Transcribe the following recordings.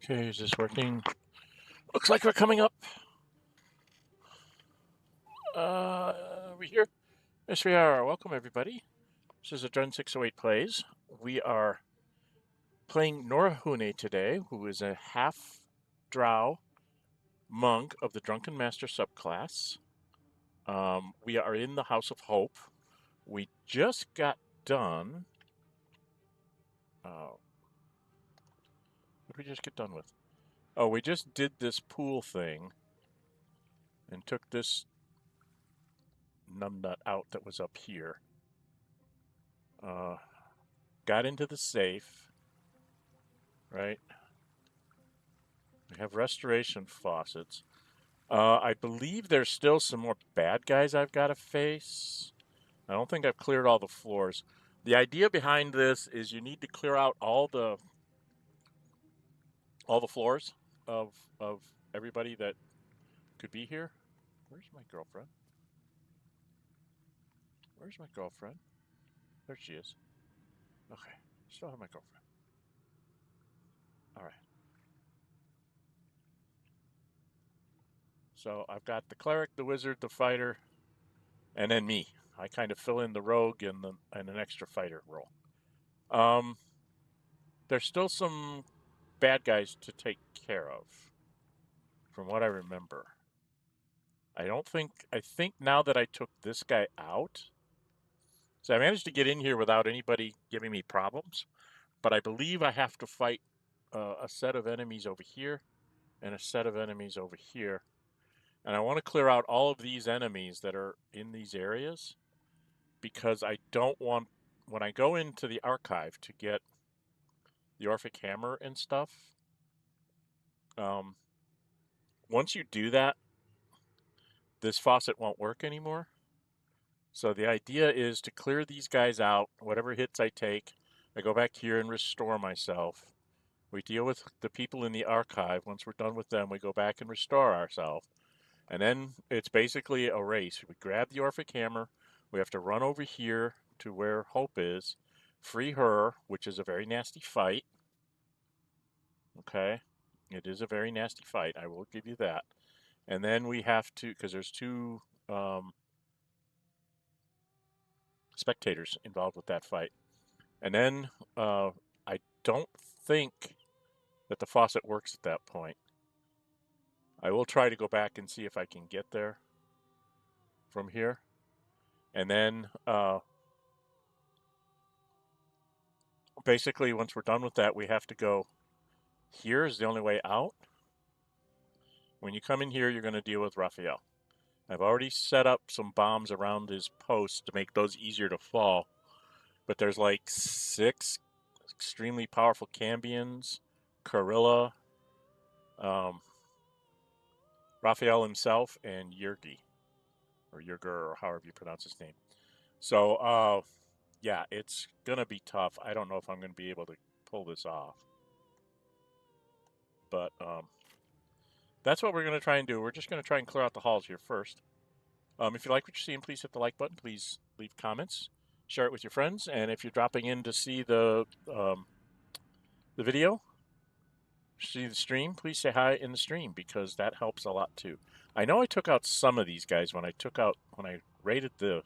Okay, is this working? Looks like we're coming up. Are we here? Yes, we are. Welcome, everybody. This is a Dren608 Plays. We are playing Nórë Huinë today, who is a half-drow monk of the Drunken Master subclass. We are in the House of Hope. We just got done... what did we just get done with? Oh, we just did this pool thing and took this numbnut out that was up here. Got into the safe, right? We have restoration faucets. I believe there's still some more bad guys I've got to face. I don't think I've cleared all the floors. The idea behind this is you need to clear out all the floors of everybody that could be here. Where's my girlfriend? Where's my girlfriend? There she is. Okay, still have my girlfriend. All right. So I've got the cleric, the wizard, the fighter, and then me. I kind of fill in the rogue and an extra fighter role. There's still some bad guys to take care of, from what I remember. I think now that I took this guy out, so I managed to get in here without anybody giving me problems, but I believe I have to fight a set of enemies over here and a set of enemies over here. And I want to clear out all of these enemies that are in these areas, because I don't want, when I go into the archive to get the Orphic Hammer and stuff, once you do that, this faucet won't work anymore. So the idea is to clear these guys out, whatever hits I take, I go back here and restore myself. We deal with the people in the archive. Once we're done with them, we go back and restore ourselves. And then it's basically a race. We grab the Orphic Hammer. We have to run over here to where Hope is, free her, which is a very nasty fight. Okay? It is a very nasty fight. I will give you that. And then we have to, because there's two spectators involved with that fight. And then I don't think that the faucet works at that point. I will try to go back and see if I can get there from here. And then basically once we're done with that, we have to go here is the only way out. When you come in here, you're going to deal with Raphael. I've already set up some bombs around his posts to make those easier to fall. But there's like 6 extremely powerful Cambions, Karilla, Raphael himself, and Yergi, or Yerger, or however you pronounce his name. So, yeah, it's going to be tough. I don't know if I'm going to be able to pull this off. But that's what we're going to try and do. We're just going to try and clear out the halls here first. If you like what you're seeing, please hit the like button. Please leave comments. Share it with your friends. And if you're dropping in to see the video, see the stream, please say hi in the stream, because that helps a lot too. I know I took out some of these guys when I raided the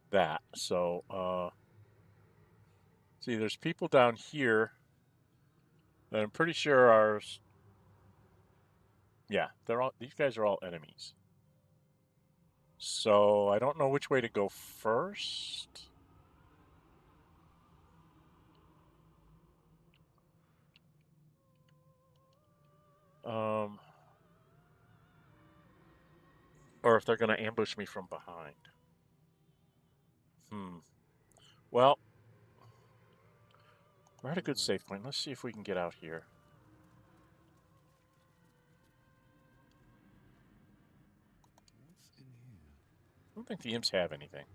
that. So see, there's people down here that I'm pretty sure are, yeah, these guys are all enemies. So I don't know which way to go first. Or if they're going to ambush me from behind. Well, we're at a good safe point. Let's see if we can get out here. What's in here? I don't think the imps have anything.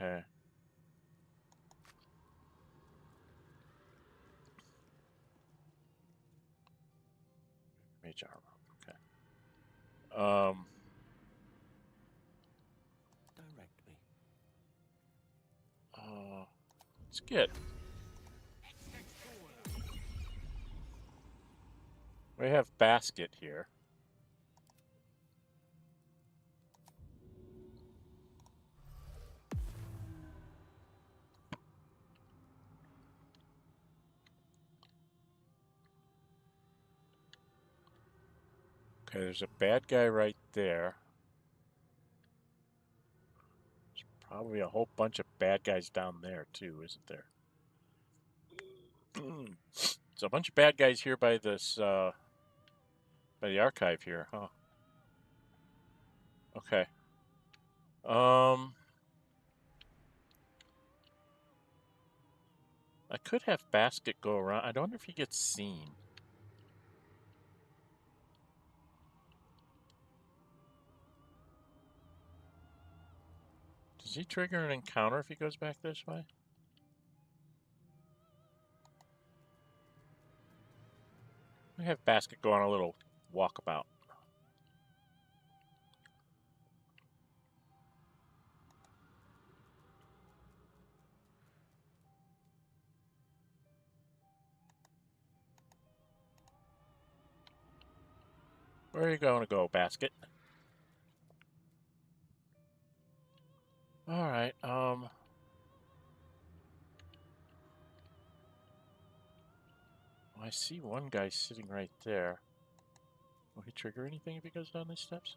Okay. Mage armor. Okay. Direct me. It's good. We have basket here. Okay, there's a bad guy right there. There's probably a whole bunch of bad guys down there too, isn't there? So a bunch of bad guys here by this, by the archive here, huh? Okay. I could have Basket go around. I wonder if he gets seen. Does he trigger an encounter if he goes back this way? I have Basket go on a little walkabout. Where are you going to go, Basket? All right. I see one guy sitting right there. Will he trigger anything if he goes down these steps?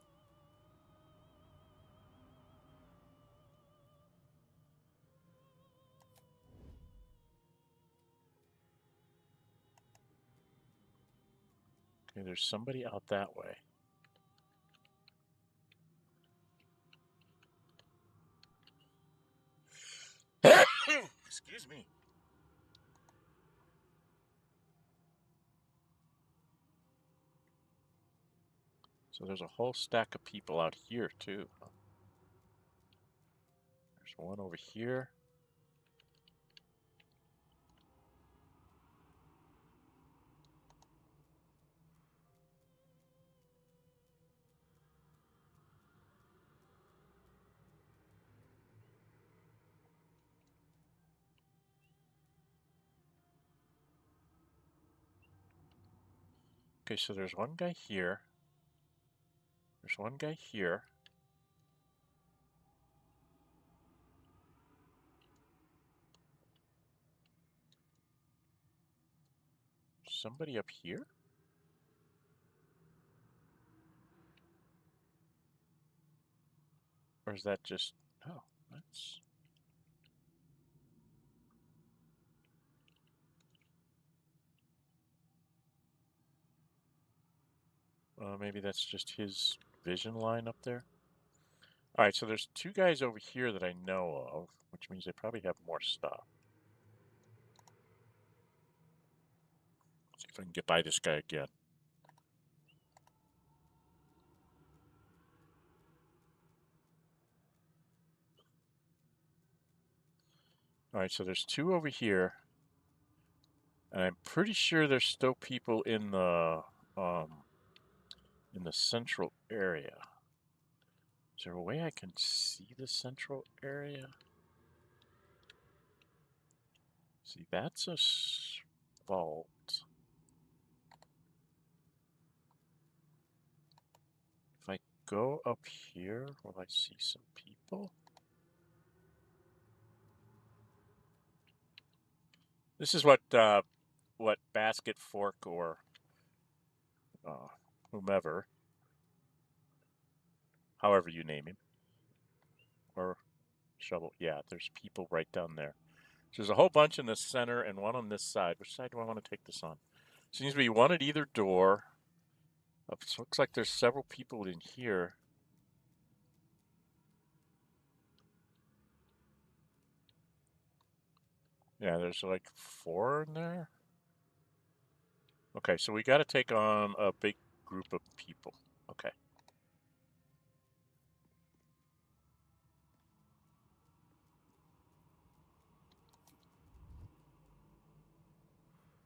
Okay, there's somebody out that way. Excuse me. So there's a whole stack of people out here too. There's one over here. Okay, so there's one guy here. There's one guy here. Somebody up here? Or is that just... Oh, that's... Maybe that's just his vision line up there. All right, so there's two guys over here that I know of, which means they probably have more stuff. Let's see if I can get by this guy again. All right, so there's two over here, and I'm pretty sure there's still people in the central area. Is there a way I can see the central area? See, that's a vault. If I go up here, will I see some people? This is what Basket, Fork, or whomever, however you name him, or Shovel. Yeah, there's people right down there. So there's a whole bunch in the center and one on this side. Which side do I want to take this on? Seems to be one at either door. It looks like there's several people in here. Yeah, there's like 4 in there. Okay, so we got to take on a big group of people. Okay.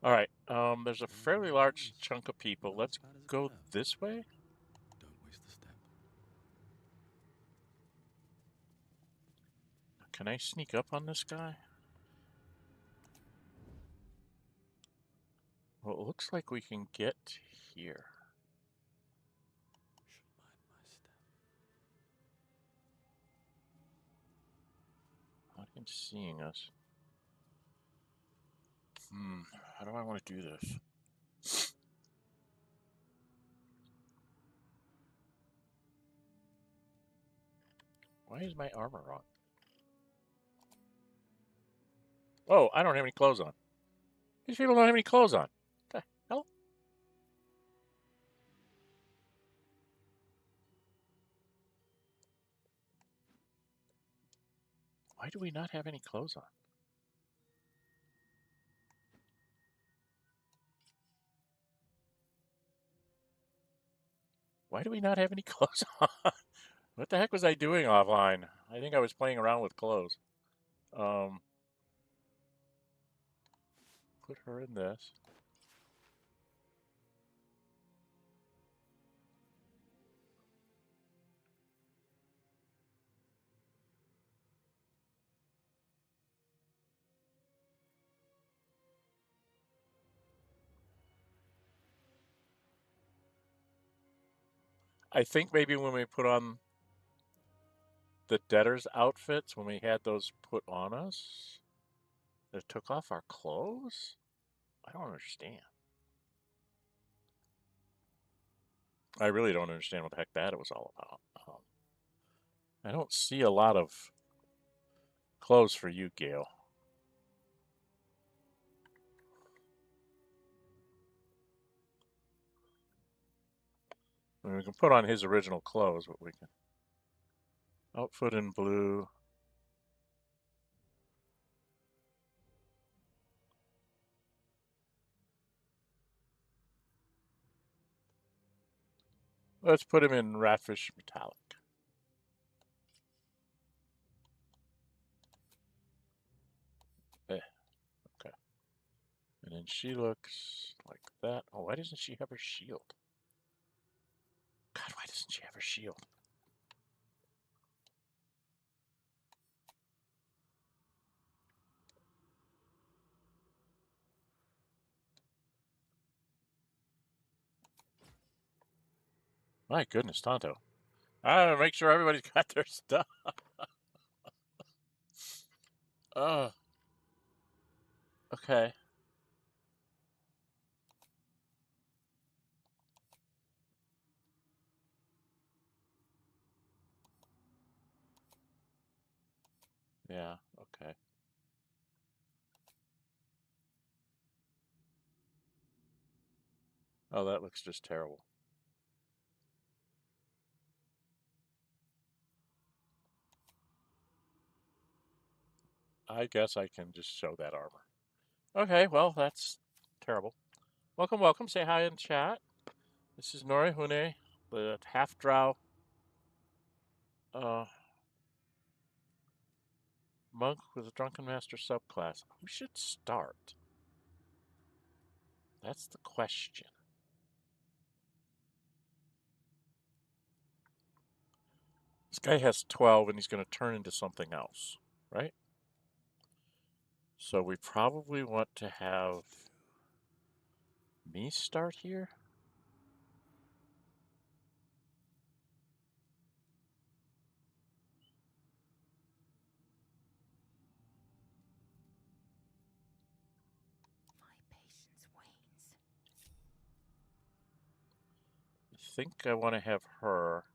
All right. There's a fairly large chunk of people. Let's go this way. Don't waste a step. Can I sneak up on this guy? looks like we can get here. Audience seeing us. How do I want to do this? Why is my armor wrong? Oh, I don't have any clothes on. These people don't have any clothes on. What the hell? Why do we not have any clothes on? Why do we not have any clothes on? What the heck was I doing offline? I think I was playing around with clothes. Put her in this. I think maybe when we put on the debtors' outfits, when we had those put on us, it took off our clothes? I don't understand. I really don't understand what the heck that was all about. I don't see a lot of clothes for you, Gale. I mean, we can put on his original clothes, but we can. Outfit in blue. Let's put him in Ratfish Metallic. Okay. And then she looks like that. Oh, why doesn't she have her shield? God, why doesn't she have her shield? My goodness, Tonto. I gotta make sure everybody's got their stuff. Okay. Yeah, okay. Oh, that looks just terrible. I guess I can just show that armor. Okay, well, that's terrible. Welcome, welcome. Say hi in chat. This is Nórë Huinë, the half-drow monk with a Drunken Master subclass. Who should start? That's the question. This guy has 12 and he's going to turn into something else, right? So we probably want to have me start here. My patience wanes. I think I want to have her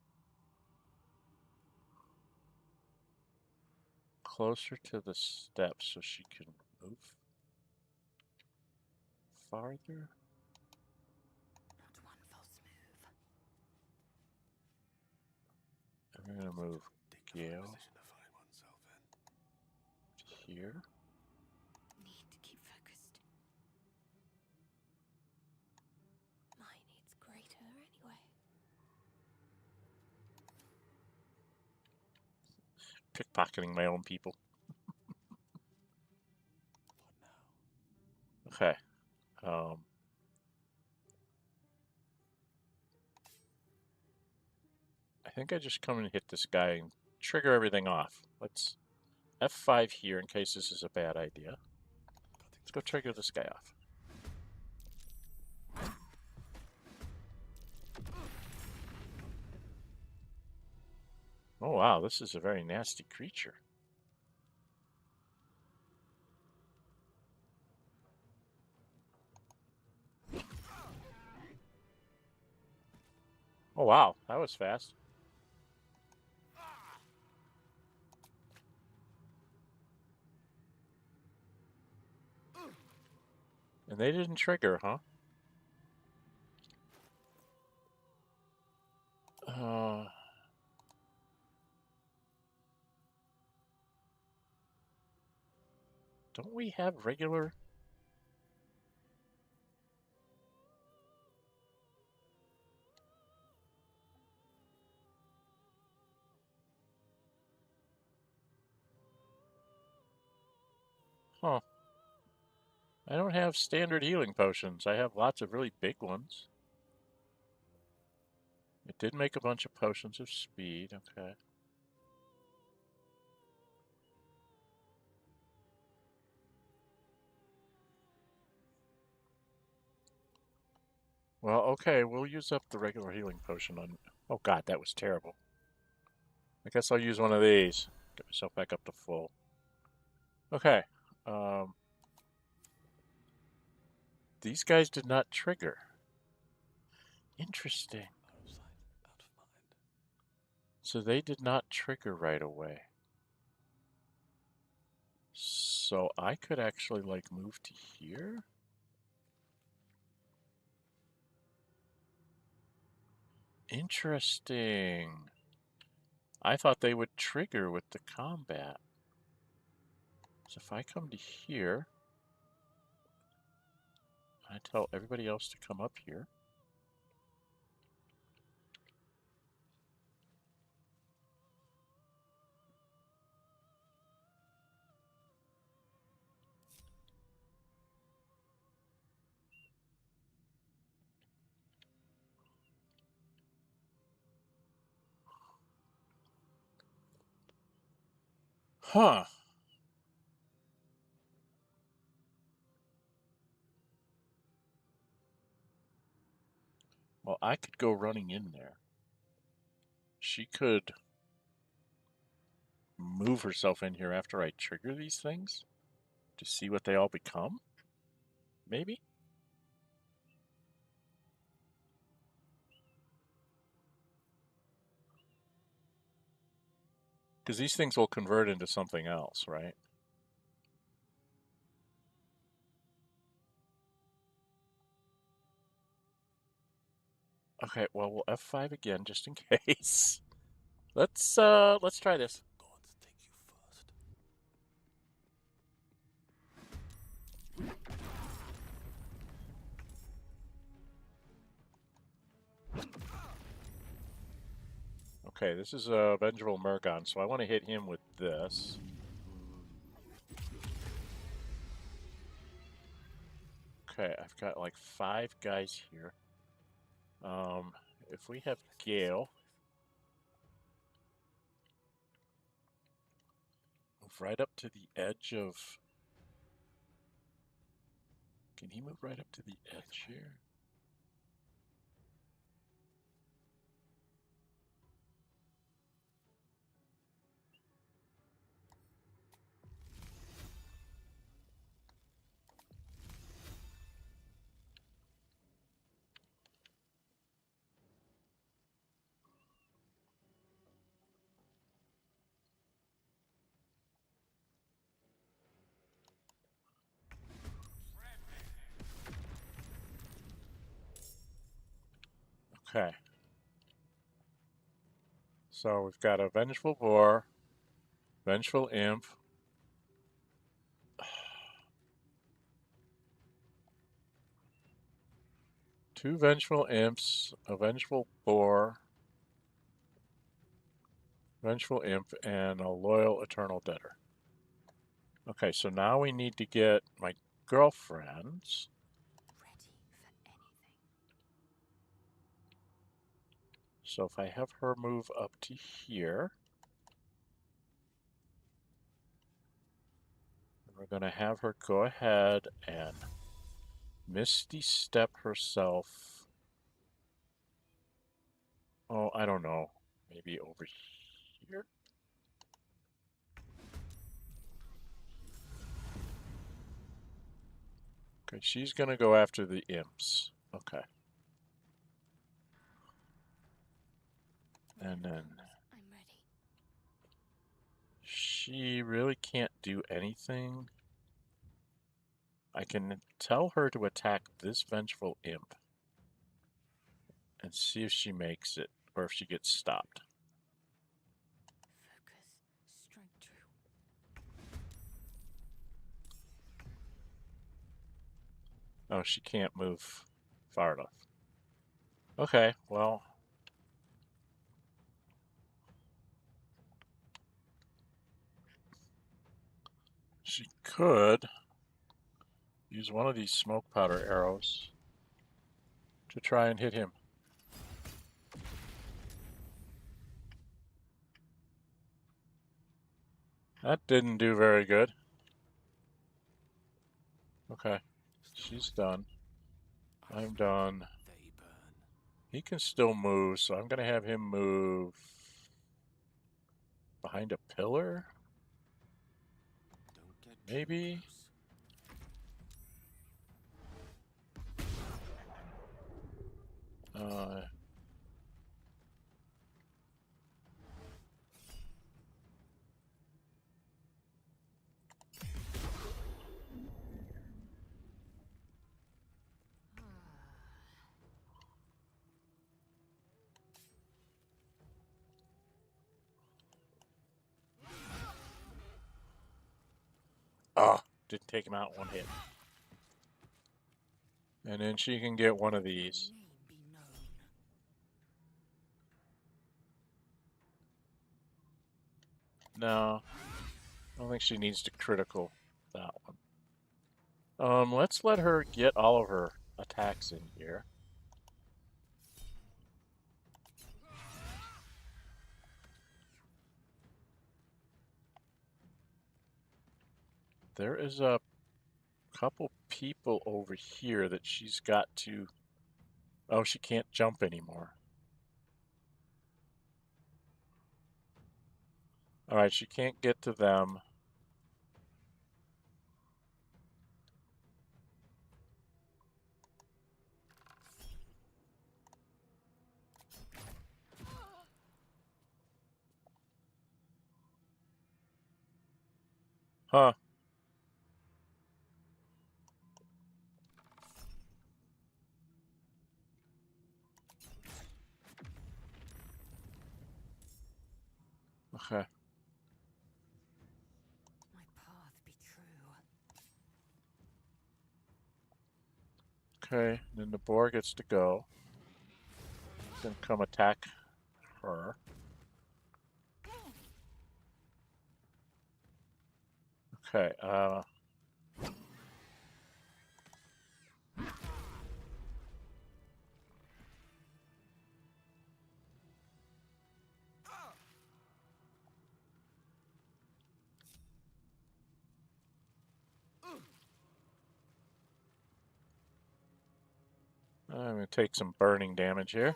closer to the steps so she can move farther. Not one false move. And we're going to move Gale here. Need to keep focused. My need's greater anyway. Pickpocketing my own people. Okay. I think I just come and hit this guy and trigger everything off. Let's F5 here in case this is a bad idea. Let's go trigger this guy off. Oh wow, this is a very nasty creature. Oh wow, that was fast. And they didn't trigger, huh? Don't we have regular? Huh. I don't have standard healing potions. I have lots of really big ones. It did make a bunch of potions of speed, okay. Well, okay, we'll use up the regular healing potion on... Oh god, that was terrible. I guess I'll use one of these. Get myself back up to full. Okay. These guys did not trigger. Interesting. Out of sight, out of mind. So they did not trigger right away. So I could actually, like, move to here? Interesting. I thought they would trigger with the combat. So if I come to here, I tell everybody else to come up here. Huh. Well, I could go running in there. She could move herself in here after I trigger these things to see what they all become. Maybe? Because these things will convert into something else, right? Okay, well, we'll F5 again just in case. Let's try this. Gods take you first. Okay, this is a Vengeful Murgon, so I want to hit him with this. Okay, I've got like 5 guys here. If we have Gale, move right up to the edge of... Can he move right up to the edge here? Okay. So we've got a Vengeful Boar, Vengeful Imp. Two Vengeful Imps, a Vengeful Boar, Vengeful Imp, and a Loyal Eternal Debtor. Okay, so now we need to get my girlfriends. Ready for anything. So if I have her move up to here, we're going to have her go ahead and Misty Step herself. Oh, I don't know. Maybe over here. Okay, she's gonna go after the imps. Okay. And then I'm ready. she really can't do anything. I can tell her to attack this vengeful imp and see if she makes it or if she gets stopped. Focus. Strike true. Oh, she can't move far enough. Okay, well. She could use one of these smoke powder arrows to try and hit him. That didn't do very good. Okay, she's done. I'm done. They burn. He can still move, so I'm going to have him move behind a pillar? Don't get Maybe? close. Oh, didn't take him out in one hit. And then she can get one of these. Name be known. No, I don't think she needs to critical that one. Let's let her get all of her attacks in here. There is a couple people over here that she's got to... Oh, she can't jump anymore. Alright, she can't get to them. Huh. Okay. My path be true. Okay, then the boar gets to go. Then come attack her. Okay, I'm going to take some burning damage here.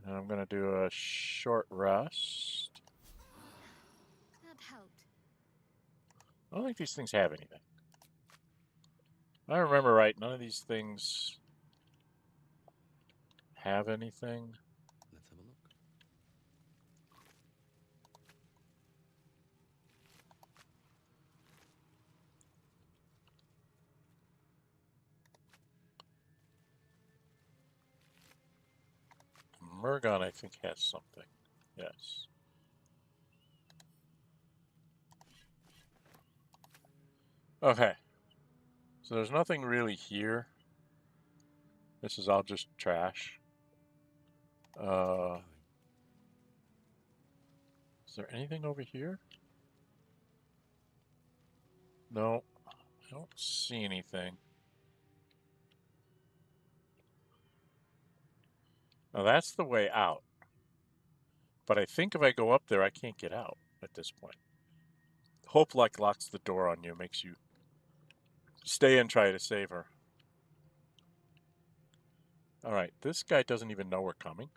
And I'm going to do a short rest. That helped. I don't think these things have anything. If I remember right, none of these things have anything. Let's have a look. Murgon, I think, has something. Yes. Okay. So there's nothing really here. This is all just trash. Is there anything over here? No, I don't see anything. Now that's the way out. But I think if I go up there, I can't get out at this point. Hope Luck locks the door on you, makes you stay and try to save her. Alright, this guy doesn't even know we're coming.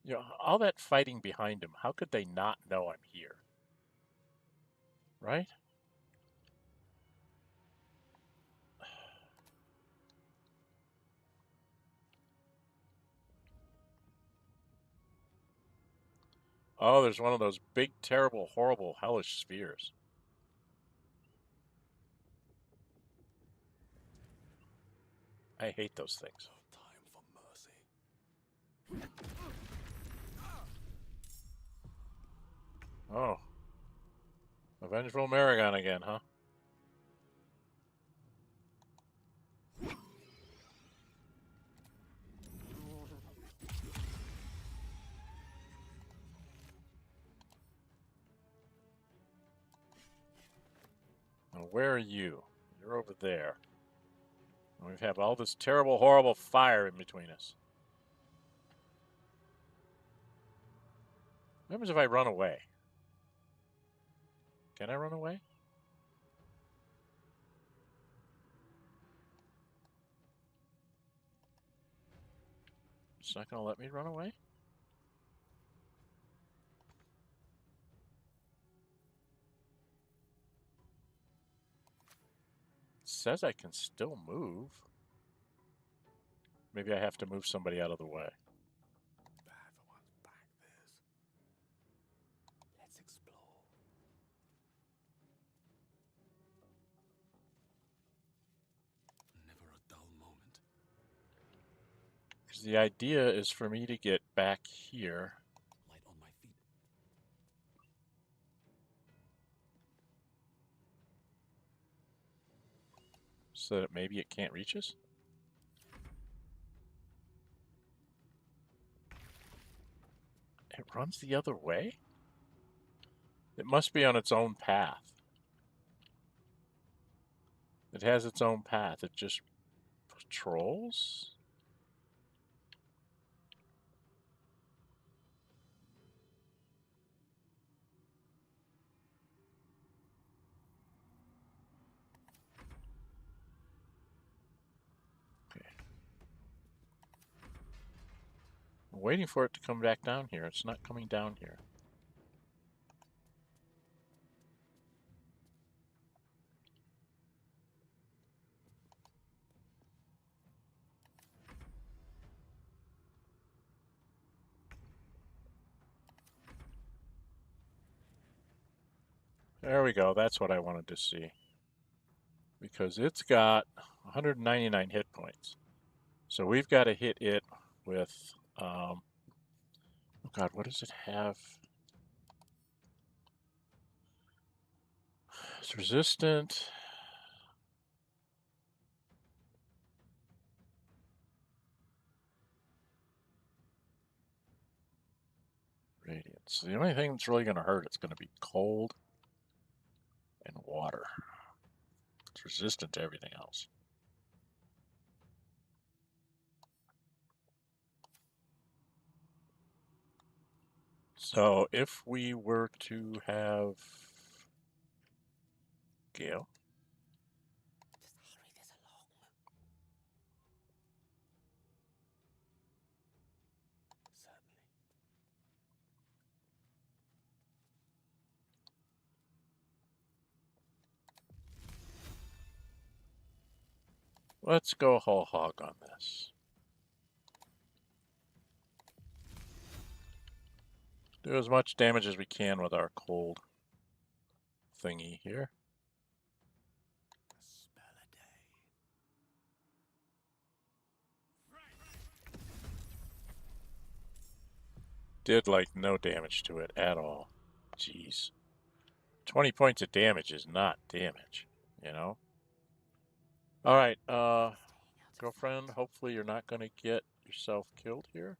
You know, all that fighting behind him, how could they not know I'm here? Right? Oh, there's one of those big, terrible, horrible, hellish spheres. I hate those things. No time for mercy. Oh. A vengeful Maragon again, huh? Now, where are you? You're over there. And we have all this terrible, horrible fire in between us. What happens if I run away? Can I run away? It's not going to let me run away? It says I can still move. Maybe I have to move somebody out of the way. Bad for one's back, this. Let's explore. Never a dull moment. Because the idea is for me to get back here. Light on my feet. So that maybe it can't reach us? It runs the other way? It must be on its own path. It has its own path. It just patrols? Okay. I'm waiting for it to come back down here. It's not coming down here. There we go. That's what I wanted to see. Because it's got 199 hit points. So we've got to hit it with, oh God, what does it have? It's resistant. Radiance. The only thing that's really going to hurt, it's going to be cold and water. It's resistant to everything else. So if we were to have Gale. Just hurry this along. Certainly. Let's go whole hog on this. Do as much damage as we can with our cold thingy here. A spell a day. Did like no damage to it at all. Jeez. 20 points of damage is not damage, you know? Alright, girlfriend, hopefully you're not going to get yourself killed here.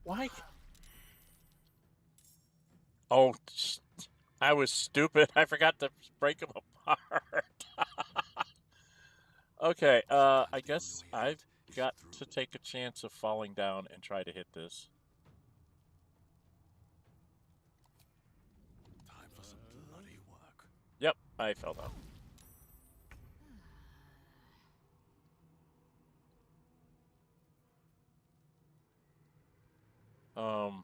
Why? Oh, I was stupid. I forgot to break them apart. Okay, I guess I've got to take a chance of falling down and try to hit this. Time for some bloody work. Yep, I fell down. Um,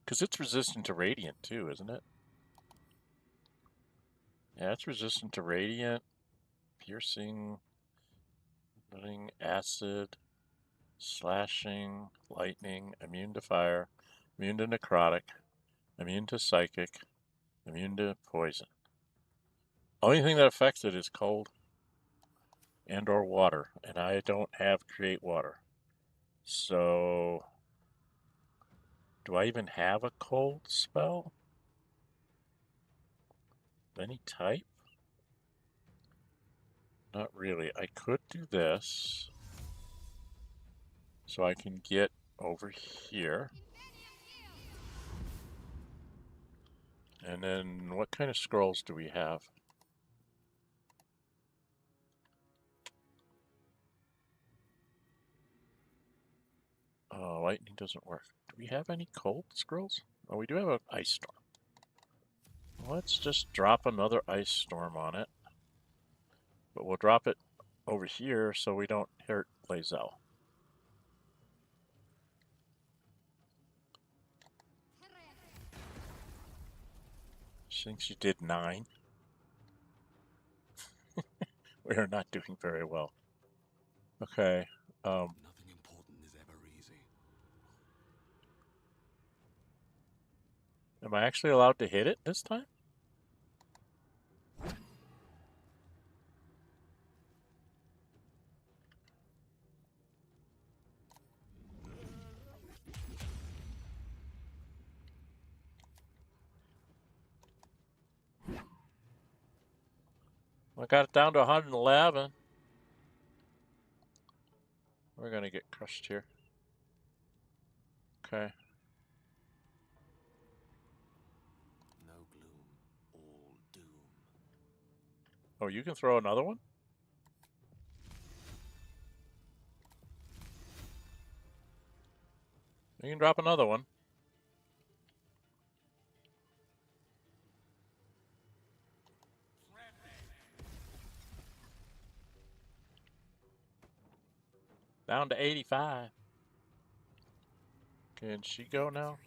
because it's resistant to radiant too, isn't it? Yeah, it's resistant to radiant, piercing, acid, slashing, lightning, immune to fire, immune to necrotic, immune to psychic, immune to poison. Only thing that affects it is cold and or water, and I don't have create water. So, do I even have a cold spell? Any type? Not really. I could do this, so I can get over here. And then what kind of scrolls do we have? Lightning doesn't work. Do we have any cold scrolls? Oh, we do have an ice storm. Let's just drop another ice storm on it. But we'll drop it over here so we don't hurt Lae'zel. She thinks she did 9. We are not doing very well. Okay. Nothing important is ever easy. Am I actually allowed to hit it this time? I got it down to 111. We're going to get crushed here. Okay. No gloom, all doom. Oh, you can throw another one? You can drop another one. Down to 85. Can she go now?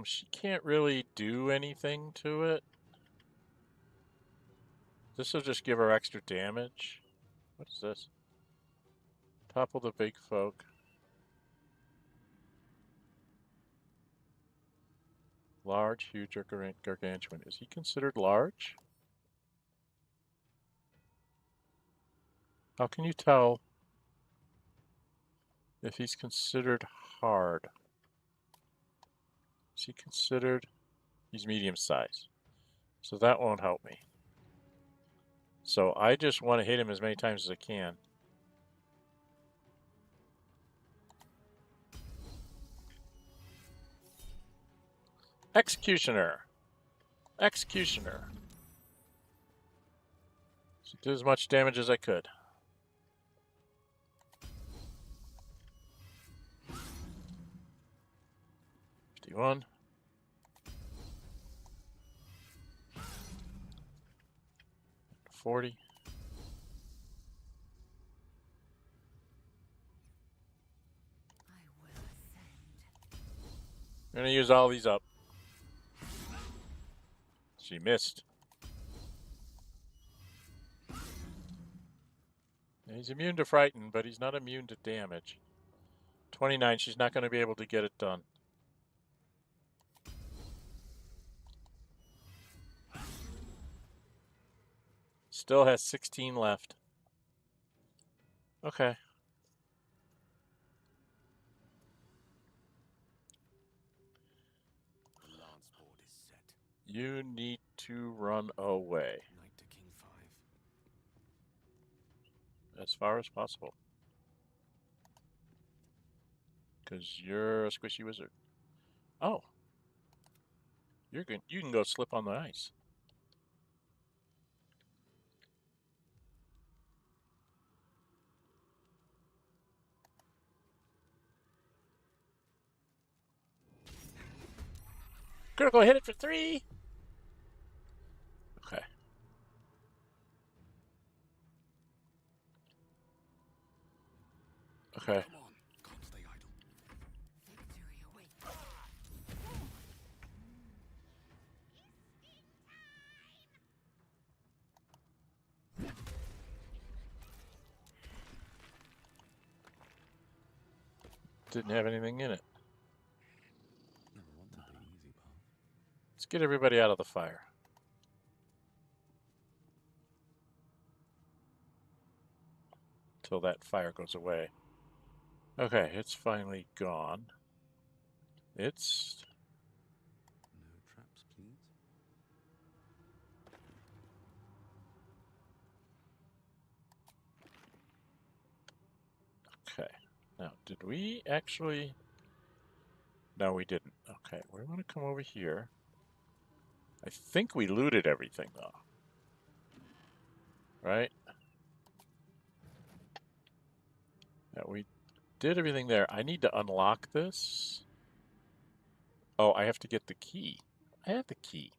She can't really do anything to it. This will just give her extra damage. What is this? Topple the big folk. Large, huge, or gargantuan. Is he considered large? How can you tell if he's considered hard? Is he considered... He's medium size. So that won't help me. So I just want to hit him as many times as I can. Executioner. Executioner. So do as much damage as I could. $51. $40. I'm gonna use all these up. She missed. He's immune to frighten, but he's not immune to damage. 29, she's not going to be able to get it done. Still has 16 left. Okay. The lance board is set. You need to run away. Knight to King 5. As far as possible. because you're a squishy wizard. Oh, you can go slip on the ice. Critical hit it for 3. Okay. Okay. Come on, can't stay idle. Victory awaits. Didn't have anything in it. Never wanted the easy path. Let's get everybody out of the fire. Till that fire goes away. Okay, it's finally gone. It's... No traps, please. Okay. Now, did we actually... No, we didn't. Okay, we want to come over here. I think we looted everything, though. Right? Yeah, we did everything there. I need to unlock this. Oh, I have to get the key. I have the key.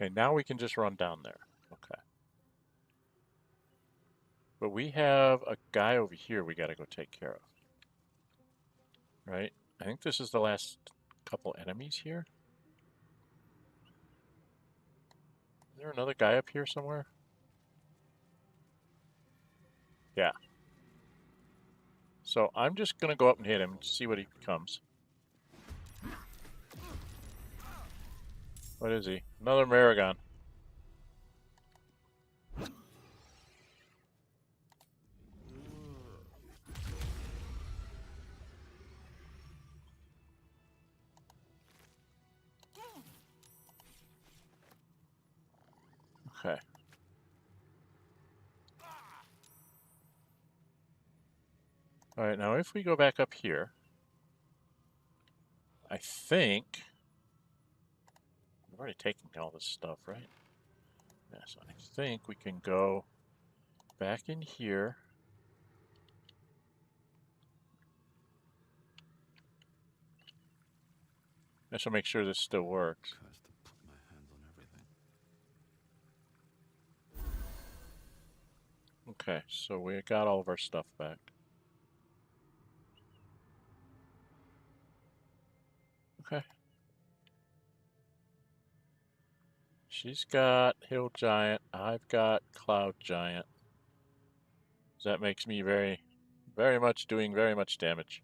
Okay, now we can just run down there. Okay. But we have a guy over here we gotta go take care of. Right? I think this is the last couple enemies here. Is there another guy up here somewhere? Yeah. So I'm just gonna go up and hit him and see what he becomes. What is he? Another Maragon. Okay. Alright, now if we go back up here, I think... I've already taken all this stuff, right? Yeah, so I think we can go back in here. I shall make sure this still works. Tries to put my hands on everything. Okay, so we got all of our stuff back. Okay. She's got Hill Giant. I've got Cloud Giant. So that makes me very doing very much damage.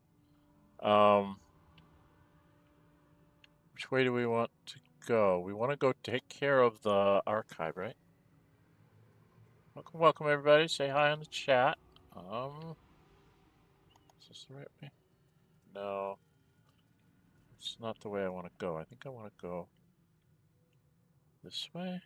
Which way do we want to go? We want to go take care of the archive, right? Welcome, welcome everybody. Say hi on the chat. Is this the right way? No. It's not the way I want to go. I think I want to go this way.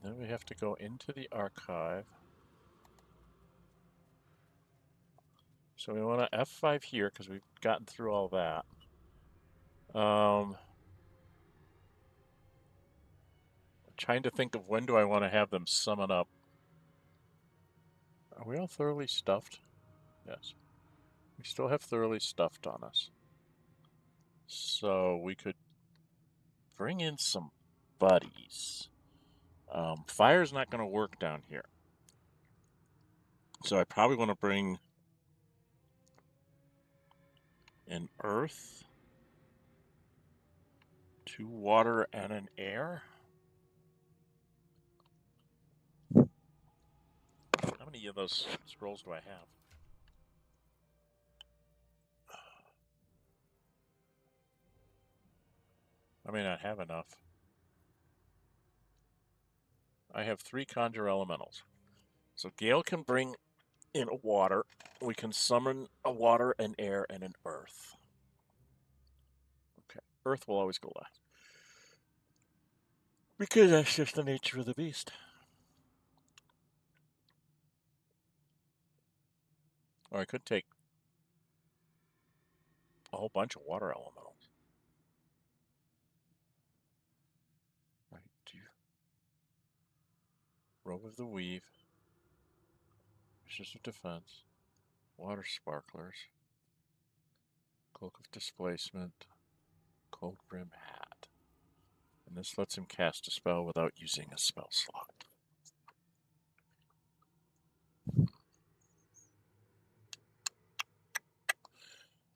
And then we have to go into the archive. So we want to F5 here because we've gotten through all that. I'm trying to think of when do I want to have them summon up. Are we all thoroughly stuffed? Yes. We still have thoroughly stuffed on us. So we could bring in some buddies. Fire's not going to work down here. So I probably want to bring an earth, 2 water, and an air. How many of those scrolls do I have? I may not have enough. I have 3 conjure elementals. So Gale can bring in a water. We can summon a water, an air, and an earth. Okay, earth will always go last. Because that's just the nature of the beast. Or I could take a whole bunch of water elementals. Right, Robe of the Weave, Fishes of Defense, Water Sparklers, Cloak of Displacement, Cold Brim Hat. And this lets him cast a spell without using a spell slot.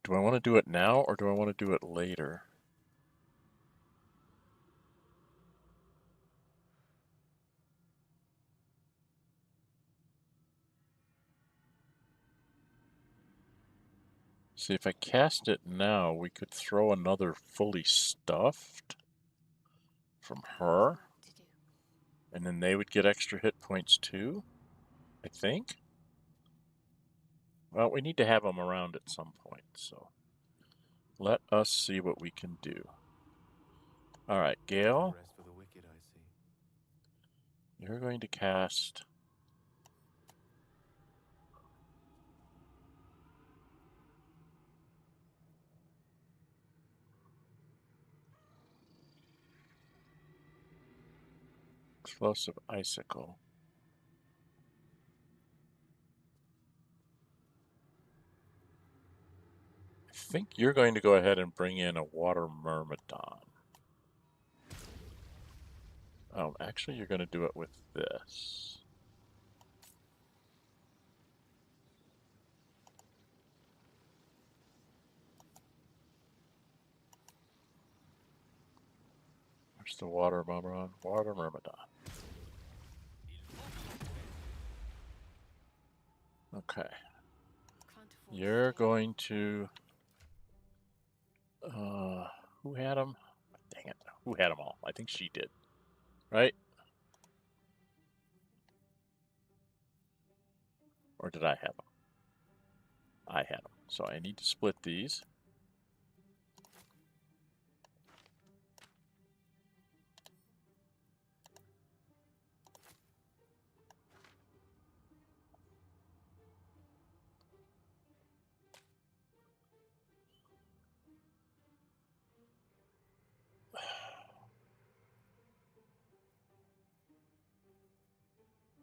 Do I want to do it now or do I want to do it later? See, if I cast it now, we could throw another fully stuffed from her. And then they would get extra hit points too, I think. Well, we need to have them around at some point, so let us see what we can do. All right, Gale, Rest for the wicked, I see. you're going to cast Explosive Icicle. I think you're going to go ahead and bring in a Water Myrmidon. Oh, actually, you're going to do it with this. Where's the Water Myrmidon? Water Myrmidon. Okay. You're going to... who had them? Dang it. Who had them all? I think she did. Right? Or did I have them? I had them. So I need to split these.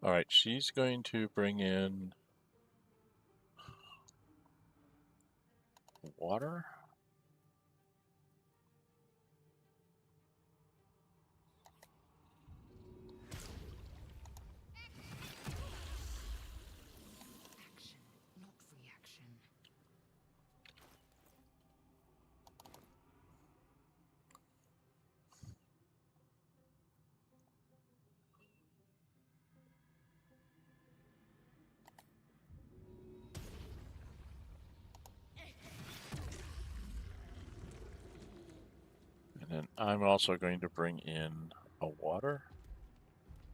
All right, she's going to bring in water. Action, not reaction. And then I'm also going to bring in a water.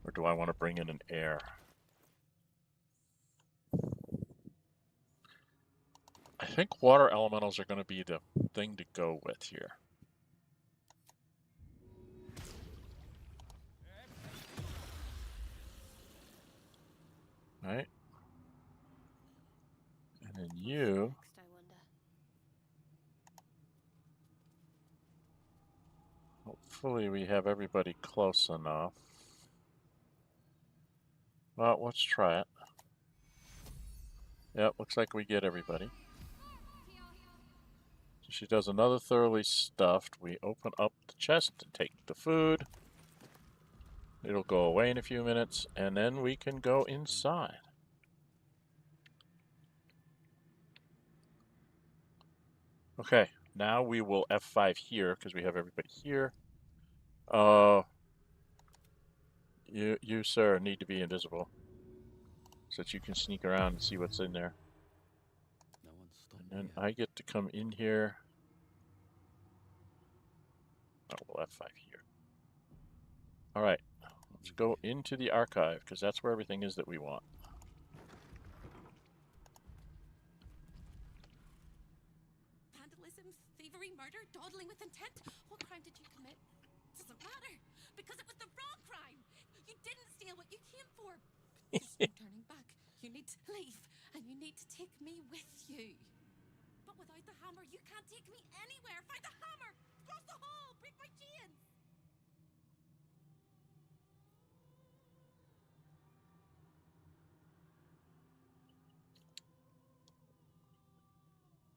Or do I want to bring in an air? I think water elementals are going to be the thing to go with here. Right? And then you... Next, I wonder. Hopefully we have everybody close enough. Well, let's try it. Yep, looks like we get everybody. So she does another thoroughly stuffed. We open up the chest and take the food. It'll go away in a few minutes, and then we can go inside. Okay, now we will F5 here because we have everybody here. You, sir, need to be invisible so that you can sneak around and see what's in there. No one's stopped And then me yet. I get to come in here. Oh, we'll F5 here. All right, let's go into the archive because that's where everything is that we want. Vandalism, thievery, murder, dawdling with intent. What crime did you commit? Doesn't matter, because it was the wrong crime. You didn't steal what you came for. There's no turning back. You need to leave, and you need to take me with you. But without the hammer, you can't take me anywhere. Find the hammer! Cross the hall! Break my chains!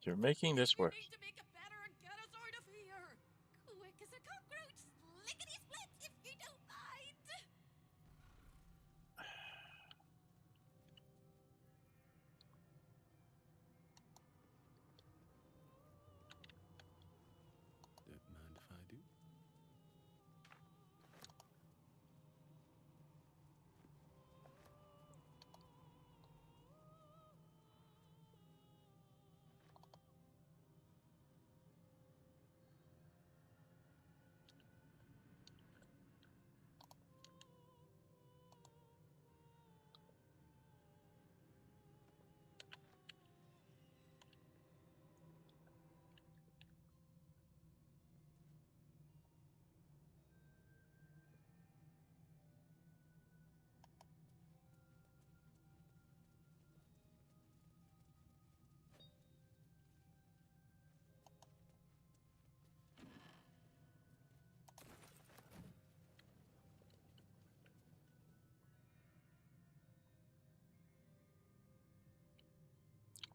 You're making this work. You need to make it better and get us out of here. Quick as a cockroach, lickety split if you don't mind. Don't mind if I do.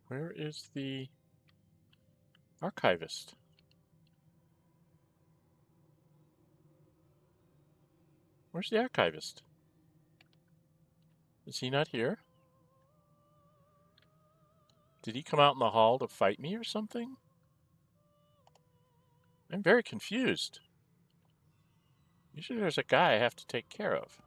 Where is the archivist? Where's the archivist? Is he not here? Did he come out in the hall to fight me or something? I'm very confused. Usually there's a guy I have to take care of.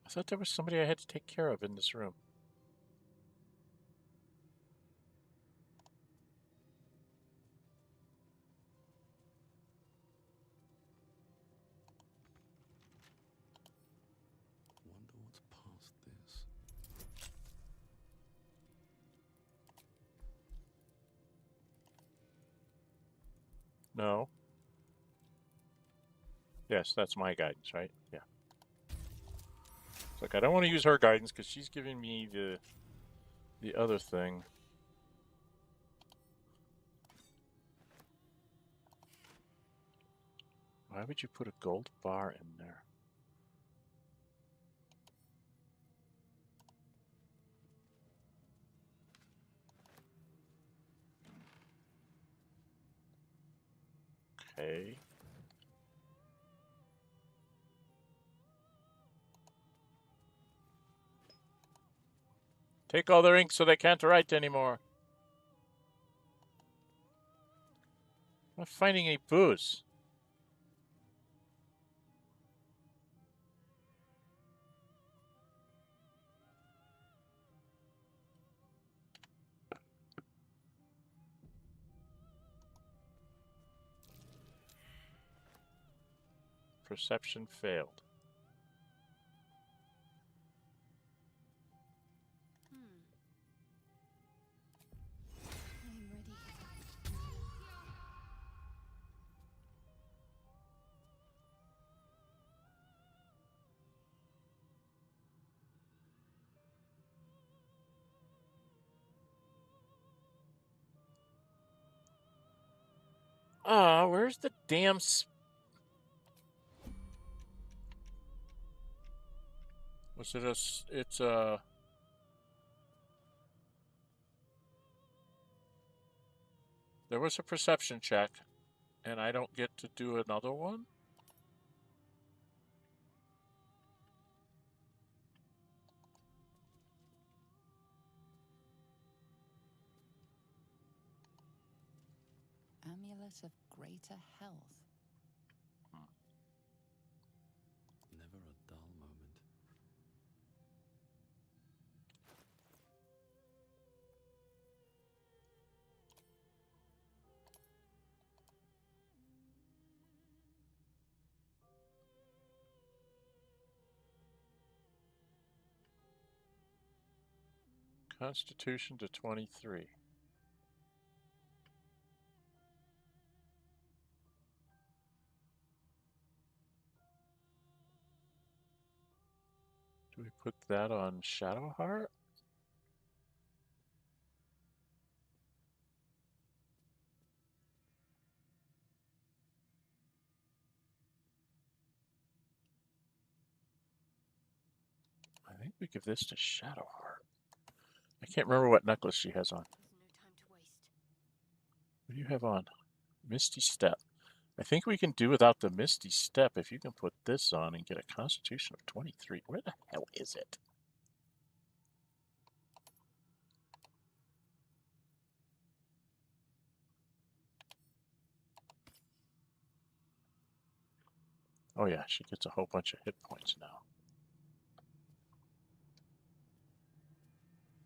I thought there was somebody I had to take care of in this room. Wonder what's past this. No. Yes, that's my guidance, right? Yeah. It's like I don't want to use her guidance because she's giving me the other thing. Why would you put a gold bar in there? Okay. Take all their ink so they can't write anymore. I'm not finding any booze. Perception failed. I'm ready. Ah, where's the damn was it it's there was a perception check and I don't get to do another one? amulet of greater health. Never a dull moment. Constitution to 23. Do we put that on Shadowheart? I think we give this to Shadowheart. I can't remember what necklace she has on. There's no time to waste. What do you have on? Misty Step. I think we can do without the Misty Step if you can put this on and get a Constitution of 23. Where the hell is it? Oh yeah, she gets a whole bunch of hit points now.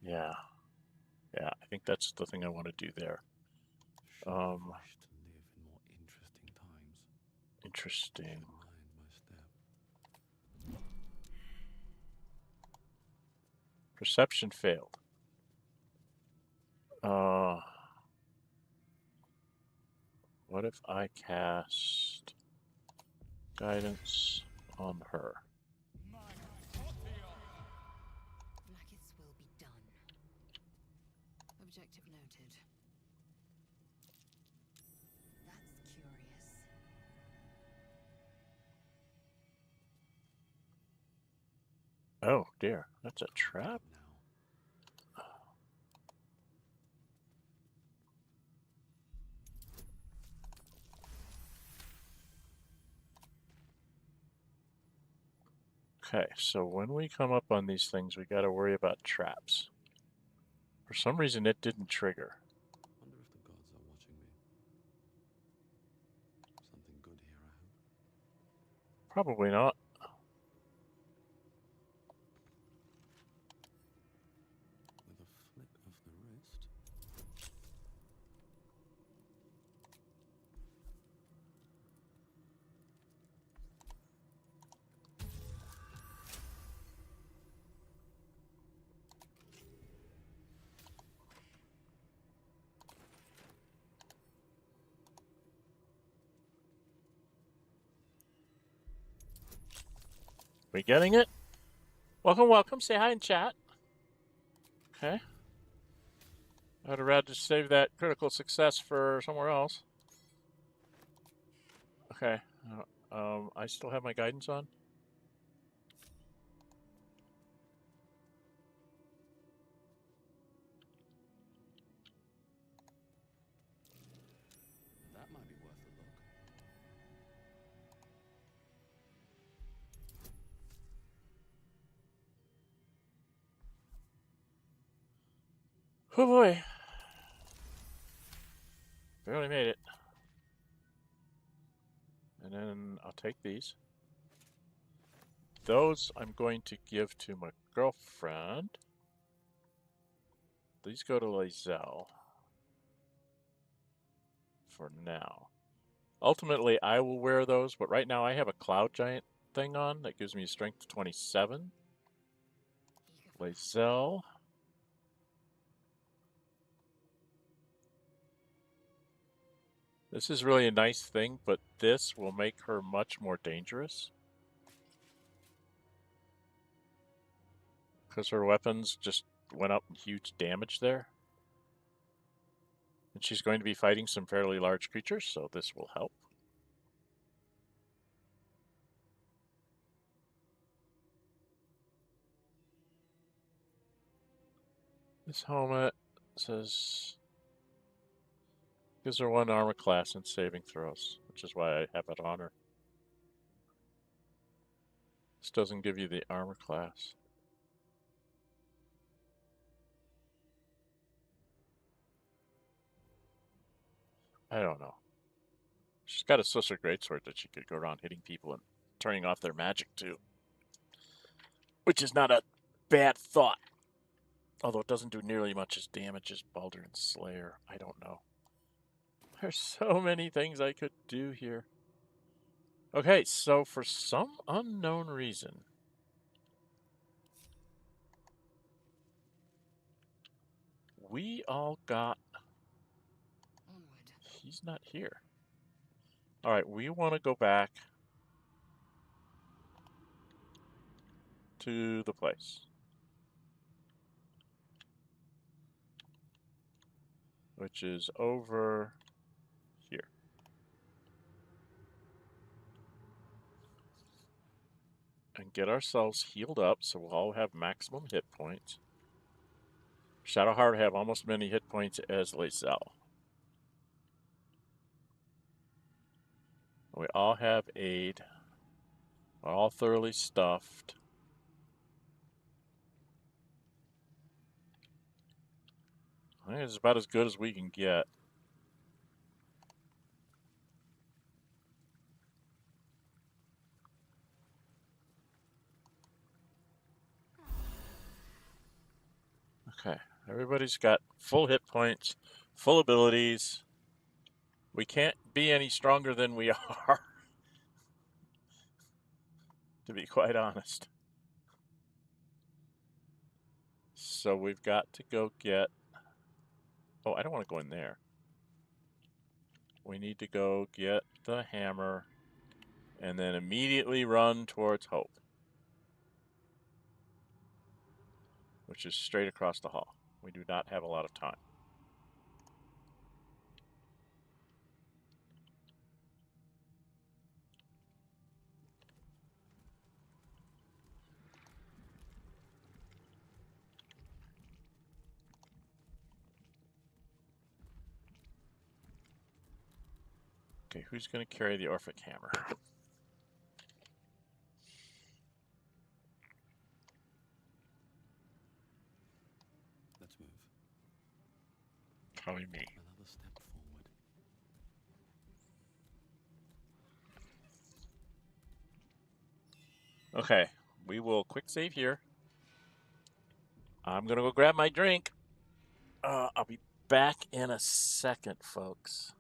Yeah. Yeah, I think that's the thing I want to do there. Should have wished to live in more interesting times. Interesting. Should mind my step. Perception failed. What if I cast guidance on her? Blackets will be done. Objective noted. That's curious. Oh dear, that's a trap. Now, Okay, so when we come up on these things, we got to worry about traps. For some reason, it didn't trigger. wonder if the gods are watching me. Something good here, I hope. Probably not. With a flick of the wrist. We getting it? Welcome, welcome. Say hi in chat. Okay. I'd have rather save that critical success for somewhere else. Okay. I still have my guidance on. That might be worth a look. Oh boy. Barely made it. And then I'll take these. Those I'm going to give to my girlfriend. These go to Lazelle. For now. Ultimately, I will wear those, but right now I have a Cloud Giant thing on that gives me a strength 27. Lazelle. This is really a nice thing, but this will make her much more dangerous. Because her weapons just went up in huge damage there. And she's going to be fighting some fairly large creatures, so this will help. This helmet says gives her 1 armor class and saving throws, which is why I have it on her. This doesn't give you the armor class. I don't know. She's got a Sister Greatsword that she could go around hitting people and turning off their magic too. Which is not a bad thought. Although it doesn't do nearly much as damage as Baldur and Slayer. I don't know. There's so many things I could do here. Okay, so for some unknown reason, we all got... Onward. He's not here. Alright, we want to go back to the place. Which is over here. And get ourselves healed up so we'll all have maximum hit points. Shadowheart have almost as many hit points as Lae'zel. We all have aid. We're all thoroughly stuffed. I think it's about as good as we can get. Okay, everybody's got full hit points, full abilities. We can't be any stronger than we are, to be quite honest. So we've got to go get... Oh, I don't want to go in there. We need to go get the hammer and then immediately run towards Hope, which is straight across the hall. We do not have a lot of time. Okay, who's going to carry the Orphic hammer? Let's move. Probably me. Another step forward. Okay, we will quick save here. I'm going to go grab my drink. I'll be back in a second, folks.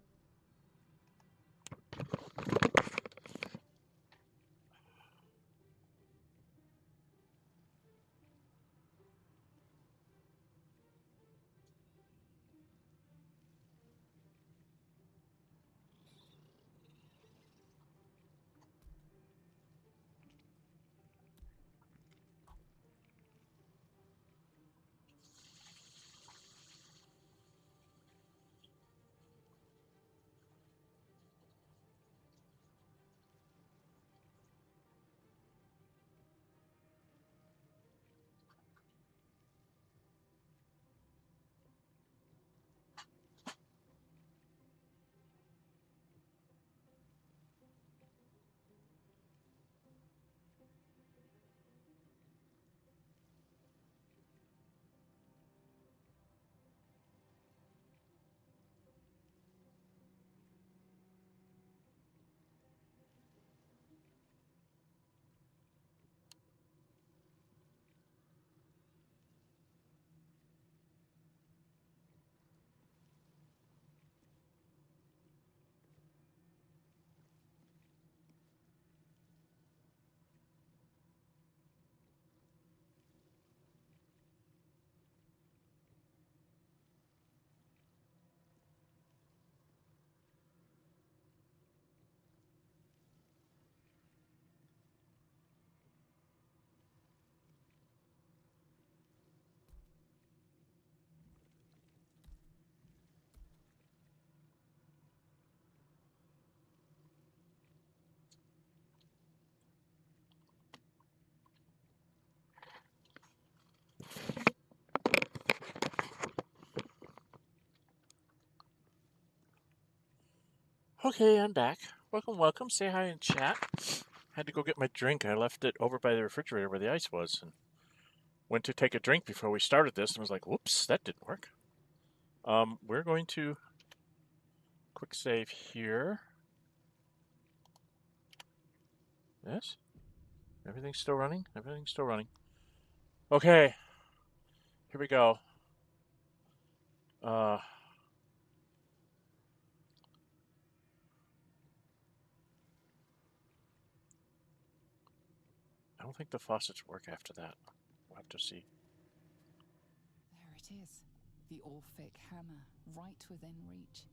Okay, I'm back. Welcome, welcome. Say hi in chat. Had to go get my drink. I left it over by the refrigerator where the ice was and went to take a drink before we started this and was like, whoops, that didn't work. We're going to quick save here. Yes? Everything's still running? Everything's still running. Okay. Here we go. I don't think the faucets work after that. We'll have to see. There it is. The Orphic hammer, right within reach.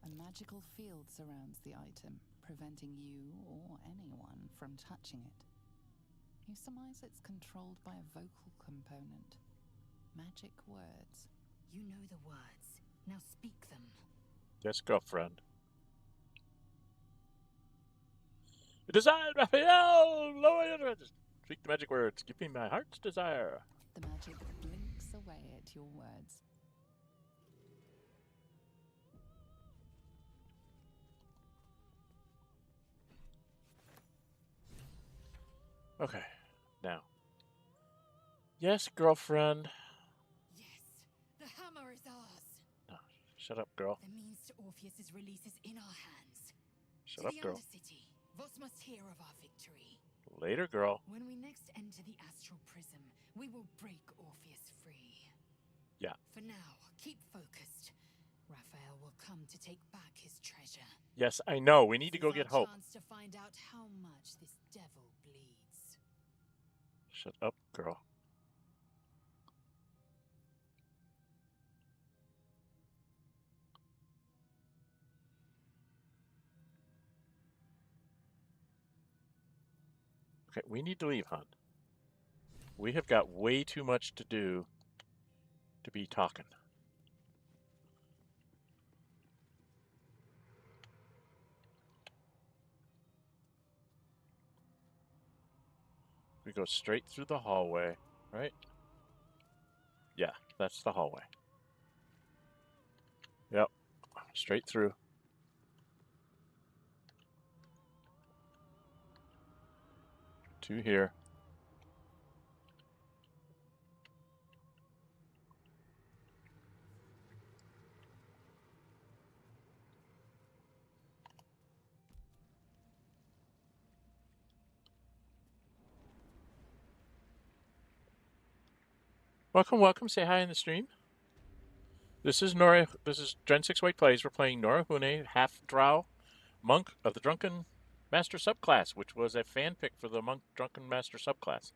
A magical field surrounds the item, preventing you or anyone from touching it. You surmise it's controlled by a vocal component. Magic words. You know the words. Now speak them. Yes, girlfriend. Desire, Raphael! Speak the magic words. Give me my heart's desire. The magic blinks away at your words. Okay, now. Yes, girlfriend. Yes, the hammer is ours. No, shut up, girl. The means to Orpheus's release is in our hands. Shut up, girl. To the Undercity, Voss must hear of our victory. Later, girl. When we next enter the astral prism, we will break Orpheus free. Yeah. For now, keep focused. Raphael will come to take back his treasure. Yes, I know. We need to This go is get our Hope. chance to find out how much this devil bleeds. Shut up, girl. Okay, we need to leave, hon. We have got way too much to do to be talking. We go straight through the hallway, right? Yeah, that's the hallway. Yep, straight through. To here. Welcome, welcome. Say hi in the stream. This is Nórë. This is Dren608 Plays. We're playing Nórë Huinë, half Drow, monk of the Drunken Master subclass, which was a fan pick for the monk Drunken Master subclass.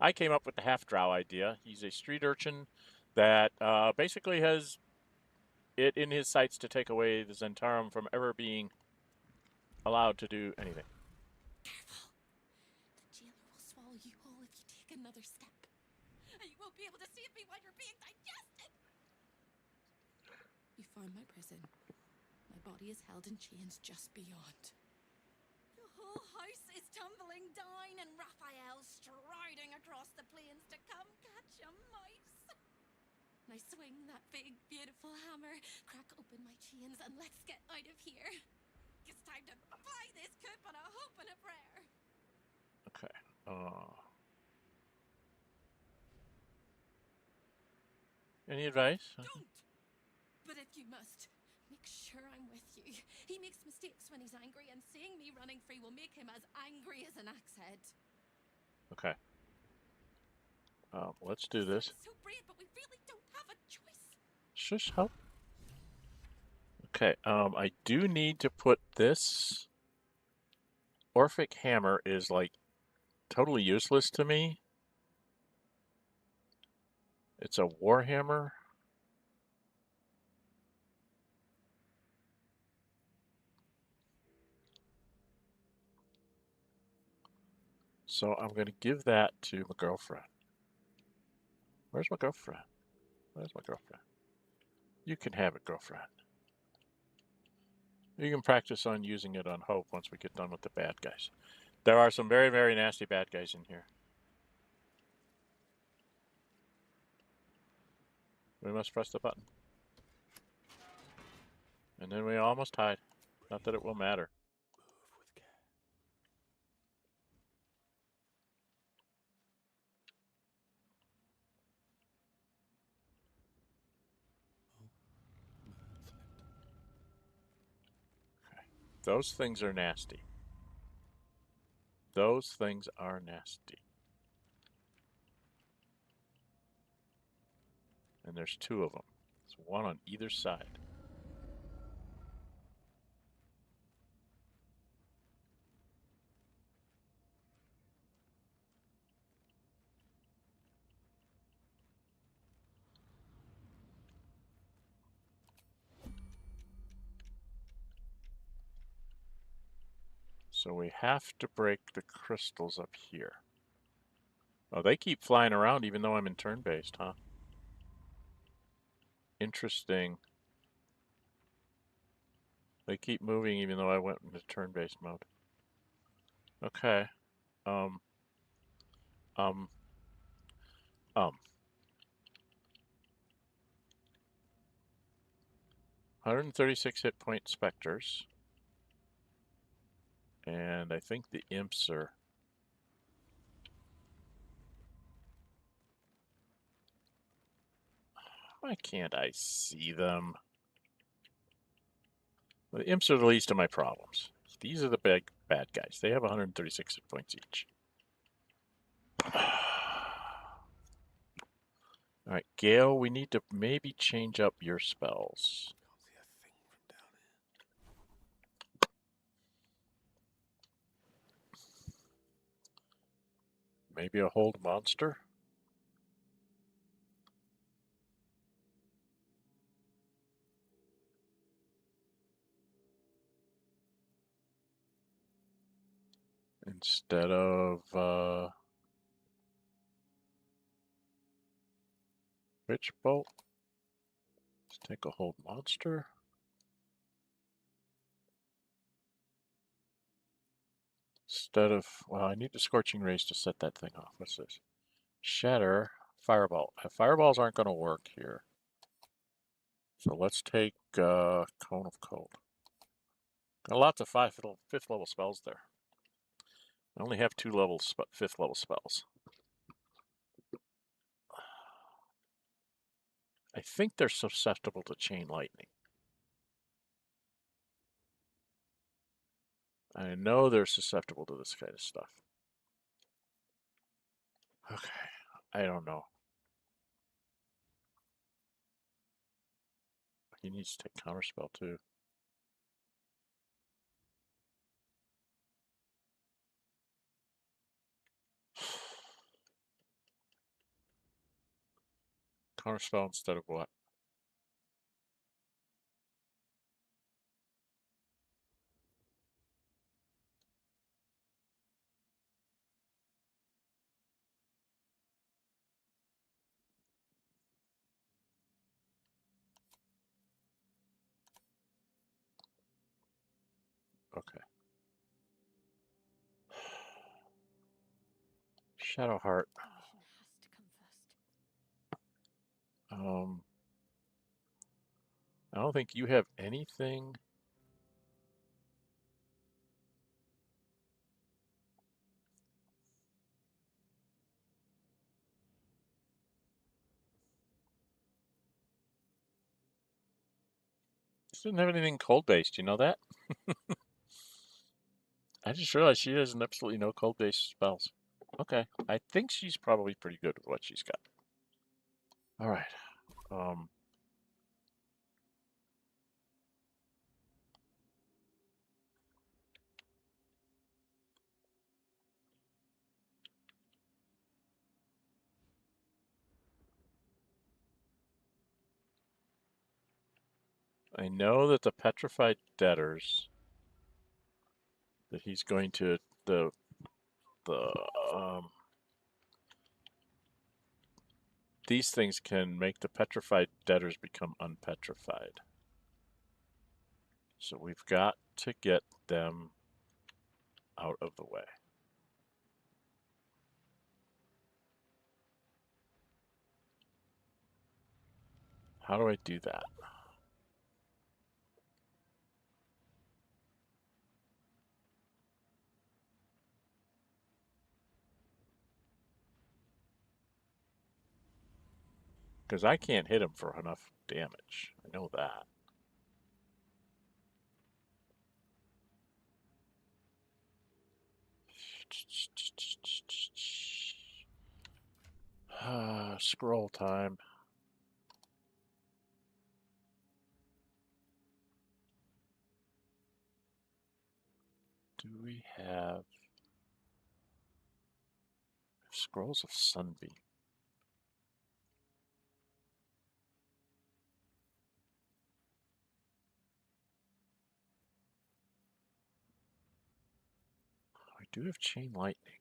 I came up with the half Drow idea. He's a street urchin that basically has it in his sights to take away the Zentarum from ever being allowed to do anything. Careful. The jailer will swallow you whole if you take another step. And you won't be able to save me while you're being digested. You found my prison. My body is held in chains just beyond. The whole house is tumbling down and Raphael striding across the plains to come catch a mouse. Now swing that big, beautiful hammer, crack open my chains, and let's get out of here. It's time to fly this coop on a hope and a prayer. Okay. Any advice? Don't! But if you must, make sure I'm with you. He makes mistakes when he's angry, and seeing me running free will make him as angry as an axe head. Okay. Let's do this. It's so brave, but we really don't have a choice. Shush, help. Okay, I do need to put this. Orphic hammer is like totally useless to me. It's a war hammer. So I'm going to give that to my girlfriend. Where's my girlfriend? Where's my girlfriend? You can have it, girlfriend. You can practice on using it on Hope once we get done with the bad guys. There are some very, very nasty bad guys in here. We must press the button. And then we almost hide. Not that it will matter. Okay. Those things are nasty. Those things are nasty. And there's 2 of them. There's 1 on either side. So we have to break the crystals up here. Oh, they keep flying around even though I'm in turn-based, huh? Interesting. They keep moving even though I went into turn-based mode. Okay. 136 hit point specters. And I think the imps are... Why can't I see them? The imps are the least of my problems. These are the big bad guys. They have 136 hit points each. Alright, Gale, we need to maybe change up your spells. Can't see a thing from down here. Maybe a hold monster? Instead of Witch Bolt, let's take a hold monster. Instead of, well, I need the Scorching Rays to set that thing off. What's this? Shatter, Fireball. Fireballs aren't going to work here. So let's take Cone of Cold. Got lots of 5th level spells there. I only have 2 levels, 5th level spells. I think they're susceptible to Chain Lightning. I know they're susceptible to this kind of stuff. Okay, I don't know. He needs to take Counterspell too. Counterspell instead of what? Okay. Shadowheart. Permission has to come first. I don't think you have anything. She doesn't have anything cold-based, you know that? I just realized she has absolutely no cold-based spells. Okay, I think she's probably pretty good with what she's got. All right. I know that the petrified debtors that he's going to these things can make the petrified debtors become unpetrified. So we've got to get them out of the way. How do I do that? Because I can't hit him for enough damage. I know that. scroll time. Do we have scrolls of Sunbeam? I do have Chain Lightning.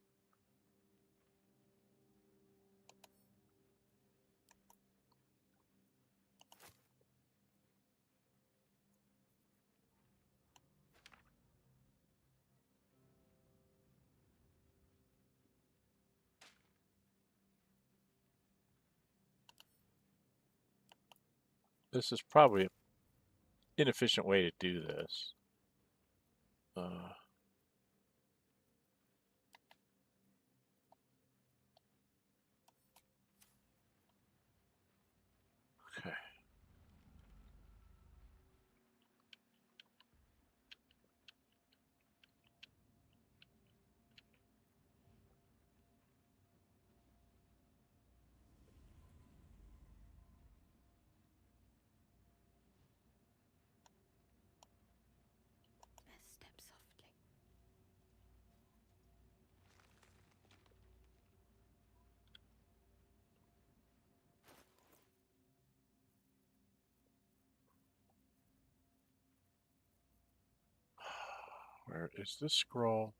This is probably an inefficient way to do this. Okay. Step softly. Where is this scroll?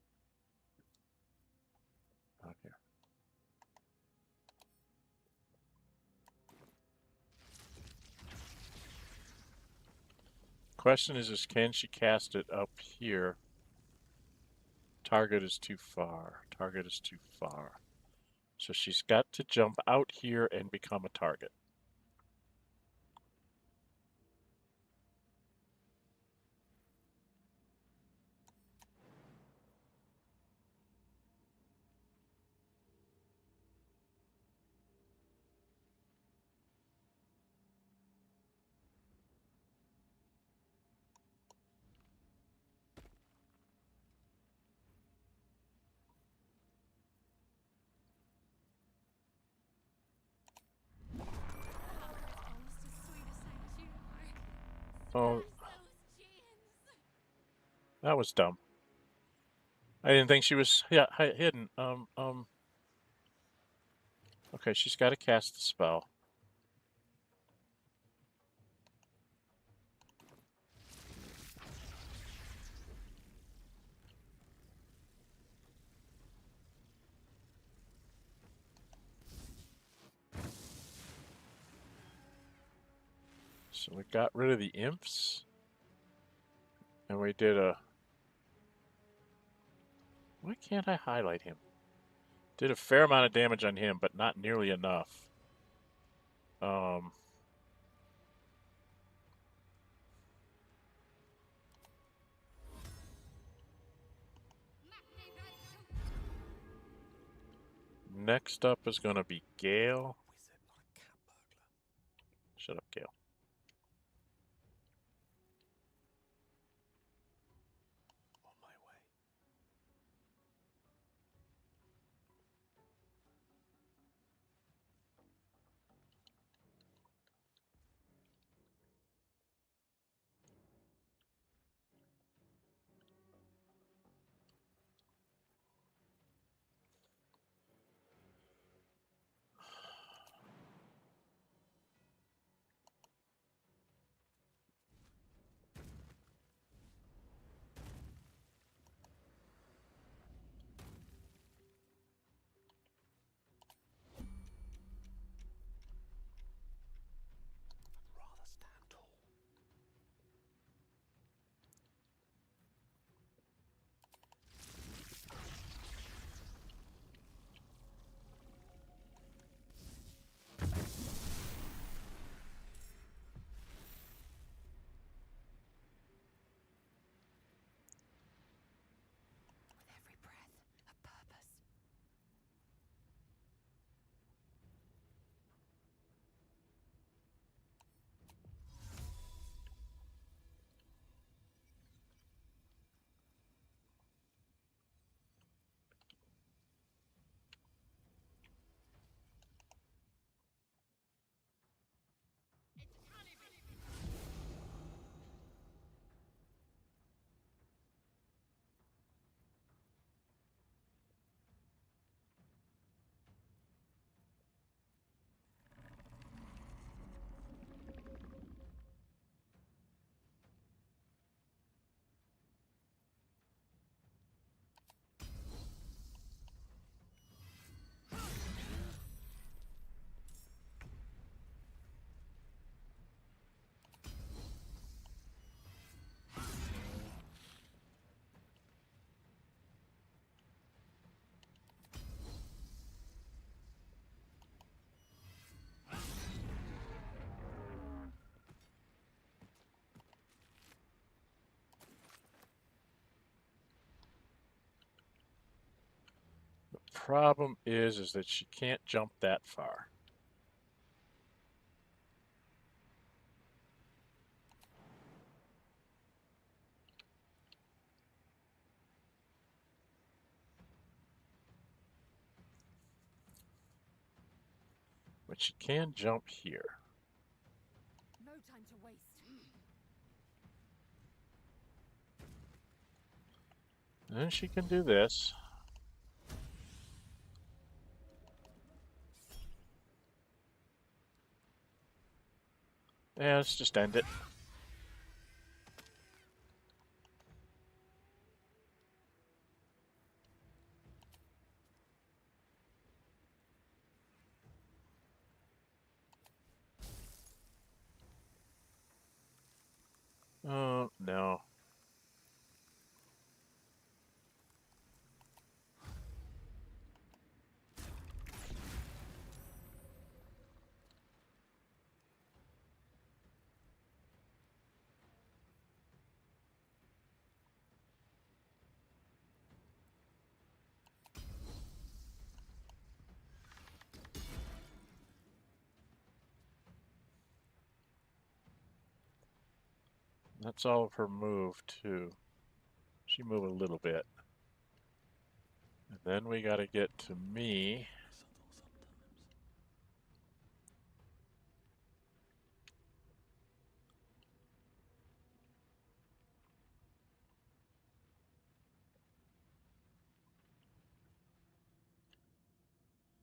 Not here. Question is can she cast it up here? Target is too far. Target is too far. So she's got to jump out here and become a target. Oh, that was dumb. I didn't think she was hidden. Okay, she's got to cast the spell. So we got rid of the imps. And we did a... Why can't I highlight him? Did a fair amount of damage on him, but not nearly enough. Next up is going to be Gale. Wizard, not a cat burglar. Shut up, Gale. On my way. Problem is that she can't jump that far. But she can jump here. No time to waste. And then she can do this. Yeah, let's just end it. Oh, no. That's all of her move, too. She move a little bit. And then we gotta get to me.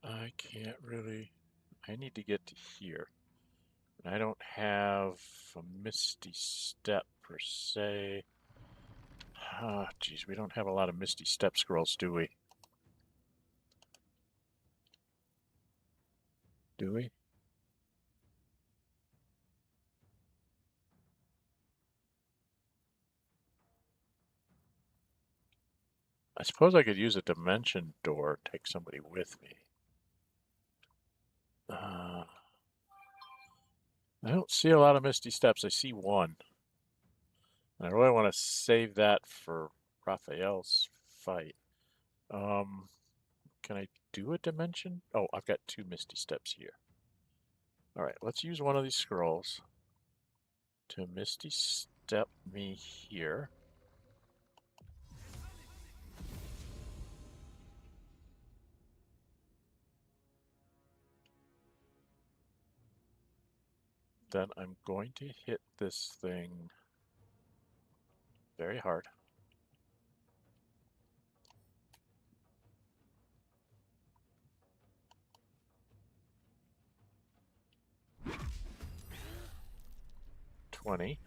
I can't really... I need to get to here. And I don't have a Misty Step, per se. Ah, geez, we don't have a lot of Misty Step scrolls, do we? Do we? I suppose I could use a dimension door, take somebody with me. I don't see a lot of Misty Steps. I see one. I really want to save that for Raphael's fight. Can I do a dimension? Oh, I've got 2 Misty Steps here. All right, let's use one of these scrolls to Misty Step me here. Then I'm going to hit this thing very hard. $20.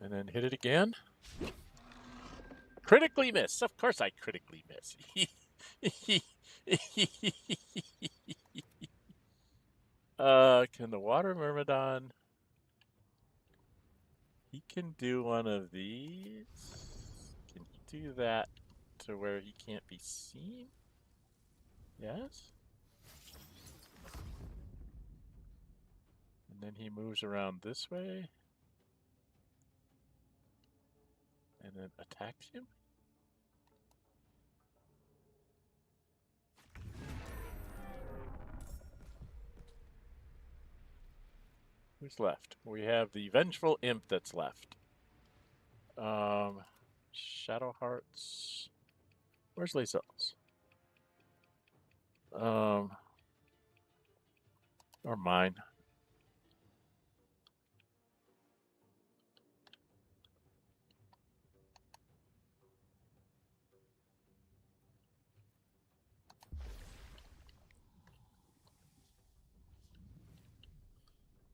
And then hit it again. Critically miss. Of course I critically miss. Can the water myrmidon... He can do one of these. Can he do that to where he can't be seen? Yes. And then he moves around this way. And then attacks him? Who's left? We have the Vengeful Imp that's left. Shadow Hearts. Where's Lazel's? Or mine.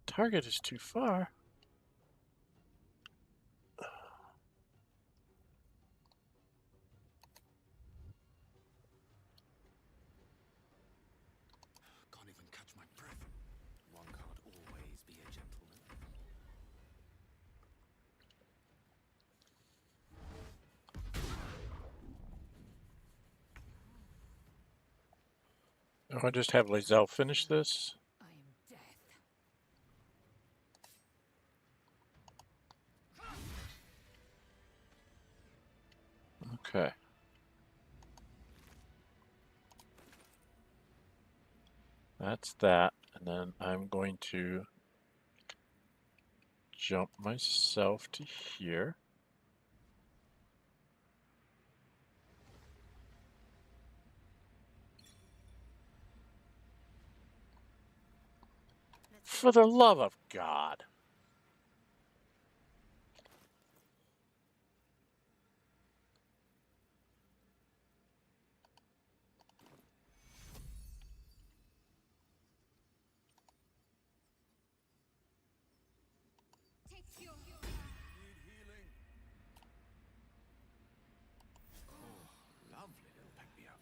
Target is too far. Can't even catch my breath. One can't always be a gentleman. I'll just have Lazel finish this. I am death. Okay. That's that. And then I'm going to jump myself to here. For the love of God. Take your Need healing. Oh, lovely little pick me up.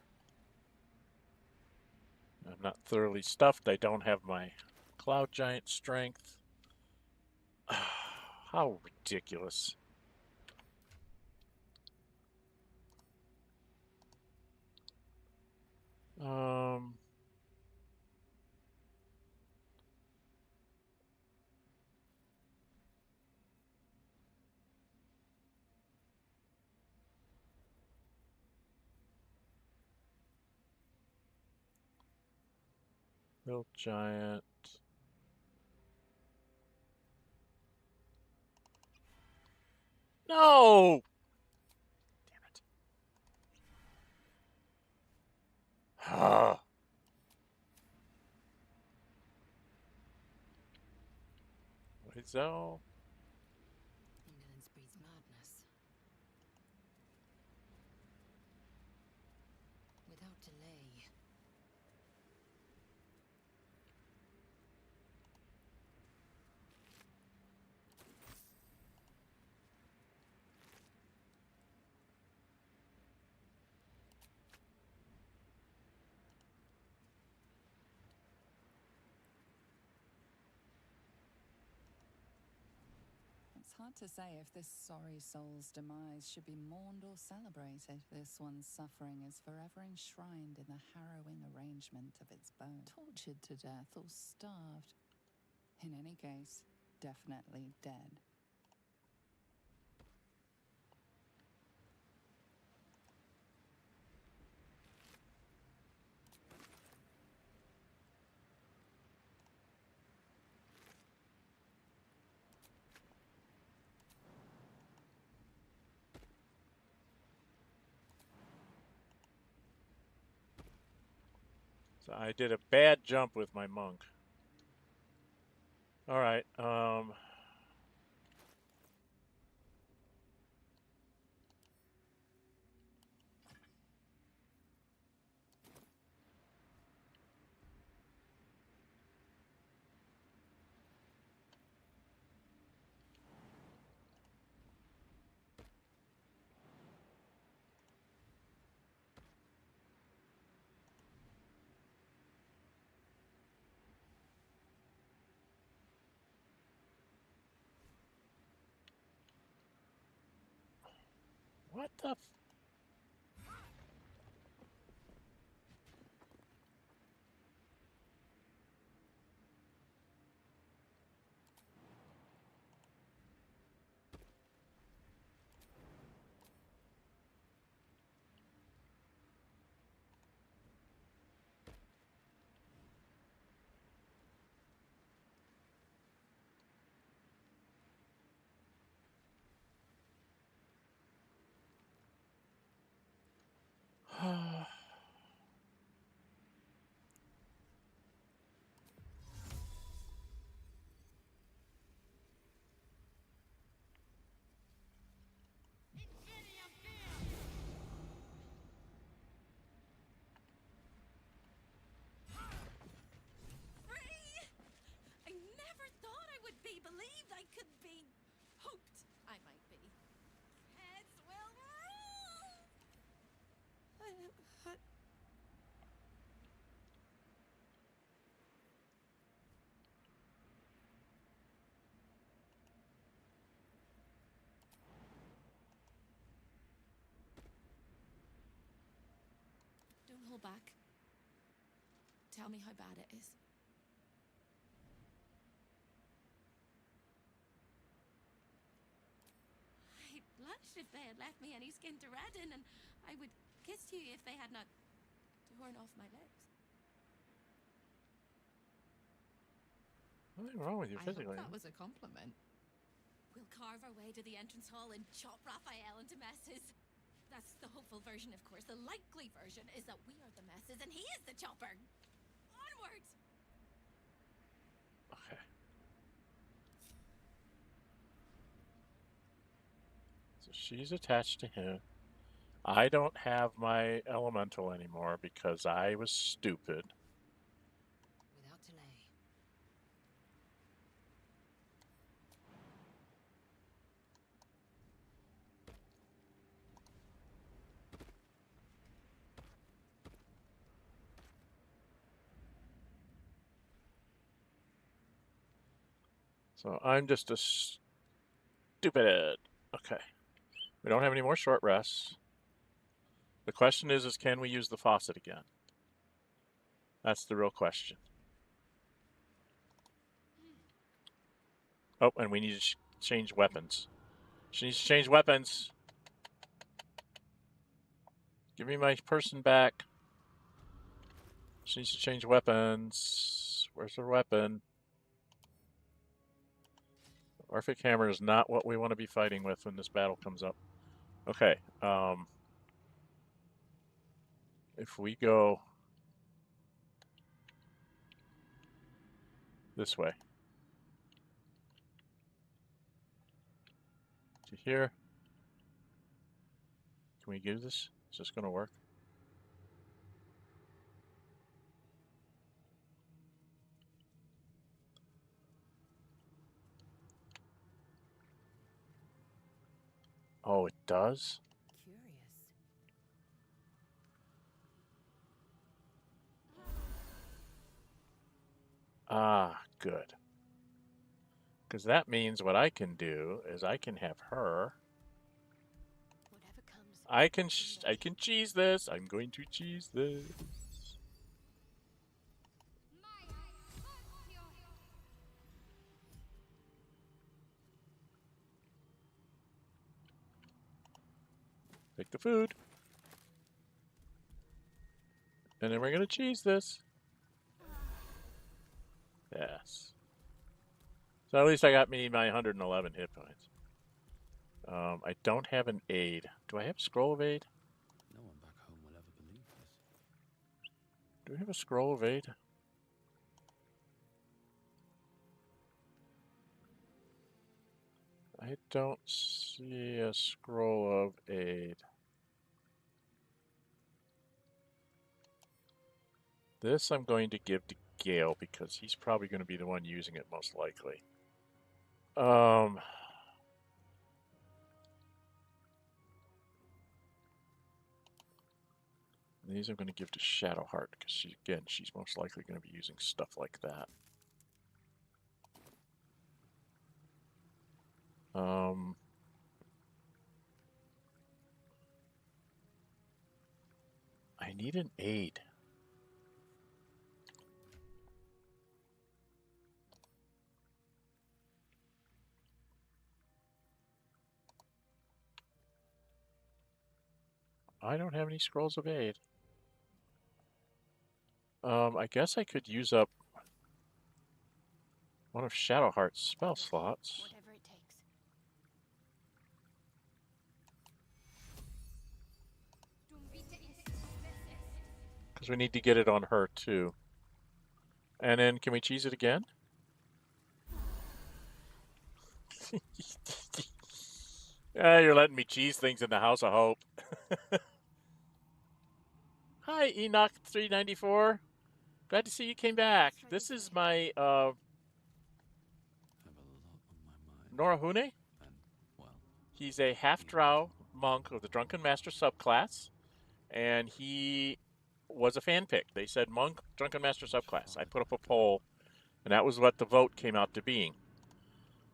I'm not thoroughly stuffed. I don't have my cloud giant strength. How ridiculous. Um, Hill giant. No! Damn it. Ah. Wait, so. Indolence breeds madness. Without delay. It's hard to say if this sorry soul's demise should be mourned or celebrated. This one's suffering is forever enshrined in the harrowing arrangement of its bone, tortured to death or starved. In any case, definitely dead. So I did a bad jump with my monk. All right. What the? free! I never thought I would be believed. I could be hoped I might be. Heads will roll! Don't hold back. Tell me how bad it is. I blush if they had left me any skin to rat in, and I would kiss you if they had not torn off my lips. Nothing wrong with you I hope physically. that was a compliment. We'll carve our way to the entrance hall and chop Raphael into messes. That's the hopeful version, of course. The likely version is that we are the messes and he is the chopper. Onwards! Okay. So she's attached to him. I don't have my elemental anymore because I was stupid. Without delay. So I'm just a stupid. Okay. We don't have any more short rests. The question is can we use the faucet again? That's the real question. Oh, and we need to change weapons. She needs to change weapons. Give me my person back. She needs to change weapons. Where's her weapon? Orphic hammer is not what we want to be fighting with when this battle comes up. Okay. If we go this way to here, can we do this? Is this going to work? Oh, it does? Curious. Ah, good. Because that means what I can do is I can have her. Whatever comes. I can cheese this. I'm going to cheese this. Take the food. And then we're going to cheese this. Yes. So at least I got me my 111 hit points. I don't have an aid. Do I have a scroll of aid? No one back home will ever believe this. Do we have a scroll of aid? I don't see a scroll of aid. This I'm going to give to Gale because he's probably going to be the one using it most likely. These I'm going to give to Shadowheart because she's most likely going to be using stuff like that. I need an aid. I don't have any scrolls of aid. I guess I could use up one of Shadowheart's spell slots. Whatever it takes. Because we need to get it on her too. And then can we cheese it again? You're letting me cheese things in the House of Hope. Hi, Enoch394. Glad to see you came back. This is my I have a lot on my mind. Nórë Huinë. And, well, He's a half-drow monk of the Drunken Master subclass, and he was a fan pick. They said monk, Drunken Master subclass. I put up a poll, and that was what the vote came out to being.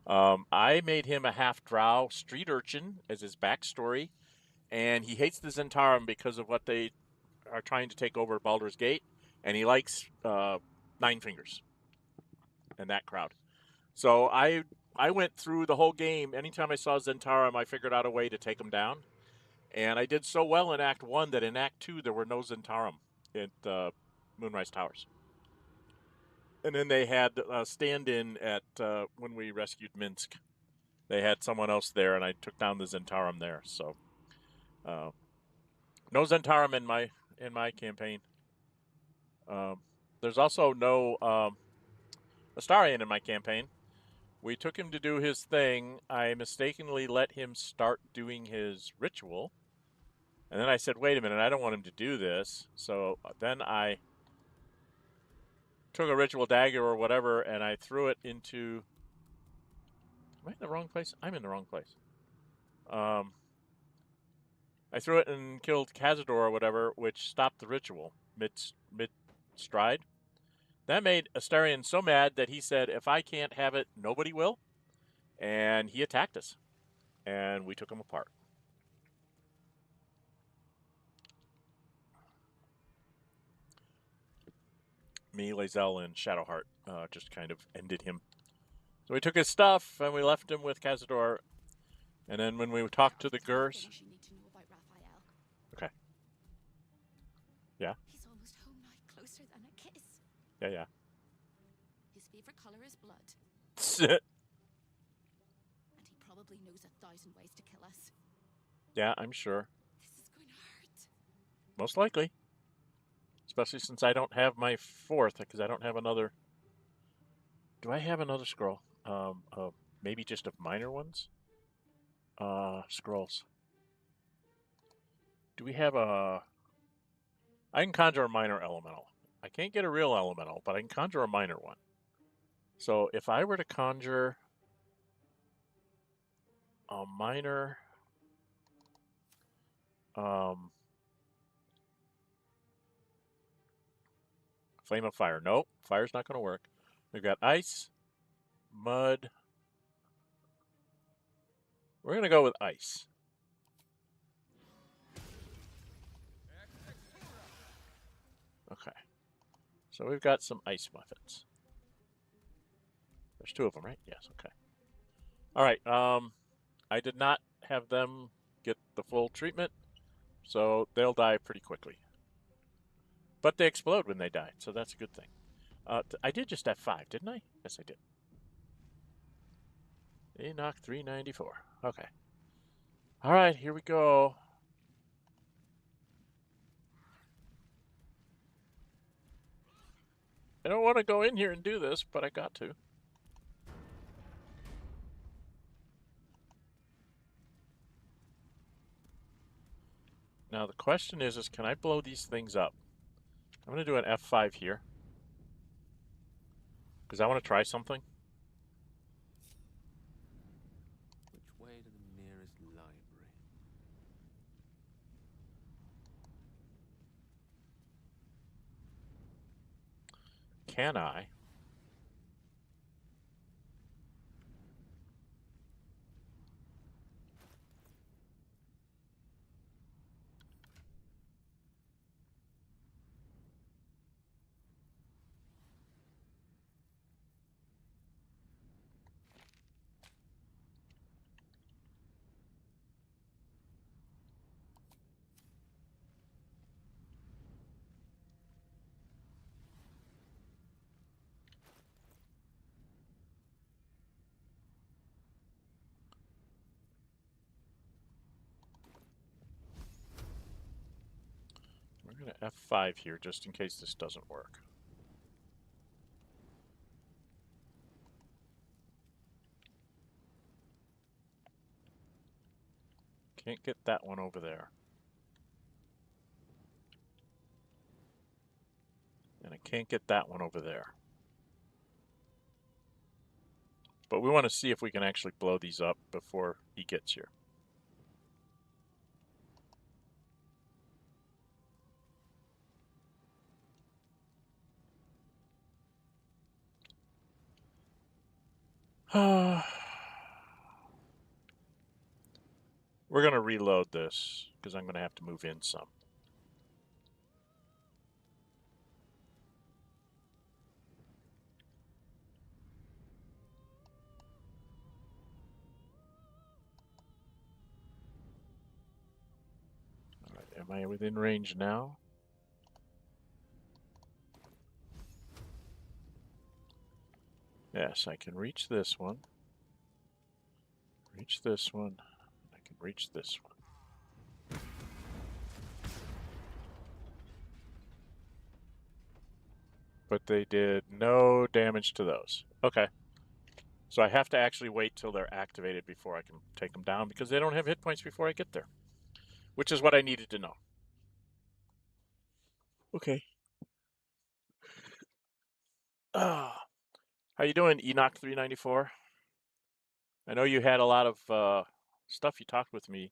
I made him a half-drow street urchin as his backstory, and he hates the Zentarum because of what they are trying to take over Baldur's Gate, and he likes Nine Fingers and that crowd. So I I went through the whole game. Anytime I saw Zentarum, I figured out a way to take him down. And I did so well in Act 1 that in Act 2 there were no Zentarum at Moonrise Towers. And then they had a stand-in at when we rescued Minsk. They had someone else there, and I took down the Zentarum there. So, no Zentarum in my campaign. There's also no Astarion in my campaign. We took him to do his thing. I mistakenly let him start doing his ritual. And then I said, wait a minute, I don't want him to do this. So then I took a ritual dagger or whatever, and I threw it into... Am I in the wrong place? I'm in the wrong place. I threw it and killed Cazador or whatever, which stopped the ritual mid-stride. That made Astarion so mad that he said, if I can't have it, nobody will. And he attacked us. And we took him apart. Me, Lae'zel, and Shadowheart just kind of ended him. So we took his stuff, and we left him with Cazador. And then when we talked to the Gurs... You need to know about Raphael. Okay. Yeah? He's almost home now, closer than a kiss. Yeah. His favorite color is blood, Yeah. and he probably knows 1,000 ways to kill us. Yeah, I'm sure. This is going to hurt. Most likely. Especially since I don't have my 4th, because I don't have another... Do I have another scroll? Maybe just of minor ones? Scrolls. Do we have a... I can conjure a minor elemental. I can't get a real elemental, but I can conjure a minor one. So if I were to conjure a minor... Flame of Fire. Nope, fire's not going to work. We've got ice, mud. We're going to go with ice. Okay. So we've got some ice muffins. There's 2 of them, right? Yes, okay. All right. I did not have them get the full treatment, so they'll die pretty quickly. But they explode when they die, so that's a good thing. I did just F5, didn't I? Yes, I did. Enoch 394. Okay. All right, here we go. I don't want to go in here and do this, but I got to. Now the question is can I blow these things up? I'm going to do an F5 here. Because I want to try something. Which way to the nearest library? Can I? We're going to F5 here just in case this doesn't work. Can't get that one over there. And I can't get that one over there. But we want to see if we can actually blow these up before he gets here. We're going to reload this because I'm going to have to move in some. am I within range now? Yes, I can reach this one. Reach this one. I can reach this one. But they did no damage to those. Okay. So I have to actually wait till they're activated before I can take them down because they don't have hit points before I get there. Which is what I needed to know. Okay. How you doing, Enoch 394? I know you had a lot of stuff you talked with me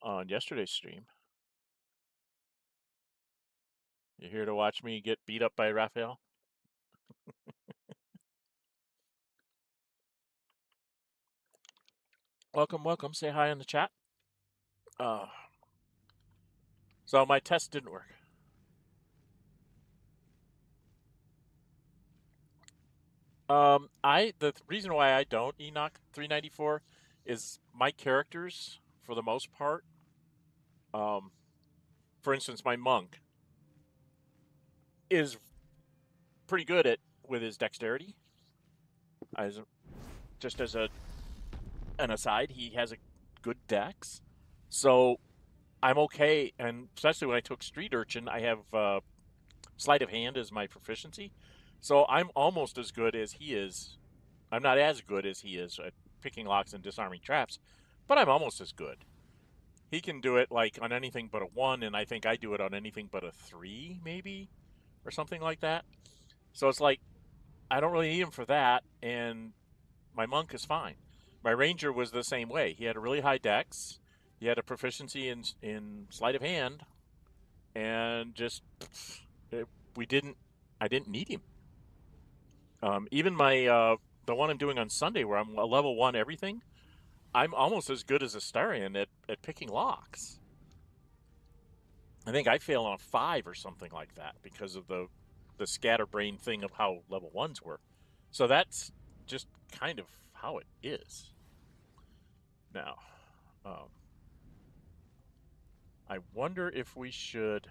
on yesterday's stream. You here to watch me get beat up by Raphael? Welcome, welcome. Say hi in the chat. So my test didn't work. The reason why I don't Enoch 394 is my characters, for the most part. For instance, my monk is pretty good with his dexterity. Just as an aside, he has a good dex, so I'm okay. And especially when I took Street Urchin, I have sleight of hand as my proficiency, so I'm almost as good as he is. I'm not as good as he is at picking locks and disarming traps, but I'm almost as good. He can do it like on anything but a 1, and I think I do it on anything but a 3, maybe, or something like that. So it's like I don't really need him for that, and my monk is fine. My ranger was the same way. He had a really high dex. He had a proficiency in sleight of hand, and just I didn't need him. Even my the one I'm doing on Sunday, where I'm a level 1 everything, I'm almost as good as Astarion at picking locks. I think I fail on a 5 or something like that because of the scatterbrain thing of how level 1s were. So that's just kind of how it is. Now, I wonder if we should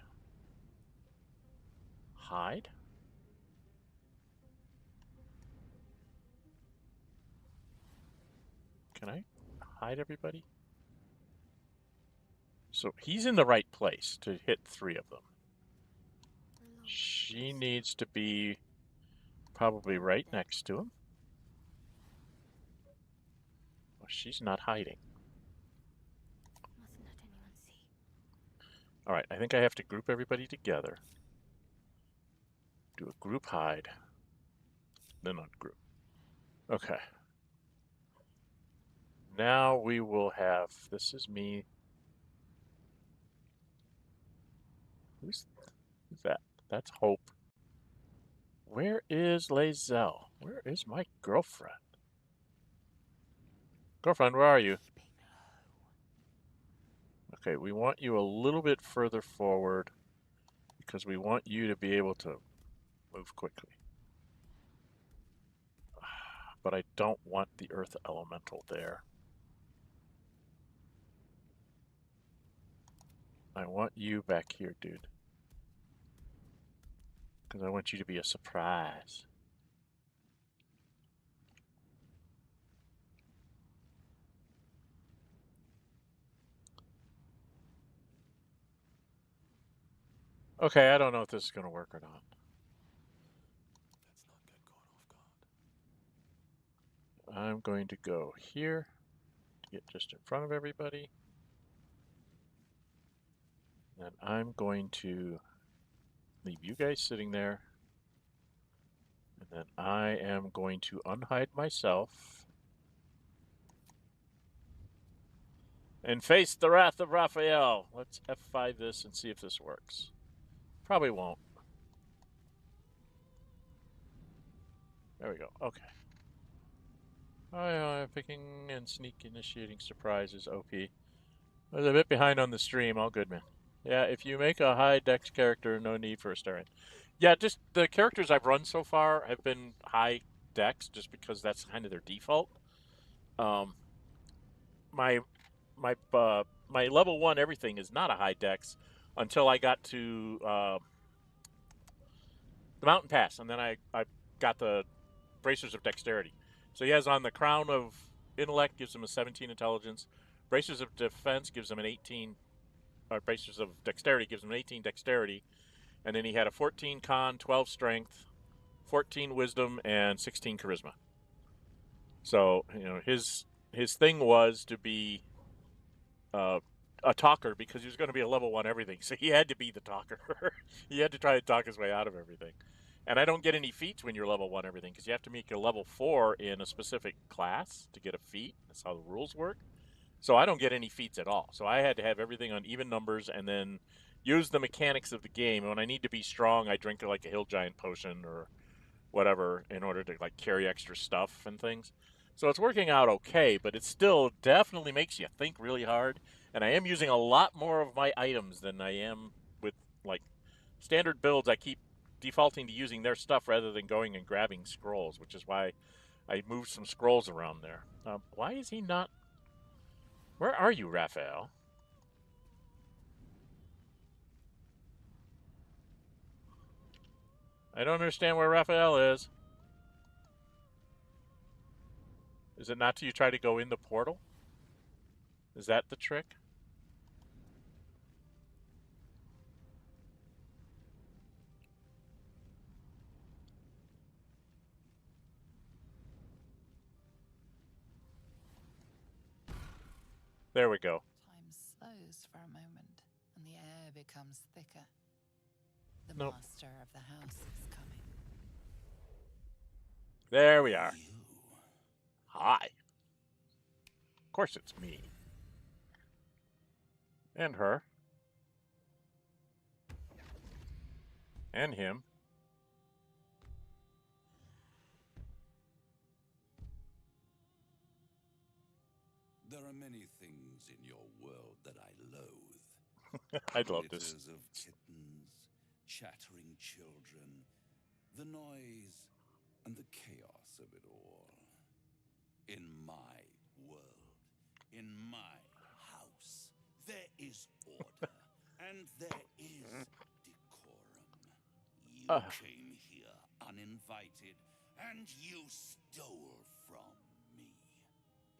hide. Can I hide everybody? So he's in the right place to hit 3 of them. She needs to be probably right next to him. Well, she's not hiding. Mustn't let anyone see. All right, I think I have to group everybody together. Do a group hide. Then ungroup. Okay. Now we will have, this is me. Who's that? That's Hope. Where is Lazelle? Where is my girlfriend? Girlfriend, where are you? Okay, we want you a little bit further forward because we want you to be able to move quickly. But I don't want the earth elemental there. I want you back here, dude. Because I want you to be a surprise. Okay, I don't know if this is going to work or not. Let's not get caught off guard. I'm going to go here to get just in front of everybody. And I'm going to leave you guys sitting there. And then I am going to unhide myself. And face the wrath of Raphael. Let's F5 this and see if this works. Probably won't. There we go. Okay. Picking and sneak initiating surprises, OP. I was a bit behind on the stream. All good, man. Yeah, if you make a high dex character, no need for a Astarion. Yeah, just the characters I've run so far have been high dex just because that's kind of their default. My my level 1 everything is not a high dex until I got to the mountain pass, and then I got the bracers of dexterity. So he has on the crown of intellect, gives him a 17 intelligence. Bracers of defense gives him an 18. Bracers of dexterity gives him an 18 dexterity, and then he had a 14 con, 12 strength, 14 wisdom, and 16 charisma. So his thing was to be a talker because he was going to be a level 1 everything. So he had to be the talker. He had to try to talk his way out of everything. And I don't get any feats when you're level 1 everything because you have to make your level 4 in a specific class to get a feat. That's how the rules work. So I don't get any feats at all. So I had to have everything on even numbers and then use the mechanics of the game. And when I need to be strong, I drink like a hill giant potion or whatever in order to like carry extra stuff and things. So it's working out okay, but it still definitely makes you think really hard. And I am using a lot more of my items than I am with like standard builds. I keep defaulting to using their stuff rather than going and grabbing scrolls, which is why I moved some scrolls around there. Why is he not? Where are you, Raphael? I don't understand where Raphael is. Is it not till you try to go in the portal? Is that the trick? There we go. Time slows for a moment, and the air becomes thicker. The Nope. master of the house is coming. There we are. You. Hi. Of course it's me. And her. And him. There are many things in your world that I loathe. I'd love this. Litters of kittens, chattering children, the noise and the chaos of it all. In my world, in my house, there is order and there is decorum. You came here uninvited and you stole from me.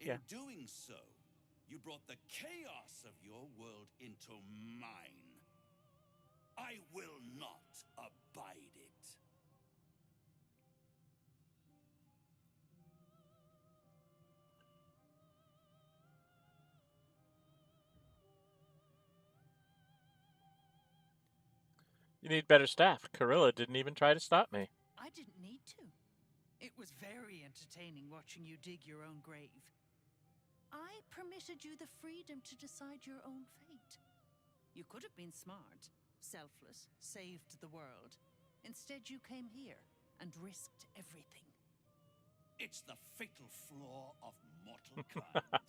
In doing so, you brought the chaos of your world into mine. I will not abide it. You need better staff. Carilla didn't even try to stop me. I didn't need to. It was very entertaining watching you dig your own grave. I permitted you the freedom to decide your own fate. You could have been smart, selfless, saved the world. Instead, you came here and risked everything. It's the fatal flaw of mortal kind.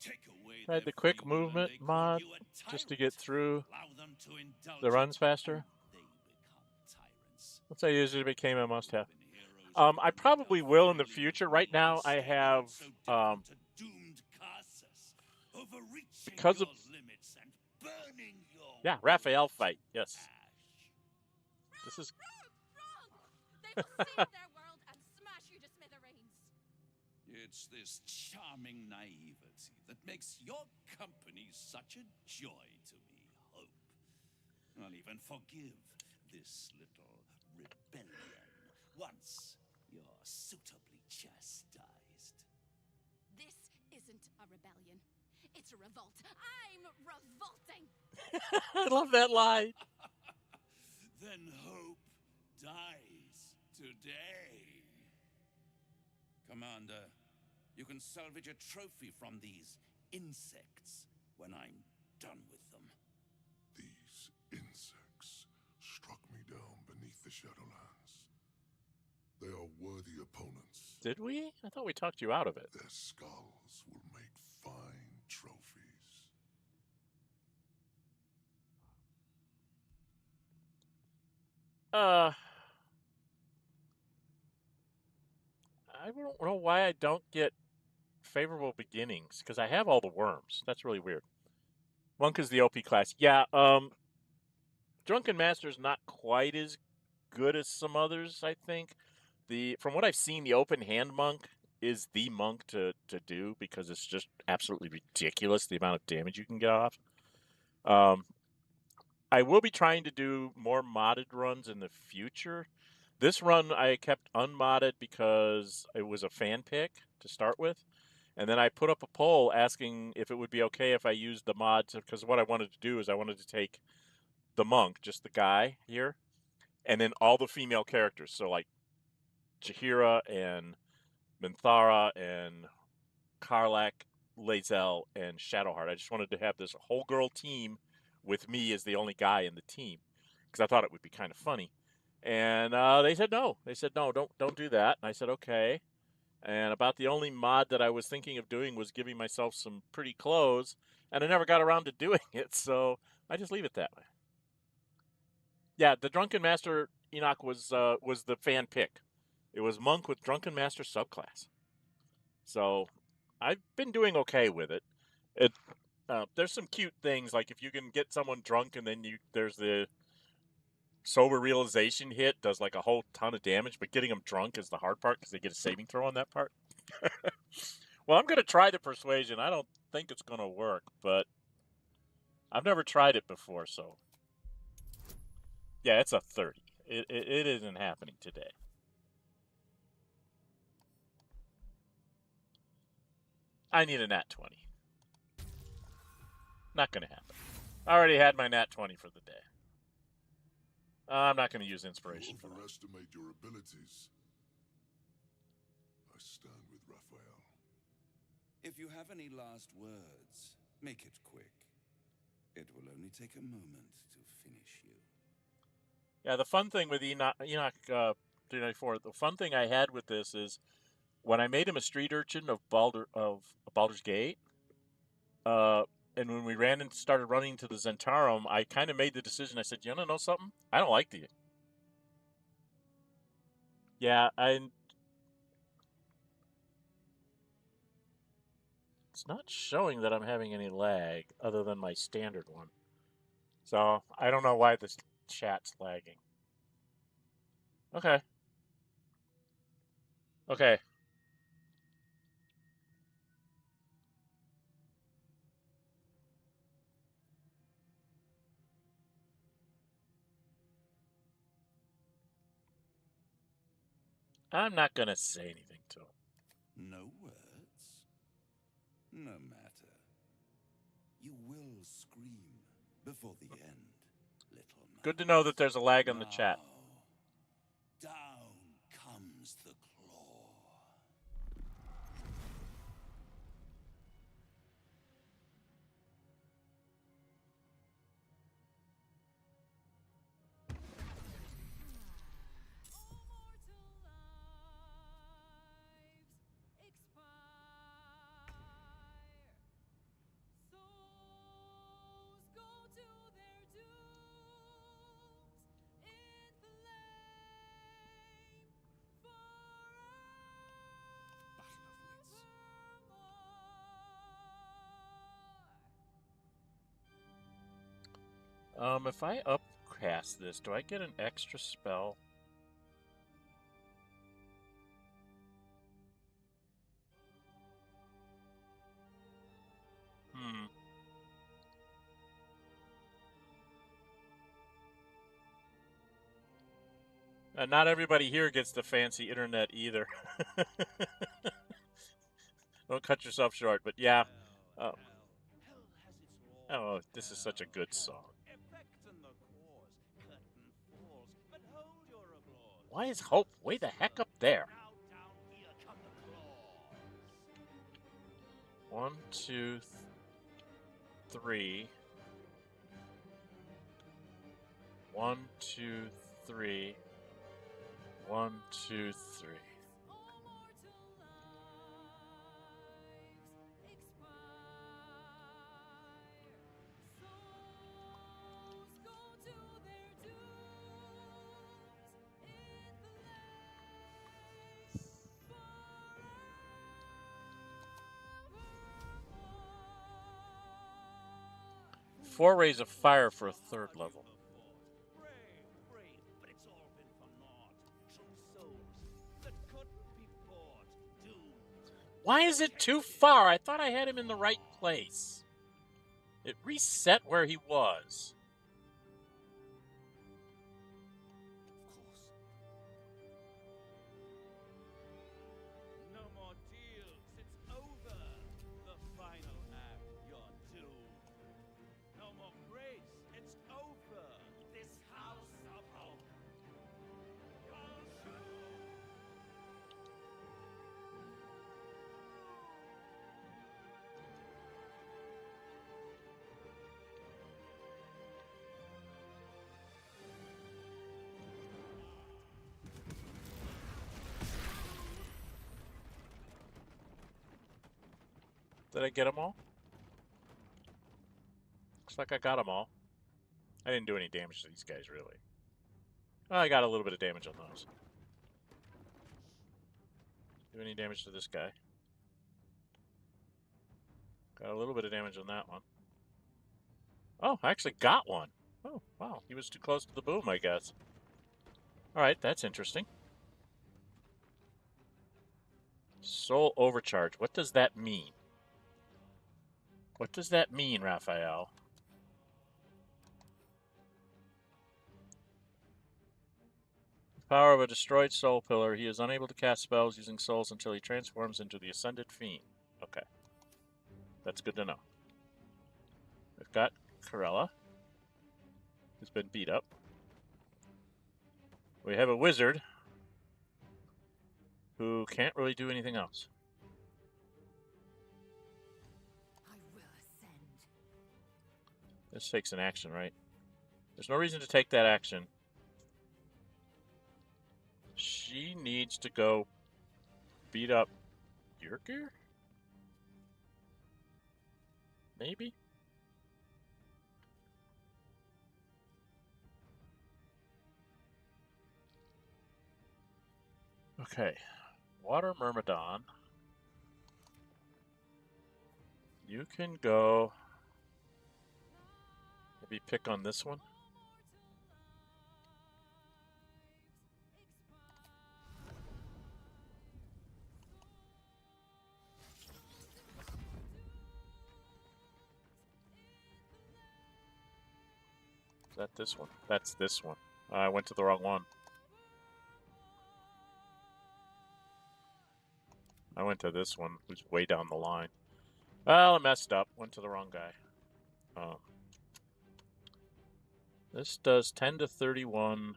Take away Tried their the quick free will and movement they call mod you a just to tyrant. get through Allow them to indulge the runs it, faster. and they become tyrants. Once I usually became a must-have. When heroes I probably become will in the freely future. born, Right now, I instead you're have so different to doomed curses, overreaching because of your limits and burning your Raphael world fight. to Yes, ash. this is Wrong! They will save their world and smash you to smithereens. It's this charming naivety that makes your company such a joy to me, Hope. I'll even forgive this little rebellion once you're suitably chastised. This isn't a rebellion. It's a revolt. I'm revolting. I love that line. Then Hope dies today. Commander, you can salvage a trophy from these insects when I'm done with them. These insects struck me down beneath the Shadowlands. They are worthy opponents. Did we? I thought we talked you out of it. Their skulls will make fine trophies. I don't know why I don't get favorable beginnings because I have all the worms. That's really weird. Monk is the OP class. Yeah, Drunken Master's not quite as good as some others, I think. From what I've seen, the open hand monk is the monk to do because it's just absolutely ridiculous the amount of damage you can get off. I will be trying to do more modded runs in the future. This run I kept unmodded because it was a fan pick to start with. And then I put up a poll asking if it would be okay if I used the mod because what I wanted to do is I wanted to take the monk, just the guy here, and then all the female characters. So like Jaheira and Minthara and Karlach, Lae'zel, and Shadowheart. I just wanted to have this whole girl team with me as the only guy in the team because I thought it would be kind of funny. And they said no. They said no, don't do that. And I said okay. And about the only mod that I was thinking of doing was giving myself some pretty clothes, and I never got around to doing it, so I just leave it that way. Yeah, the Drunken Master Enoch was the fan pick. It was Monk with Drunken Master subclass. So I've been doing okay with it. There's some cute things, like if you can get someone drunk and then there's the sober realization hit, does like a whole ton of damage, but getting them drunk is the hard part because they get a saving throw on that part. Well, I'm going to try the persuasion. I don't think it's going to work, but I've never tried it before, so yeah, it's a 30. It isn't happening today. I need a nat 20. Not going to happen. I already had my nat 20 for the day. I'm not going to use inspiration for that. You overestimate your abilities. I stand with Raphael. If you have any last words, make it quick. It will only take a moment to finish you. Yeah, the fun thing with Enoch 394, the fun thing I had with this is when I made him a street urchin of Baldur's Gate, and when we ran and started running to the Zentarum, I kind of made the decision. I said, you want to know something? I don't like the... Yeah, it's not showing that I'm having any lag other than my standard one. So I don't know why this chat's lagging. Okay. Okay. I'm not going to say anything to him. No words? No matter. You will scream before the end, little man. Good to know that there's a lag on the chat. Down comes the claw. If I upcast this, do I get an extra spell? Not everybody here gets the fancy internet either. Don't cut yourself short, but yeah. Oh, this is such a good song. Why is Hope way the heck up there? 1, 2, 3. 1, 2, 3. 1, 2, 3. 4 rays of fire for a 3rd level. Why is it too far? I thought I had him in the right place. It reset where he was. No more deals. It's over. The final act. You're doomed. No more grace. It's over. This house of hope. You're doomed. Did I get them all? Looks like I got them all. I didn't do any damage to these guys, really. Oh, I got a little bit of damage on those. Do any damage to this guy? Got a little bit of damage on that one. Oh, I actually got one. Oh, wow. He was too close to the boom, I guess. Alright, that's interesting. Soul overcharge. What does that mean? What does that mean, Raphael? Power of a destroyed soul pillar. He is unable to cast spells using souls until he transforms into the Ascended Fiend. Okay. That's good to know. We've got Corella, who's been beat up. We have a wizard who can't really do anything else. I will ascend. This takes an action, right? There's no reason to take that action. She needs to go beat up Yurkir? Maybe? Okay. Water Myrmidon. You can go... maybe pick on this one. Is that this one? That's this one. I went to the wrong one. I went to this one, who's way down the line. Well, I messed up. Went to the wrong guy. This does 10 to 31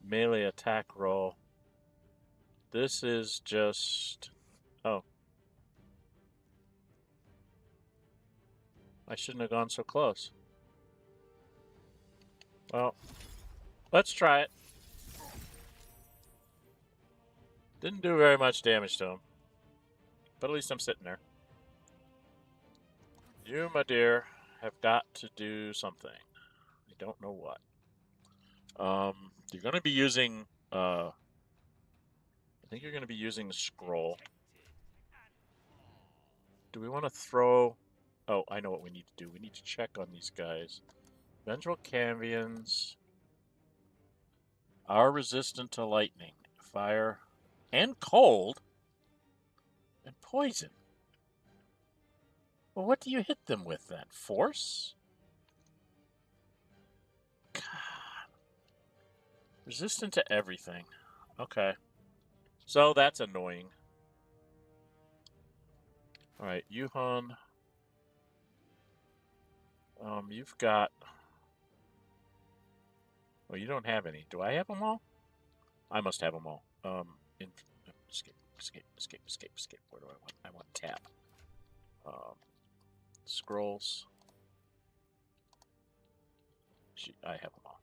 melee attack roll. This is just... oh. I shouldn't have gone so close. Well, let's try it. Didn't do very much damage to him. But at least I'm sitting there. You, my dear, have got to do something. I don't know what. You're going to be using... I think you're going to be using the scroll. Do we want to throw... oh, I know what we need to do. We need to check on these guys. Vengeful Cambions are resistant to lightning, fire, and cold, and poison. Well, what do you hit them with then? Force? God. Resistant to everything. Okay. So that's annoying. Alright, Yuhan. You've got... well, you don't have any. Do I have them all? I must have them all. Escape. Where do I want? I want tab. Scrolls. I have them all.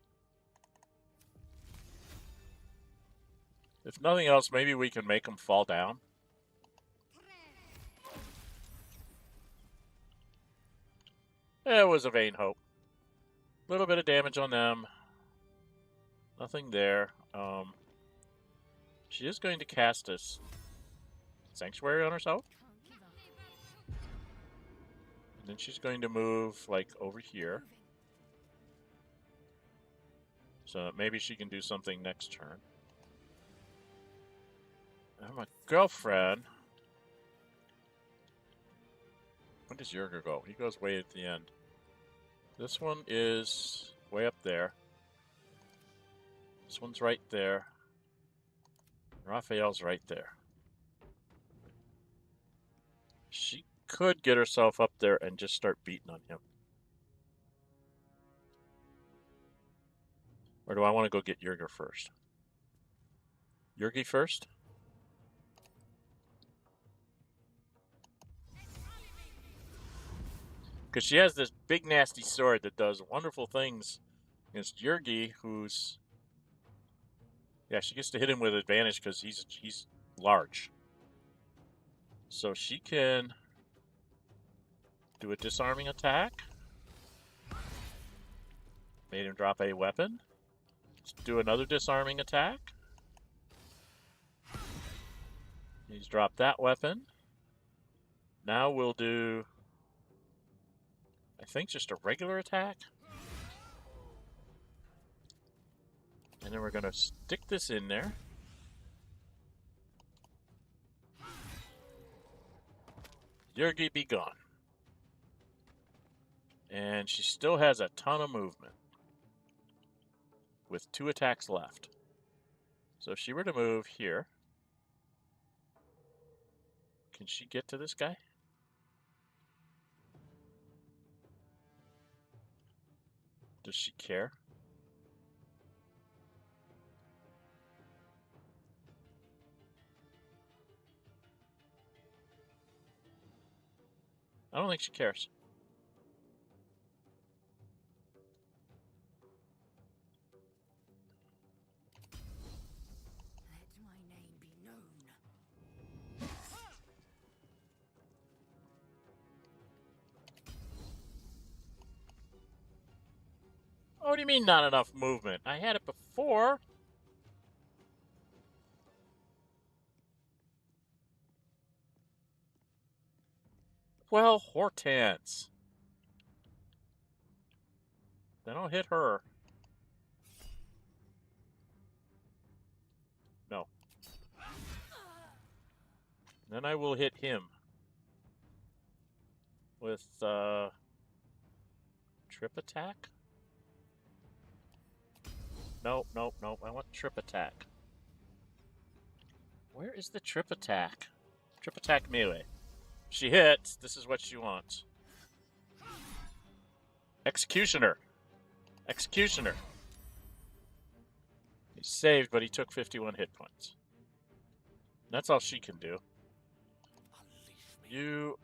If nothing else, maybe we can make them fall down. It was a vain hope. A little bit of damage on them. Nothing there. She is going to cast a Sanctuary on herself. then she's going to move, like, over here. So maybe she can do something next turn. And my girlfriend... When does Yerger go? He goes way at the end. This one is way up there. This one's right there. Raphael's right there. She could get herself up there and just start beating on him. Or do I want to go get Yerger first? Yergi first? Because she has this big nasty sword that does wonderful things against Yergi, who's... Yeah, she gets to hit him with advantage because he's large. So she can do a disarming attack. Made him drop a weapon. Let's do another disarming attack. He's dropped that weapon. Now we'll do... I think just a regular attack. And then we're going to stick this in there. Yergi be gone. And she still has a ton of movement. With 2 attacks left. So if she were to move here. Can she get to this guy? Does she care? I don't think she cares. Let my name be known. Oh, what do you mean not enough movement? I had it before. Well, Hortense. Then I'll hit her. No. Then I will hit him. With, trip attack? Nope, nope, nope. I want trip attack. Where is the trip attack? Trip attack melee. If she hits, this is what she wants. Executioner. Executioner. He saved, but he took 51 hit points. That's all she can do. You,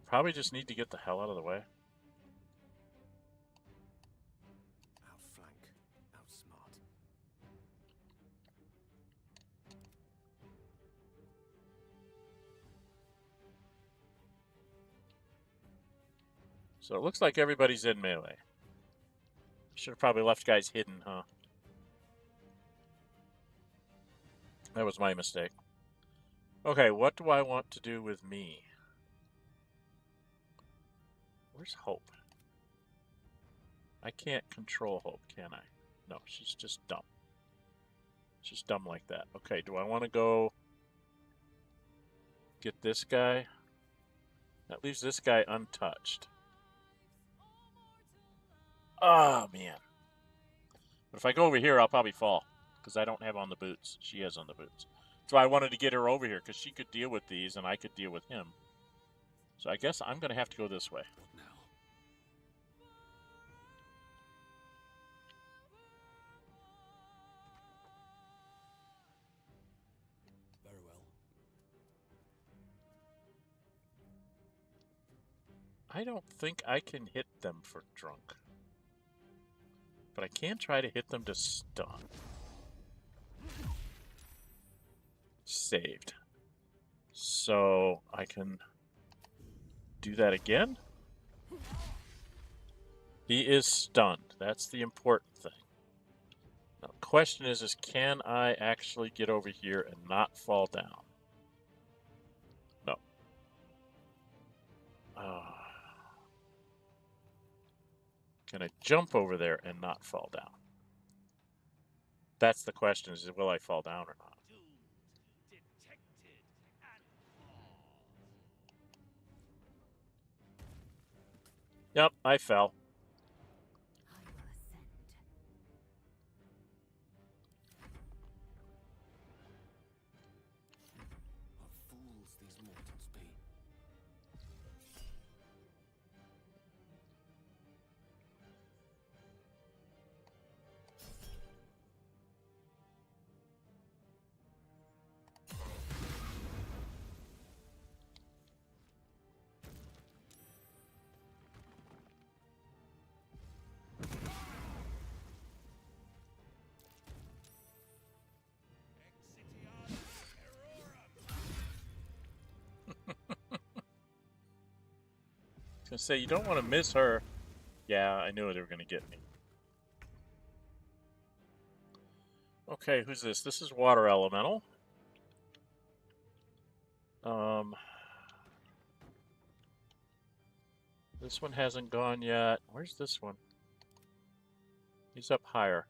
probably just need to get the hell out of the way. Outflank. Outsmart. So it looks like everybody's in melee. Should have probably left guys hidden, huh? That was my mistake. Okay, what do I want to do with me? Where's Hope? I can't control Hope, can I? No, she's just dumb. She's dumb like that. Okay, do I want to go get this guy? That leaves this guy untouched. Oh, man. But if I go over here, I'll probably fall. Because I don't have on the boots. She has on the boots. So I wanted to get her over here. Because she could deal with these and I could deal with him. So I guess I'm going to have to go this way. What now? Very well. I don't think I can hit them for drunk. But I can try to hit them to stun. Saved. So I can do that again. He is stunned. That's the important thing. Now the question is can I actually get over here and not fall down? No. Can I jump over there and not fall down? That's the question, is will I fall down or not? Yep, I fell. What fools these mortals be. I was gonna say, you don't want to miss her. Yeah, I knew they were gonna get me. Okay, who's this? This is Water Elemental. This one hasn't gone yet. Where's this one? He's up higher.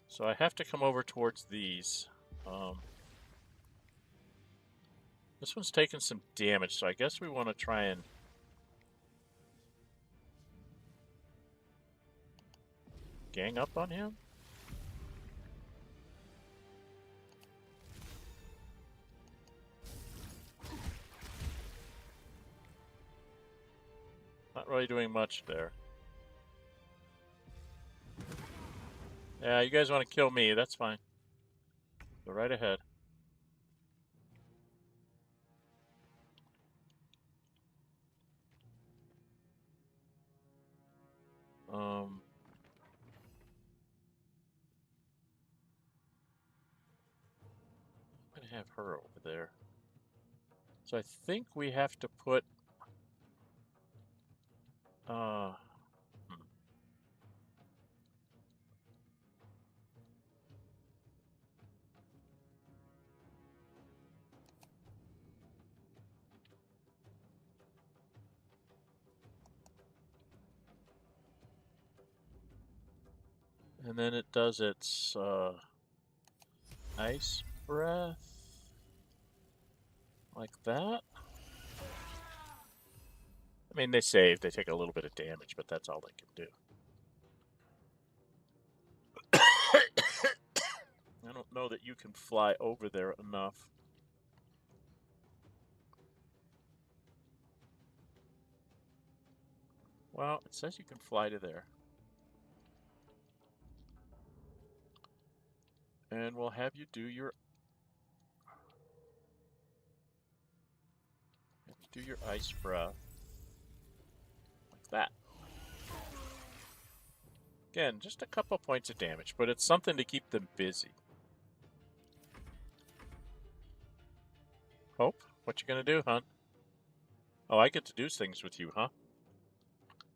So I have to come over towards these. This one's taking some damage, so I guess we want to try and gang up on him. Not really doing much there. Yeah, you guys want to kill me, that's fine. Go right ahead. I'm gonna have her over there. So I think we have to put and then it does its ice breath like that. I mean, they save, they take a little bit of damage, but that's all they can do. I don't know that you can fly over there enough. Well, it says you can fly to there. And we'll have you do your ice breath. Like that. Again, just a couple points of damage, but it's something to keep them busy. Hope, what you gonna do, hon? Oh, I get to do things with you, huh?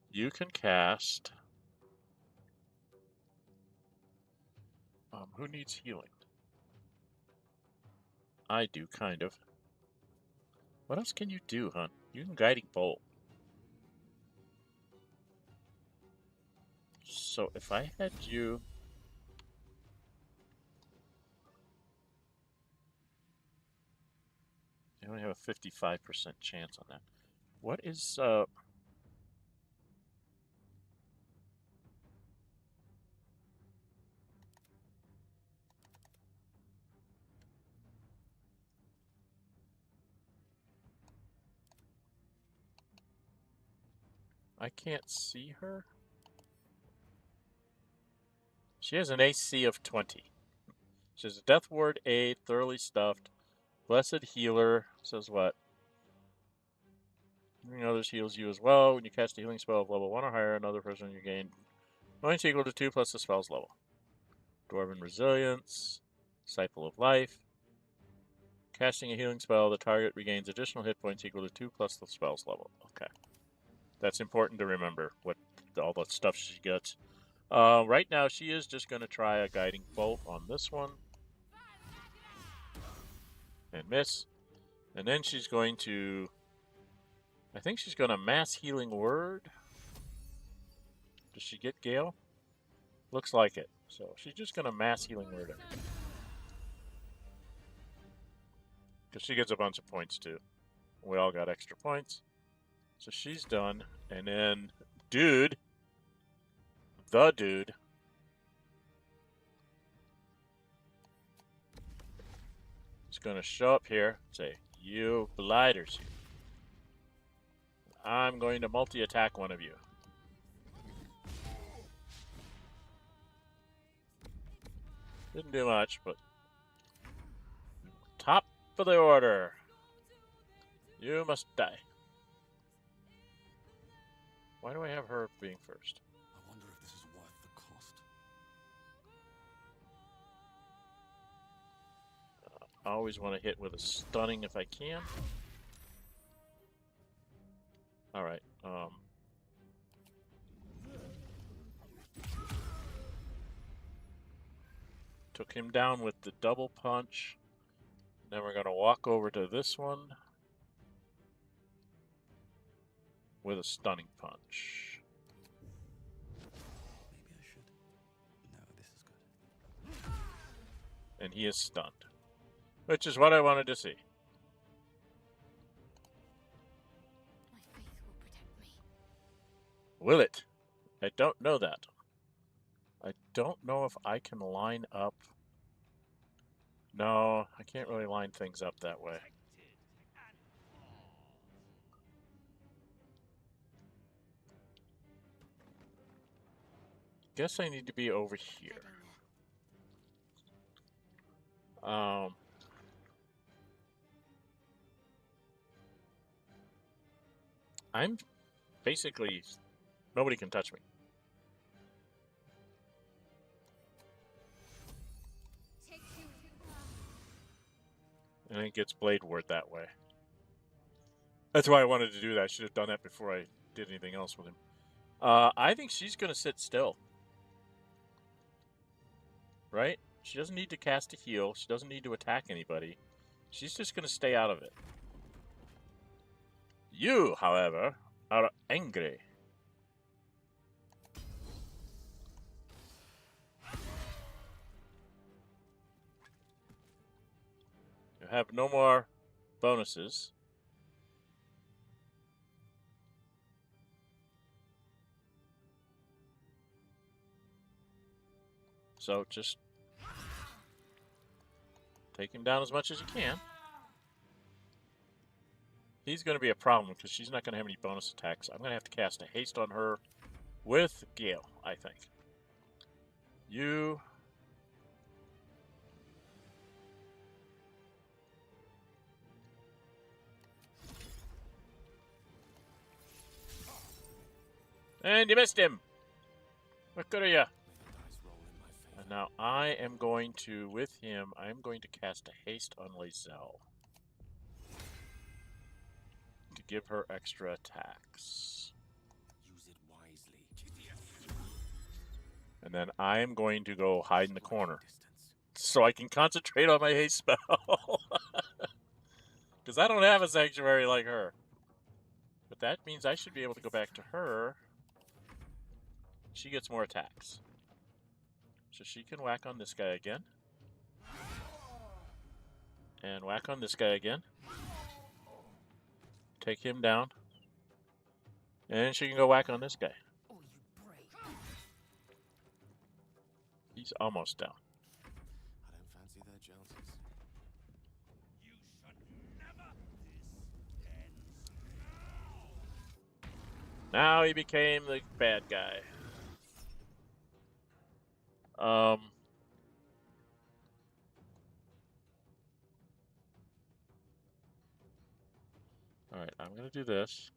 You can cast... who needs healing? I do, kind of. What else can you do, hon? You can Guiding Bolt. So if I had you... I only have a 55% chance on that. What is, I can't see her. She has an AC of 20. She has a Death Ward Aid, Thoroughly Stuffed, Blessed Healer, says what? Others heals you as well. When you cast a healing spell of level 1 or higher, another person you gain points equal to 2 plus the spell's level. Dwarven Resilience, Disciple of Life. Casting a healing spell, the target regains additional hit points equal to 2 plus the spell's level. Okay. That's important to remember, what all the stuff she gets. Right now, she is just going to try a Guiding Bolt on this one. And miss. And then she's going to... I think she's going to Mass Healing Word. Does she get Gale? Looks like it. So she's just going to mass healing word him. Because she gets a bunch of points too. We all got extra points. So she's done. And then, dude. The dude. Is going to show up here and say, you blighters. I'm going to multi-attack one of you. Didn't do much, but top of the order. You must die. Why do I have her being first? I wonder if this is worth the cost. I always want to hit with a stunning if I can. All right. Took him down with the double punch. Then we're going to walk over to this one with a stunning punch. Maybe I should. No, this is good. And he is stunned, which is what I wanted to see. My faith will protect me. Will it? I don't know that. I don't know if I can line up. No, I can't really line things up that way. Guess I need to be over here. I'm basically, nobody can touch me. And it gets Blade Ward that way. That's why I wanted to do that. I should have done that before I did anything else with him. I think she's going to sit still. Right? She doesn't need to cast a heal. She doesn't need to attack anybody. She's just going to stay out of it. You, however, are angry. You have no more bonuses. So just take him down as much as you can. He's going to be a problem because she's not going to have any bonus attacks. I'm going to have to cast a haste on her with Gale, I think. You... And you missed him! What good are you? And now I am going to, with him, I'm going to cast a haste on Lae'zel. To give her extra attacks. Use it wisely. And then I am going to go hide in the corner. So I can concentrate on my haste spell. Because I don't have a sanctuary like her. But that means I should be able to go back to her. She gets more attacks. So she can whack on this guy again. And whack on this guy again. Take him down. And she can go whack on this guy. Oh, you brave. He's almost down. I don't fancy their chances. You should never. This ends now. Now he became the bad guy. Alright, I'm going to do this.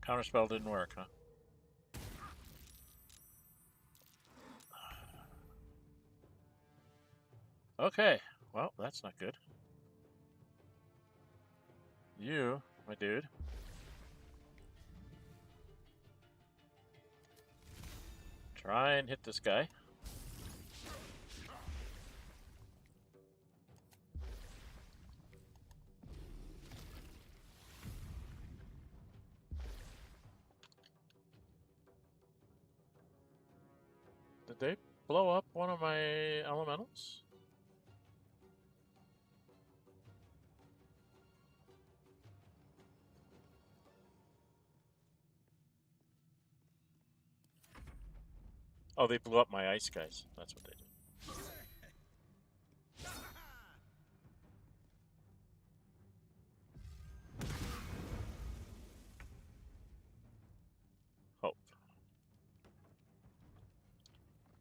Counterspell didn't work, huh? Okay, well, that's not good. You, my dude. Try and hit this guy. blow up one of my elementals? Oh, they blew up my ice guys. That's what they did. Hope.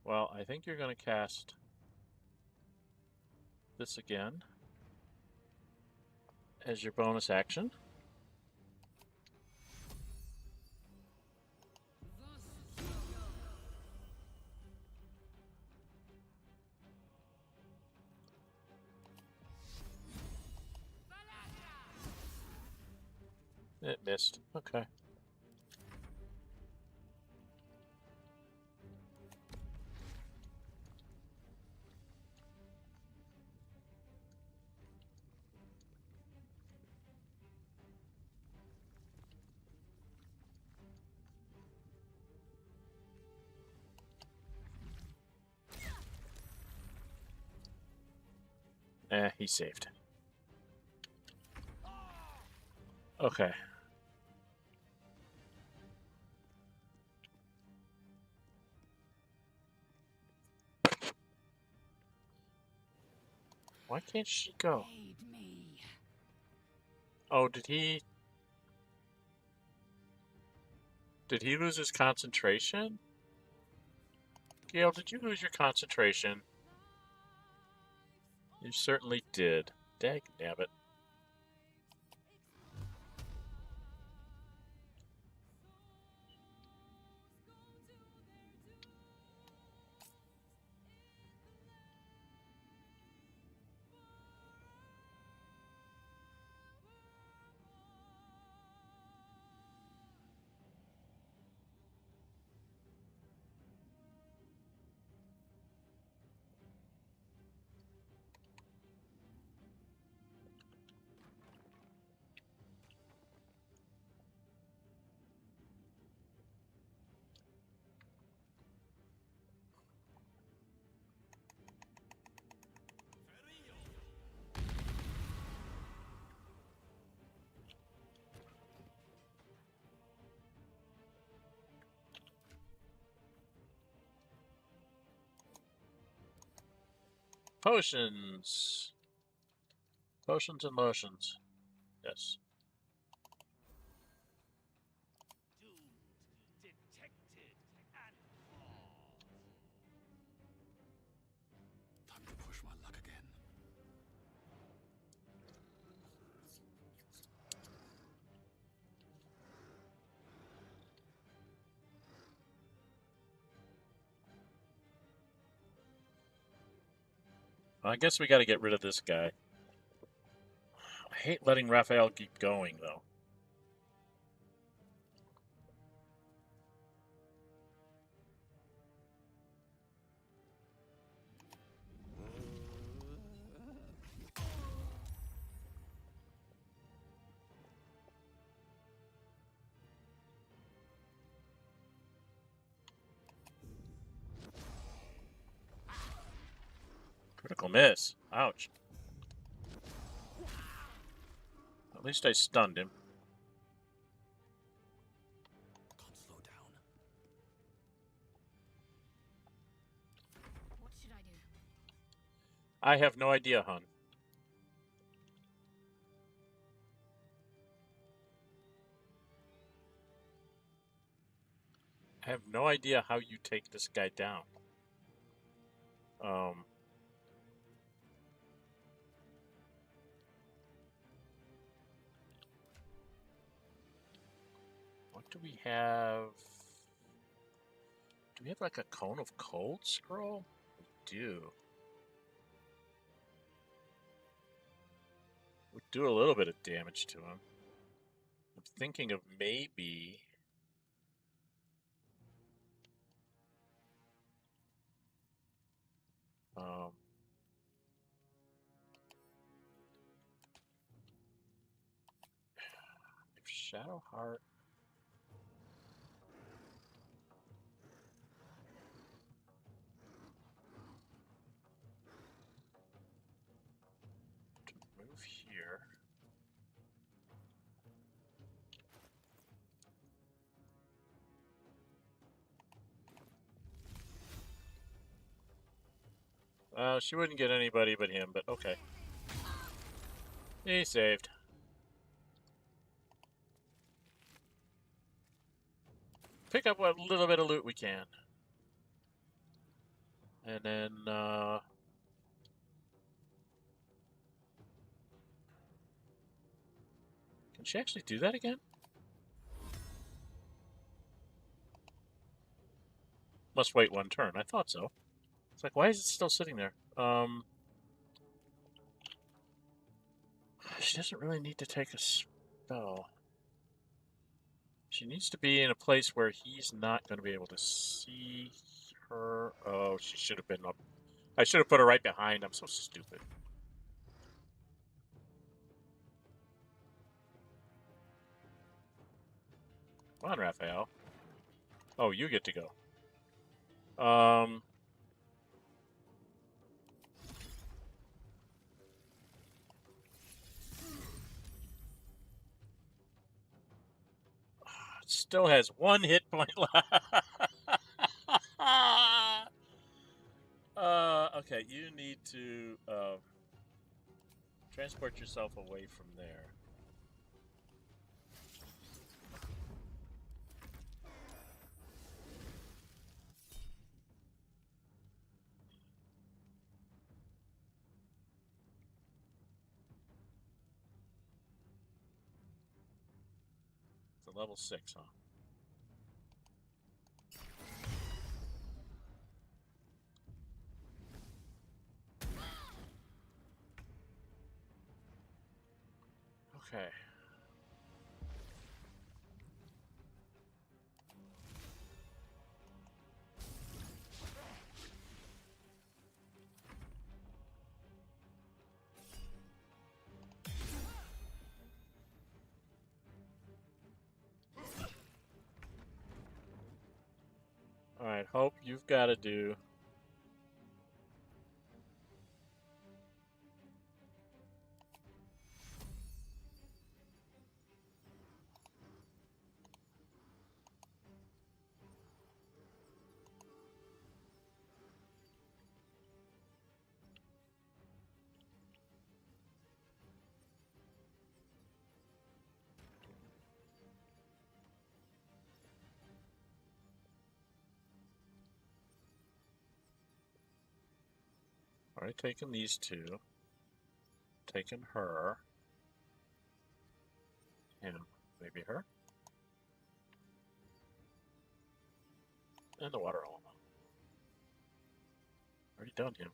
Well, I think you're going to cast this again as your bonus action. It missed. Okay. He saved. Okay. Why can't she go? Aid me. Oh, did he lose his concentration? Gale, did you lose your concentration? You certainly did. Dagnabbit. Potions. Potions and lotions. Yes. Time to push my luck again. I guess we got to get rid of this guy. I hate letting Raphael keep going, though. Critical miss. Ouch. At least I stunned him. Can't slow down. What should I do? I have no idea, hon. I have no idea how you take this guy down. What do we have? Do we have like a Cone of Cold scroll? We do. Would do a little bit of damage to him. I'm thinking of maybe... if Shadowheart... She wouldn't get anybody but him, but okay. He saved. Pick up what little bit of loot we can. And then, can she actually do that again? Must wait one turn. I thought so. It's like, why is it still sitting there? She doesn't really need to take a spell. She needs to be in a place where he's not going to be able to see her. Oh, she should have been up. I should have put her right behind. I'm so stupid. Come on, Raphael. Oh, you get to go. Still has one hit point left. Okay, you need to transport yourself away from there. It's a level 6, huh? Okay. Alright, Hope, you've got to do... Already taken these two. Taken her. And maybe her. And the water element. Already done him.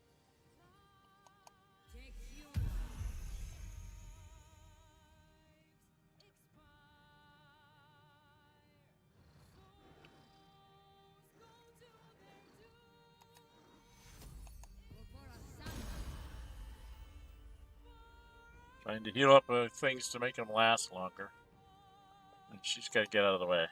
Trying to heal up things to make them last longer. And she's got to get out of the way.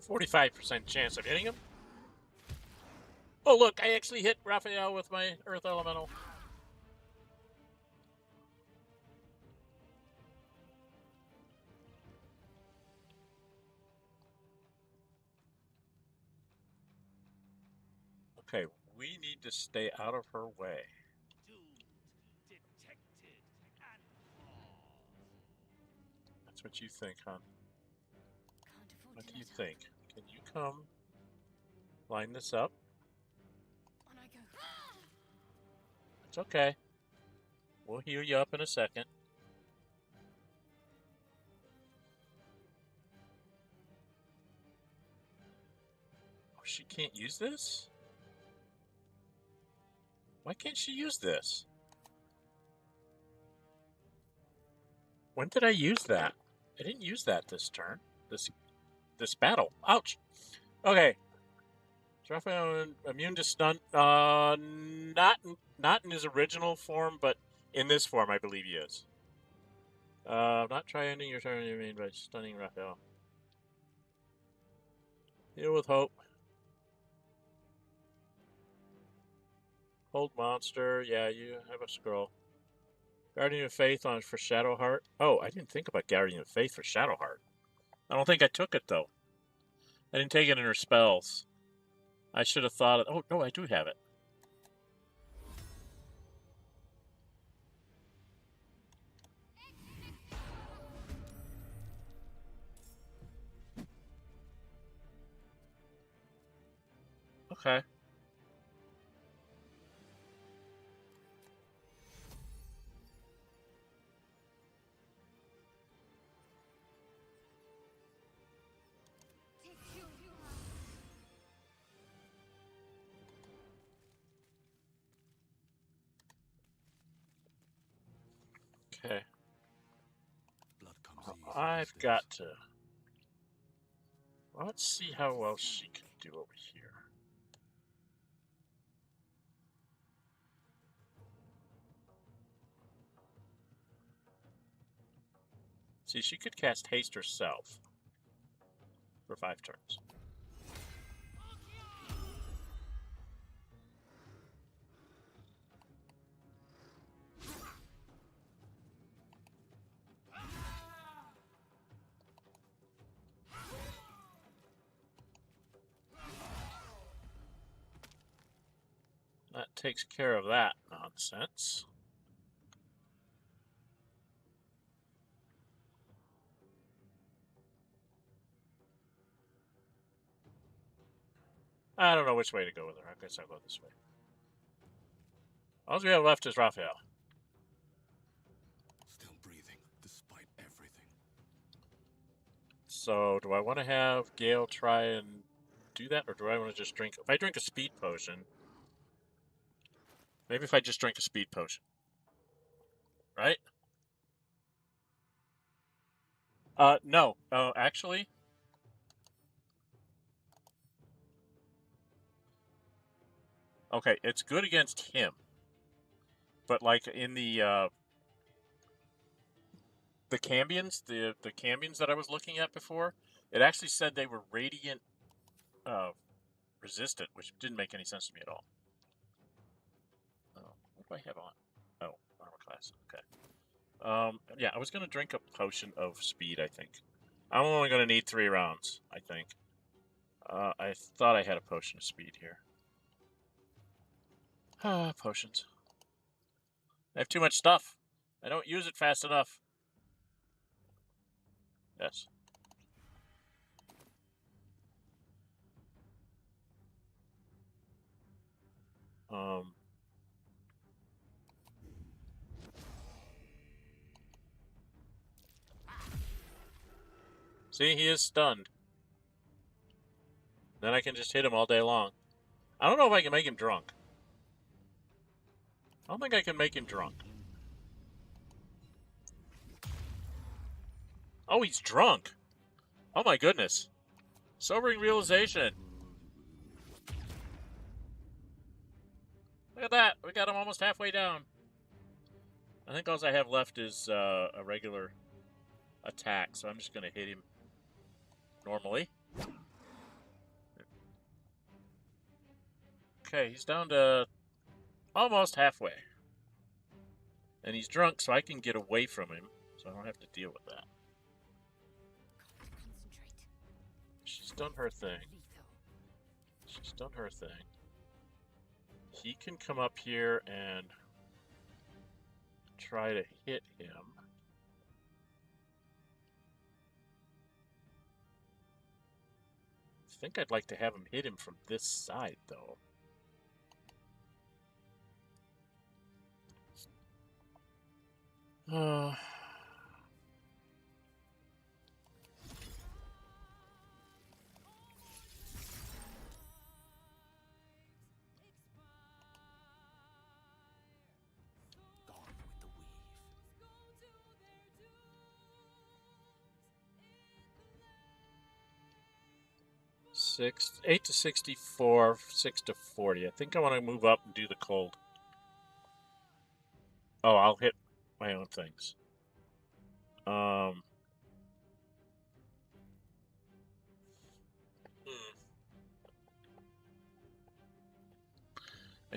.45% chance of hitting him. Oh, look, I actually hit Raphael with my Earth Elemental. Okay, we need to stay out of her way. That's what you think, huh? What do you think? Can you come line this up? On I go. It's okay. We'll heal you up in a second. Oh, she can't use this? Why can't she use this? When did I use that? I didn't use that this turn. This battle. Ouch. Okay. Is Raphael immune to stun? Not in his original form, but in this form, I believe he is. Not try ending your turn you mean by stunning Raphael. Heal with hope. Hold monster. Yeah, you have a scroll. Guardian of Faith on for Shadowheart. Oh, I didn't think about Guardian of Faith for Shadowheart. I don't think I took it though. I didn't take it in her spells. I should have thought of. Oh no, I do have it. Okay. Okay. Blood comes easy I've these got days. to. Well, let's see how well she can do over here. See, she could cast haste herself for 5 turns. That takes care of that nonsense. I don't know which way to go with her. I guess I'll go this way. All we have left is Raphael. Still breathing, despite everything. So, do I want to have Gale try and do that, or do I want to just drink? If I drink a speed potion, maybe if I just drink a speed potion, right? No. Actually, okay, it's good against him, but like in the cambions, the cambions that I was looking at before, it actually said they were radiant resistant, which didn't make any sense to me at all. What do I have on? Oh, armor class. Okay. Yeah, I was gonna drink a potion of speed. I think I'm only gonna need 3 rounds. I think. I thought I had a potion of speed here. Potions. I have too much stuff. I don't use it fast enough. Yes. See, he is stunned. Then I can just hit him all day long. I don't know if I can make him drunk. I don't think I can make him drunk. Oh, he's drunk. Oh my goodness. Sobering realization. Look at that. We got him almost halfway down. I think all I have left is a regular attack, so I'm just going to hit him normally. Okay, he's down to almost halfway. And he's drunk, so I can get away from him, so I don't have to deal with that. She's done her thing. She's done her thing. He can come up here and try to hit him. I think I'd like to have him hit him from this side, though. Six, 8 to 64, 6 to 40. I think I want to move up and do the cold. Oh, I'll hit my own things. I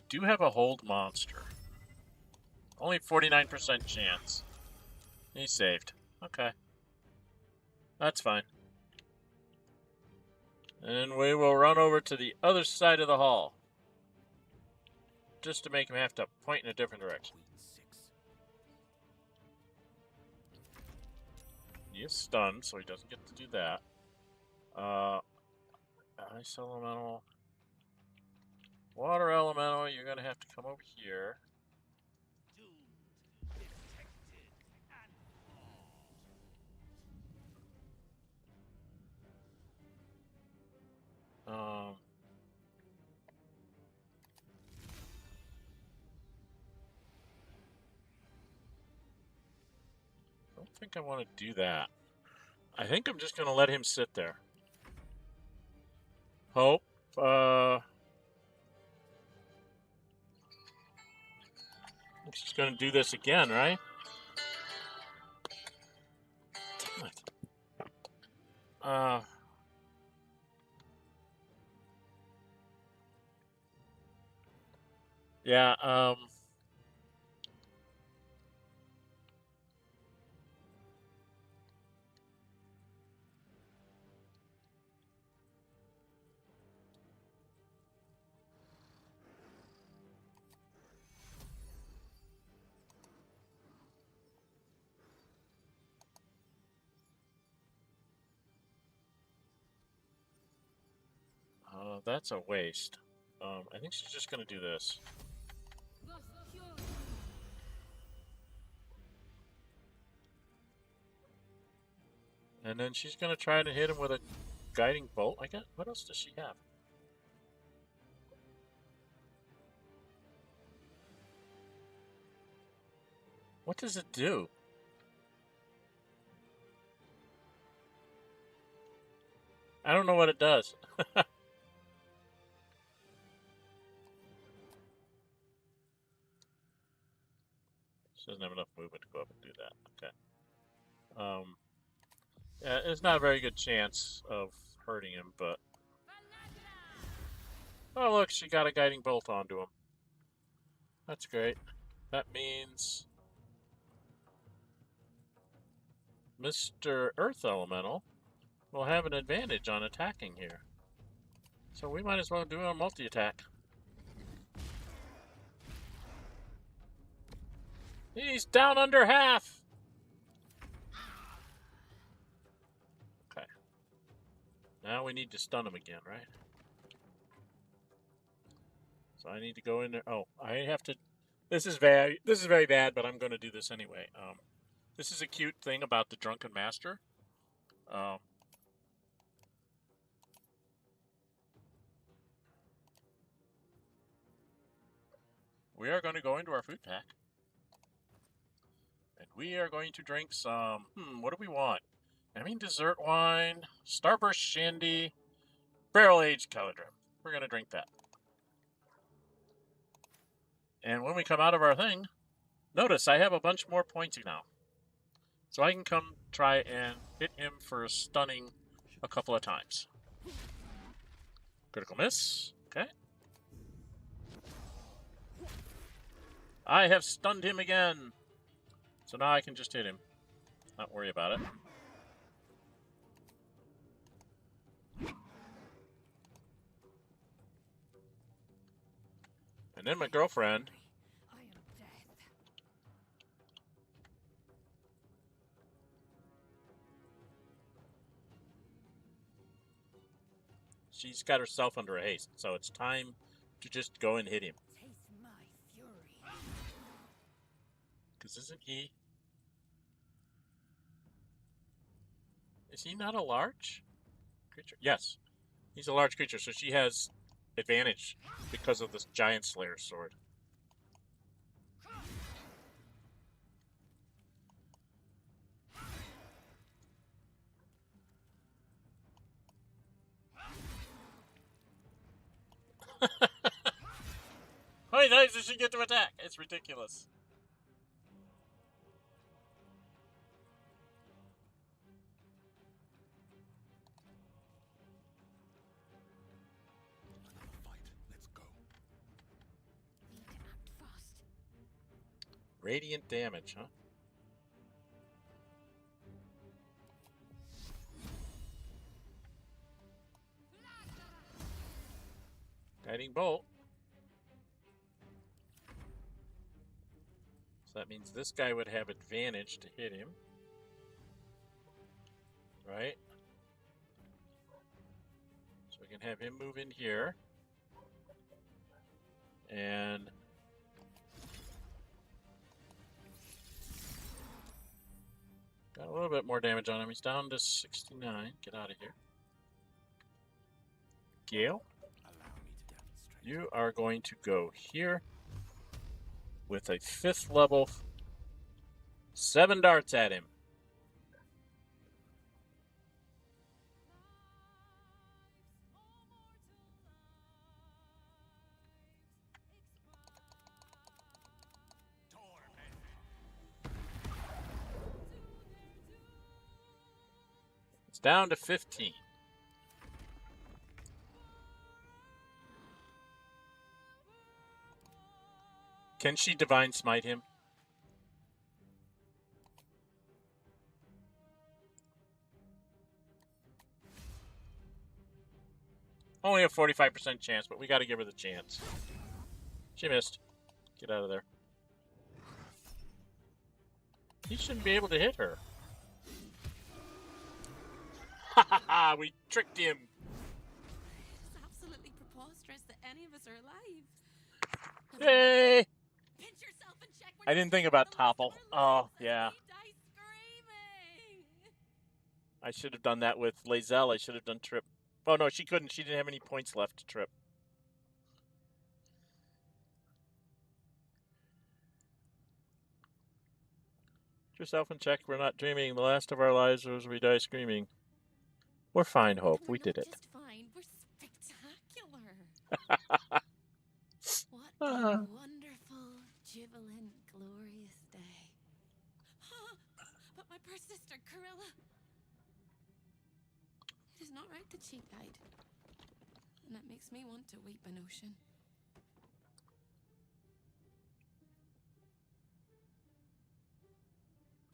do have a hold monster. Only 49% chance. He's saved. Okay. That's fine. And we will run over to the other side of the hall. Just to make him have to point in a different direction. He is stunned, so he doesn't get to do that. Ice elemental. Water elemental, you're going to have to come over here. I don't think I want to do that. I think I'm just going to let him sit there. Hope. He's going to do this again, right? Damn it. Yeah, that's a waste. I think she's just going to do this. And then she's going to try to hit him with a guiding bolt, I guess. What else does she have? What does it do? I don't know what it does. She doesn't have enough movement to go up and do that. Okay. Yeah, it's not a very good chance of hurting him, but... Oh, look, she got a guiding bolt onto him. That's great. That means... Mr. Earth Elemental will have an advantage on attacking here. So we might as well do a multi-attack. He's down under half! Okay. Now we need to stun him again, right? So I need to go in there. Oh, I have to... This is very bad, but I'm going to do this anyway. This is a cute thing about the Drunken Master. We are going to go into our food pack. And we are going to drink some... what do we want? I mean, dessert wine, Starburst Shandy, barrel-aged Caladrim. We're going to drink that. And when we come out of our thing, notice I have a bunch more points now. So I can come try and hit him for a stunning a couple of times. Critical miss. Okay. I have stunned him again. So now I can just hit him. Not worry about it. And then my girlfriend... I am death. She's got herself under a haste, so it's time to just go and hit him. Taste my fury. Because isn't he... Is he not a large creature? Yes. He's a large creature, so she has advantage because of this Giant Slayer sword. How many times does she get to attack? It's ridiculous. Radiant damage, huh? Guiding bolt. So that means this guy would have advantage to hit him. Right? So we can have him move in here. And got a little bit more damage on him. He's down to 69. Get out of here. Gale, you are going to go here with a 5th level 7 darts at him. It's down to 15. Can she Divine Smite him? Only a 45% chance, but we got to give her the chance. She missed. Get out of there. He shouldn't be able to hit her. Ha ha ha! We tricked him. It's absolutely preposterous that any of us are alive. Hey! Pinch yourself and check I didn't think about Topple. Oh, yeah. Die screaming. I should have done that with Lae'zel. I should have done Trip. Oh, no, she couldn't. She didn't have any points left to Trip. Put yourself in check. We're not dreaming. The last of our lives was we die screaming. We're fine, Hope. We did it. Just fine. We're spectacular. What a wonderful, jubilant, glorious day. But my poor sister, Corilla. It is not right that she died. And that makes me want to weep an ocean.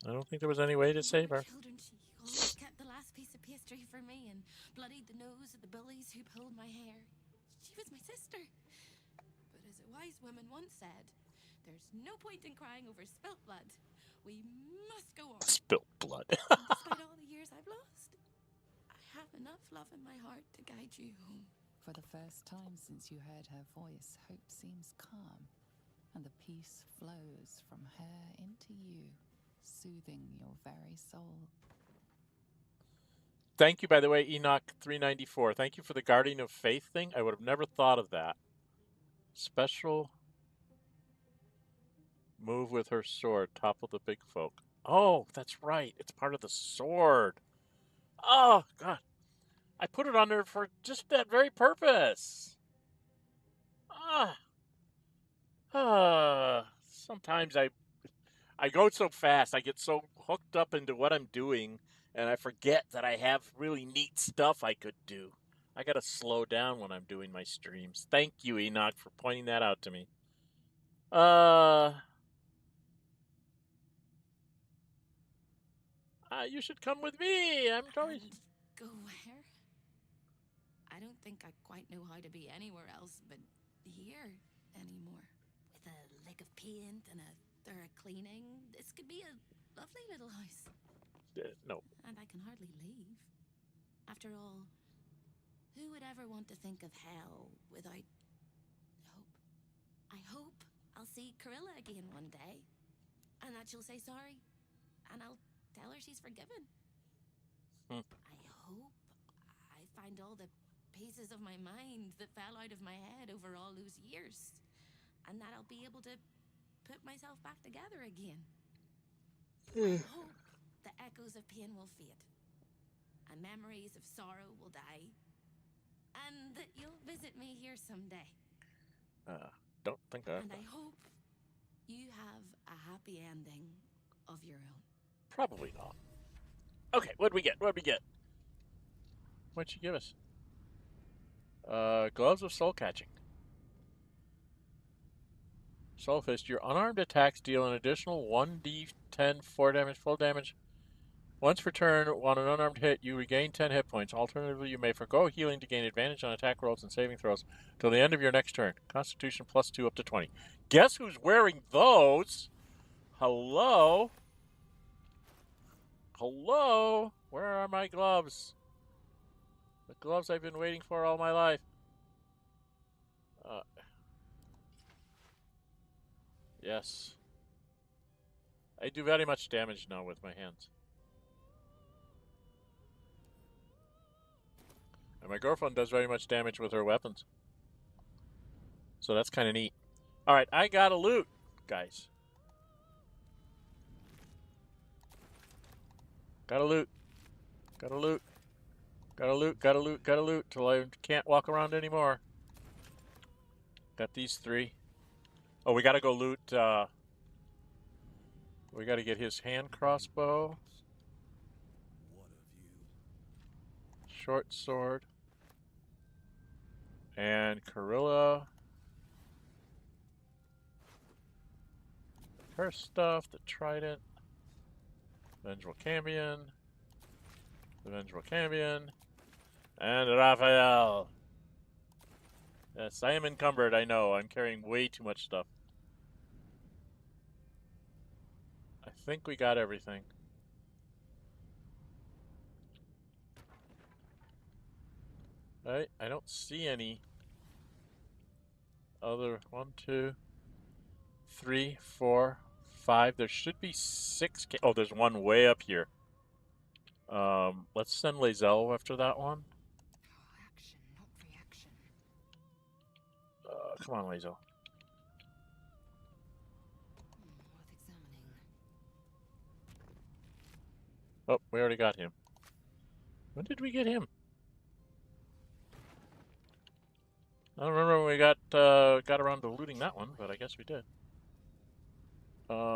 I don't think there was any way to save her. Children, she always kept the last piece of pastry for me and bloodied the nose of the bullies who pulled my hair. She was my sister. But as a wise woman once said, there's no point in crying over spilt blood. We must go on. Spilt blood. Despite all the years I've lost, I have enough love in my heart to guide you home. For the first time since you heard her voice, Hope seems calm, and the peace flows from her into you, soothing your very soul. Thank you, by the way, Enoch394. Thank you for the Guardian of Faith thing. I would have never thought of that. Special move with her sword. Topple the big folk. Oh, that's right. It's part of the sword. Oh, God. I put it on there for just that very purpose. Sometimes I go so fast. I get so hooked up into what I'm doing, and I forget that I have really neat stuff I could do. I got to slow down when I'm doing my streams. Thank you, Enoch, for pointing that out to me. You should come with me. I'm going. Go where? I don't think I quite know how to be anywhere else but here anymore. With a lick of paint and a thorough cleaning, this could be a lovely little house. No. And I can hardly leave. After all, who would ever want to think of hell without hope? I hope I'll see Corilla again one day, and that she'll say sorry, and I'll tell her she's forgiven. I hope I find all the pieces of my mind that fell out of my head over all those years, and that I'll be able to put myself back together again. I hope the echoes of pain will fade, and memories of sorrow will die, and that you'll visit me here someday. Don't think that. And I hope you have a happy ending of your own. Probably not. Okay, what'd we get? What'd she give us? Gloves of soul catching. Soul Fist, your unarmed attacks deal an additional 1d10 4 damage, full damage. Once per turn, on an unarmed hit, you regain 10 hit points. Alternatively, you may forgo healing to gain advantage on attack rolls and saving throws till the end of your next turn. Constitution +2 up to 20. Guess who's wearing those? Hello? Hello? Where are my gloves? The gloves I've been waiting for all my life. Yes. I do very much damage now with my hands. And my girlfriend does very much damage with her weapons. So that's kind of neat. Alright, I gotta loot, guys. Gotta loot. Gotta loot. Gotta loot, gotta loot, gotta loot till I can't walk around anymore. Got these 3. Oh, we gotta go loot, we gotta get his hand crossbow. Short sword. And Corilla. Her stuff, the trident. Vengeful Cambion. The Vengeful Cambion. And Raphael. Yes, I am encumbered, I know. I'm carrying way too much stuff. I think we got everything. Right? I don't see any other 1, 2, 3, 4, 5. There should be 6. Oh, there's one way up here. Let's send Lae'zel after that one. Action, not reaction. Come on, Lae'zel. Worth examining. Oh, we already got him. When did we get him? I don't remember when we got around to looting that one, but I guess we did.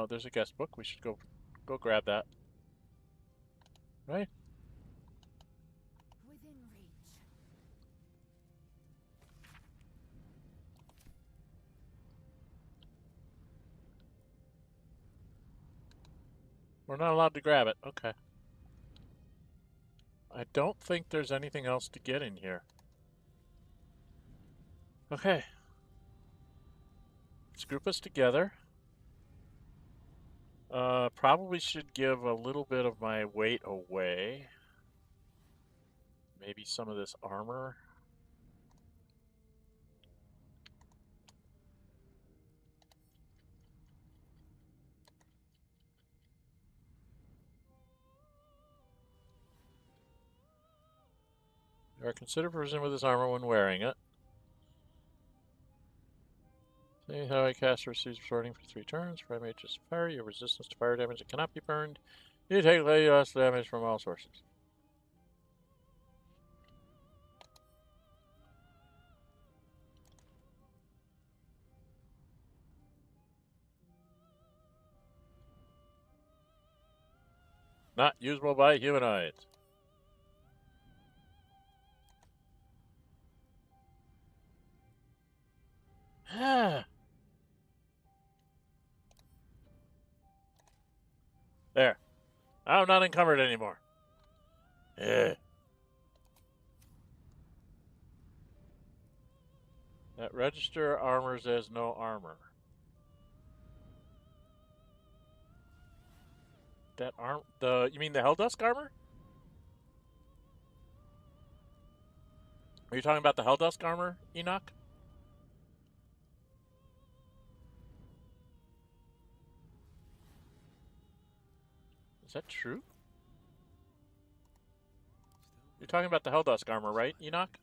There's a guest book. We should go grab that. Right? Within reach. We're not allowed to grab it. Okay. I don't think there's anything else to get in here. Okay. Let's group us together. Probably should give a little bit of my weight away. Maybe some of this armor. You are considered prison with this armor when wearing it. See how I cast receives sorting for 3 turns. For mages fire, your resistance to fire damage that cannot be burned. You take less damage from all sources. Not usable by humanoids. There. I'm not encumbered anymore. That register armors as no armor. That you mean the Helldusk armor? Are you talking about the Helldusk armor, Enoch? Is that true? You're talking about the Helldusk armor, right, Enoch?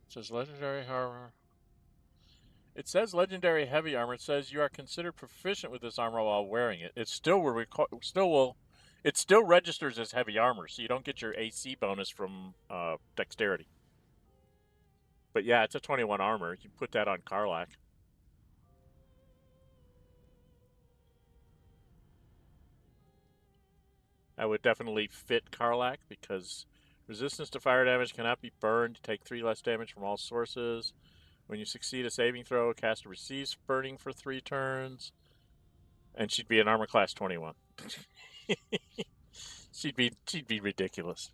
It says legendary armor. It says legendary heavy armor. It says you are considered proficient with this armor while wearing it. It still registers as heavy armor, so you don't get your AC bonus from dexterity. But yeah, it's a 21 armor. You put that on Karlach. That would definitely fit Karlach because Resistance to fire damage, cannot be burned. Take 3 less damage from all sources. When you succeed a saving throw, caster receives burning for 3 turns. And she'd be an armor class 21. she'd be ridiculous.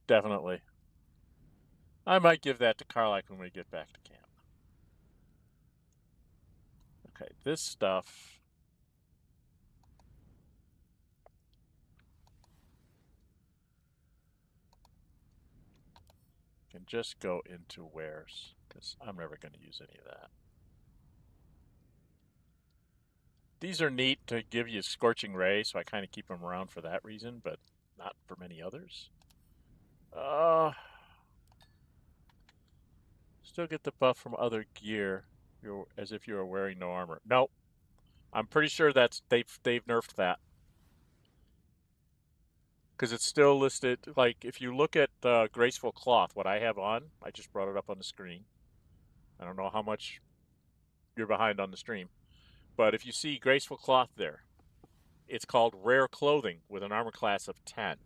Definitely. I might give that to Karlach when we get back to camp. Okay, this stuff. Can just go into wares, because I'm never going to use any of that. These are neat to give you Scorching Ray, so I kind of keep them around for that reason, but not for many others. Still get the buff from other gear, as if you were wearing no armor. Nope. I'm pretty sure that's they've nerfed that. Because it's still listed, like, if you look at Graceful Cloth, what I have on, I just brought it up on the screen. I don't know how much you're behind on the stream. But if you see Graceful Cloth there, it's called Rare Clothing with an armor class of 10.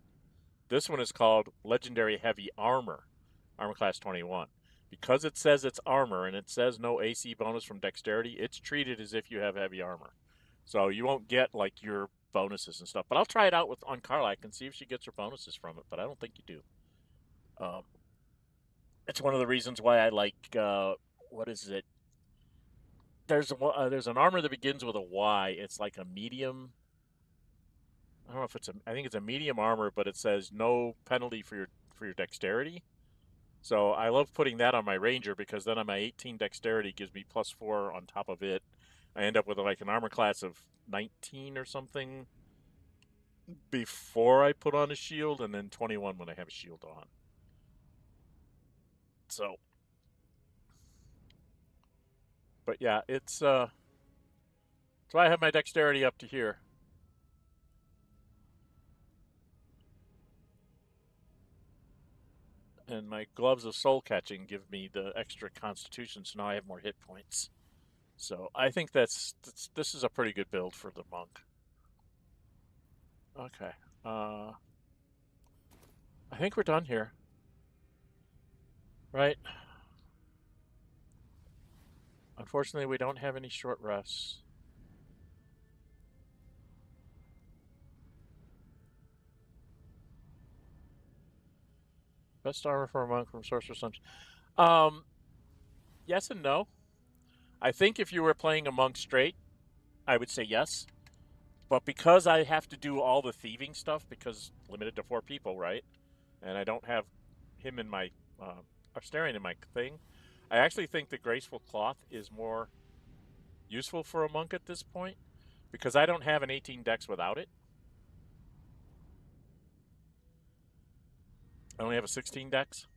This one is called Legendary Heavy Armor, armor class 21. Because it says it's armor and it says no AC bonus from dexterity, it's treated as if you have heavy armor. So you won't get, like, your bonuses and stuff. But I'll try it out on Karlach and see if she gets her bonuses from it, but I don't think you do. It's one of the reasons why I like, what is it? There's an armor that begins with a Y. It's like a medium. I don't know if it's I think it's a medium armor, but it says no penalty for your dexterity. So I love putting that on my ranger, because then on my 18 dexterity gives me +4 on top of it. I end up with like an armor class of 19 or something before I put on a shield, and then 21 when I have a shield on. So, but yeah, it's that's why I have my dexterity up to here. And my gloves of soul catching give me the extra constitution, so now I have more hit points. So I think this is a pretty good build for the monk. Okay. I think we're done here. Right? Unfortunately, we don't have any short rests. Best armor for a monk from Sorcerer's Dungeon. Yes and no. I think if you were playing a monk straight, I would say yes. But because I have to do all the thieving stuff, because limited to 4 people, right? And I don't have him in my Astarion in my thing, I actually think the Graceful Cloth is more useful for a monk at this point, because I don't have an 18 dex without it. I only have a 16 dex.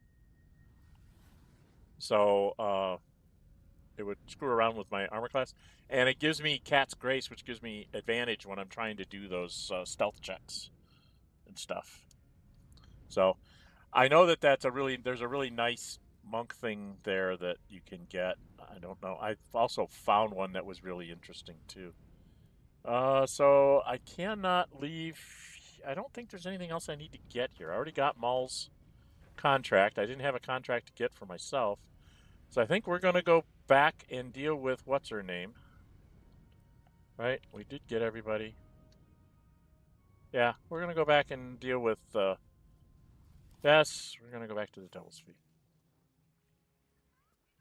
So it would screw around with my armor class. And it gives me Cat's Grace, which gives me advantage when I'm trying to do those stealth checks and stuff. So I know that there's a really nice monk thing there that you can get. I don't know. I've also found one that was really interesting too. So I cannot leave. I don't think there's anything else I need to get here. I already got Maul's contract. I didn't have a contract to get for myself. So I think we're going to go back and deal with what's her name. Right? We did get everybody. Yeah, we're going to go back and deal with... yes, we're going to go back to the Devil's Feet.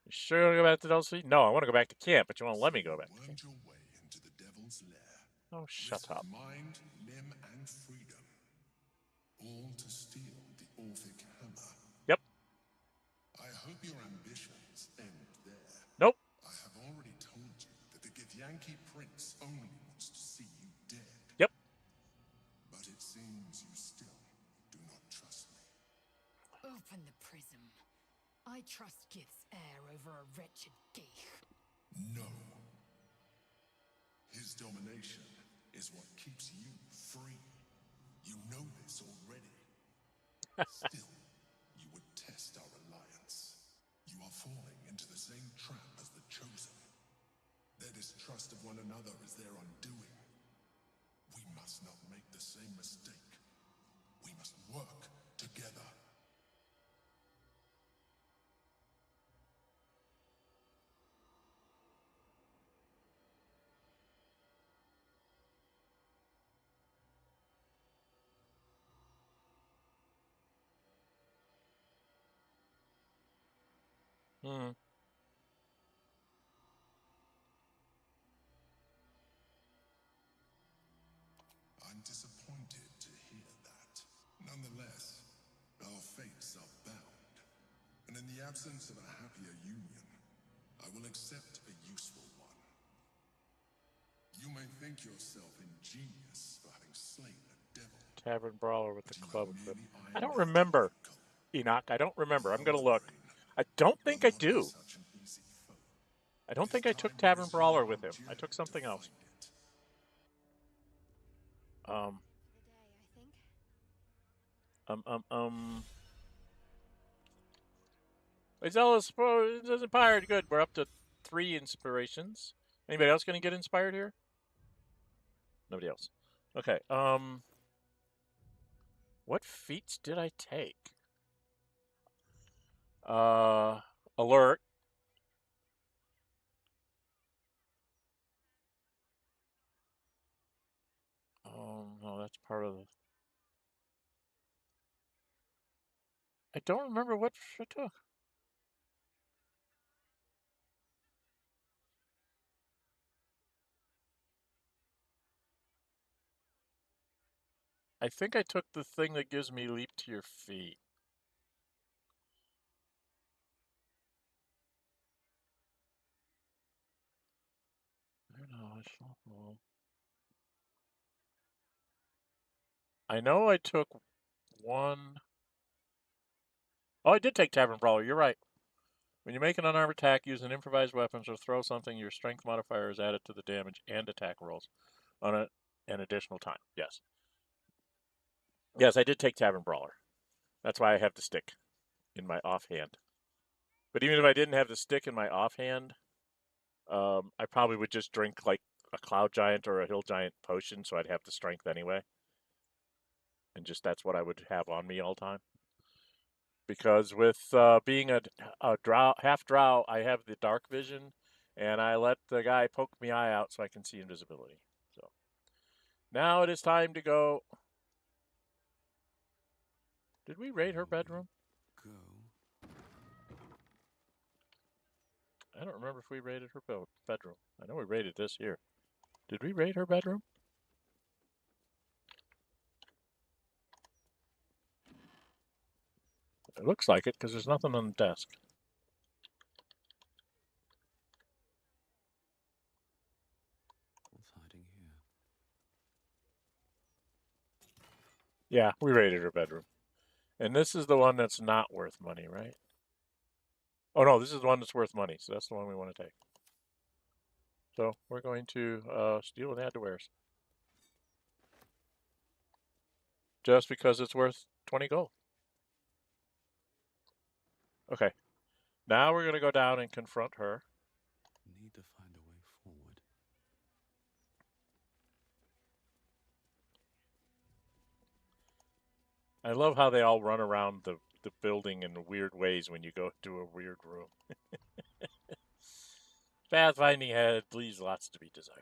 You sure you want to go back to the Devil's Feet? No, I want to go back to camp, but you won't let me go back to camp. Your way into the devil's lair. Oh, shut up. Mind, limb, and freedom. All to steal the Orphic hammer. Yep. I hope your ambitions end there. Nope. I have already told you that the Githyanki Prince only wants to see you dead. Yep. But it seems you still do not trust me. Open the prism. I trust Gith's heir over a wretched geich. No. His domination is what keeps you free. You know this already. Still, you would test our alliance. You are falling into the same trap as the Chosen. Their distrust of one another is their undoing. We must not make the same mistake. We must work together. Hmm. I'm disappointed to hear that. Nonetheless, our fates are bound, and in the absence of a happier union, I will accept a useful one. You may think yourself ingenious for having slain a devil. Tavern brawler with the but you club have equipped. merely I don't ironed remember, the gold. Enoch. I don't remember. I'm going to Baldur look. I don't will think I not be do. such an easy foe. I don't It is think I took time to Tavern resume Brawler our with him. I journey took to something else. find it. Um, For the day, I think. Zealous doesn't pirate. Good. We're up to 3 inspirations. Anybody else going to get inspired here? Nobody else. Okay. What feats did I take? Alert. Oh no, that's part of the. I don't remember what I took. I think I took the thing that gives me leap to your feet. I know I took one. Oh, I did take Tavern Brawler. You're right. When you make an unarmed attack, use an improvised weapons or throw something, your strength modifier is added to the damage and attack rolls on an additional time. Yes. Yes, I did take Tavern Brawler. That's why I have the stick in my offhand. But even if I didn't have the stick in my offhand, I probably would just drink like a Cloud Giant or a Hill Giant potion, so I'd have the strength anyway. And just that's what I would have on me all the time. Because with being a drow, half drow, I have the dark vision, and I let the guy poke my eye out so I can see invisibility. So now it is time to go. Did we raid her bedroom? Go. I don't remember if we raided her bedroom. I know we raided this here. Did we raid her bedroom? It looks like it because there's nothing on the desk. What's hiding here? Yeah, we raided her bedroom. And this is the one that's not worth money, right? Oh, no, this is the one that's worth money, so that's the one we want to take. So we're going to steal and add to wares. Just because it's worth 20 gold. Okay. Now we're going to go down and confront her. Need to find a way forward. I love how they all run around the building in weird ways when you go to a weird room. Pathfinding head leaves lots to be desired.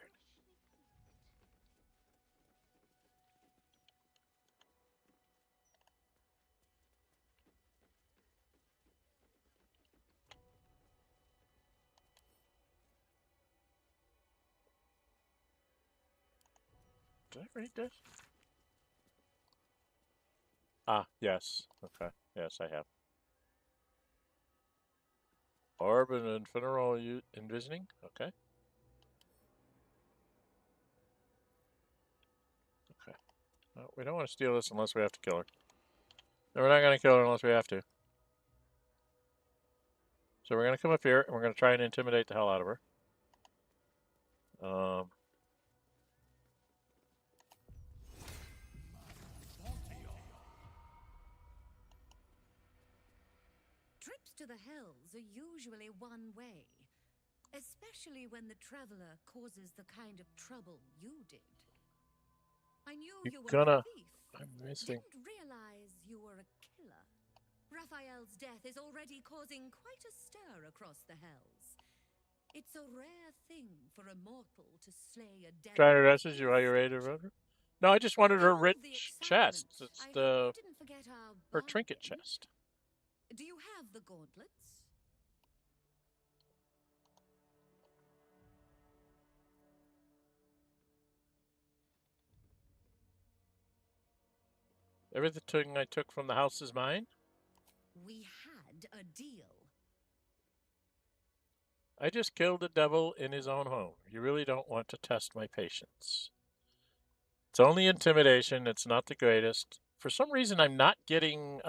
Did I read this? Ah, yes. Okay. Yes, I have. Orb and Ephemeral Envisioning? Okay. Okay. No, we don't want to steal this unless we have to kill her. No, we're not going to kill her unless we have to. So we're going to come up here, and we're going to try and intimidate the hell out of her. Trips to the Hells are usually one way, especially when the traveler causes the kind of trouble you did. I knew you were a thief, I'm missing. Didn't realize you were a killer. Raphael's death is already causing quite a stir across the hells. It's a rare thing for a mortal to slay a devil. Trying to message you while you're ready to run her? No, I just wanted her rich chest. It's the her trinket chest. Do you have the gauntlets? Everything I took from the house is mine? We had a deal. I just killed a devil in his own home. You really don't want to test my patience. It's only intimidation. It's not the greatest. For some reason, I'm not getting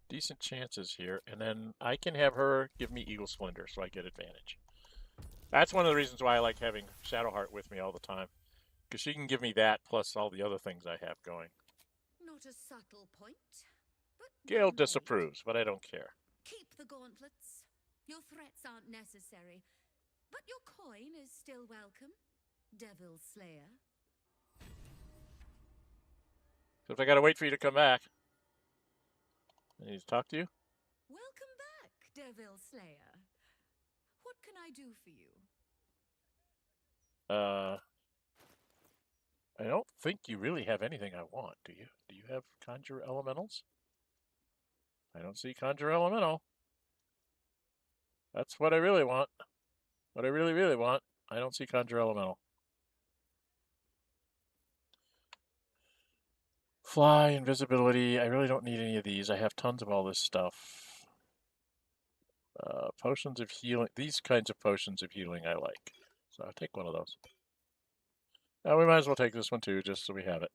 decent chances here. And then I can have her give me Eagle Splendor, so I get advantage. That's one of the reasons why I like having Shadowheart with me all the time. Because she can give me that plus all the other things I have going. Not a subtle point, but Gale disapproves, but I don't care. Keep the gauntlets. Your threats aren't necessary, but your coin is still welcome, Devil Slayer. So if I gotta wait for you to come back, I need to talk to you? Welcome back, Devil Slayer. What can I do for you? I don't think you really have anything I want, do you? Do you have Conjure Elementals? I don't see Conjure Elemental. That's what I really want. What I really, really want. I don't see Conjure Elemental. Fly, invisibility. I really don't need any of these. I have tons of all this stuff. Potions of healing. These kinds of potions of healing I like. So I'll take one of those. Now we might as well take this one too, just so we have it.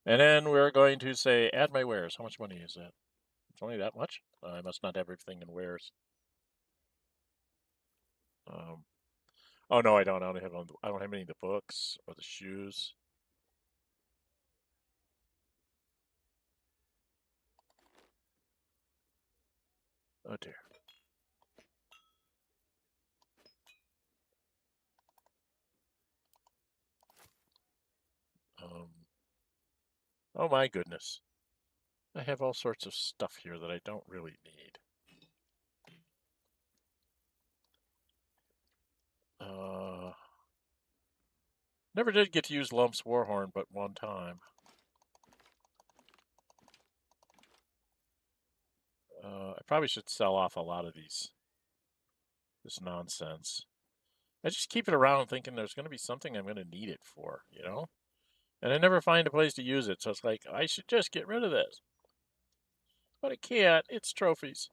And then we're going to say, add my wares. How much money is that? It's only that much? I must not have everything in wares. Oh no, I don't. I don't have any of the books or the shoes. Oh dear. Oh my goodness. I have all sorts of stuff here that I don't really need. Never did get to use Lump's Warhorn but one time. I probably should sell off a lot of this nonsense. I just keep it around thinking there's going to be something I'm going to need it for, you know? And I never find a place to use it, so it's like, I should just get rid of this. But I can't. It's trophies.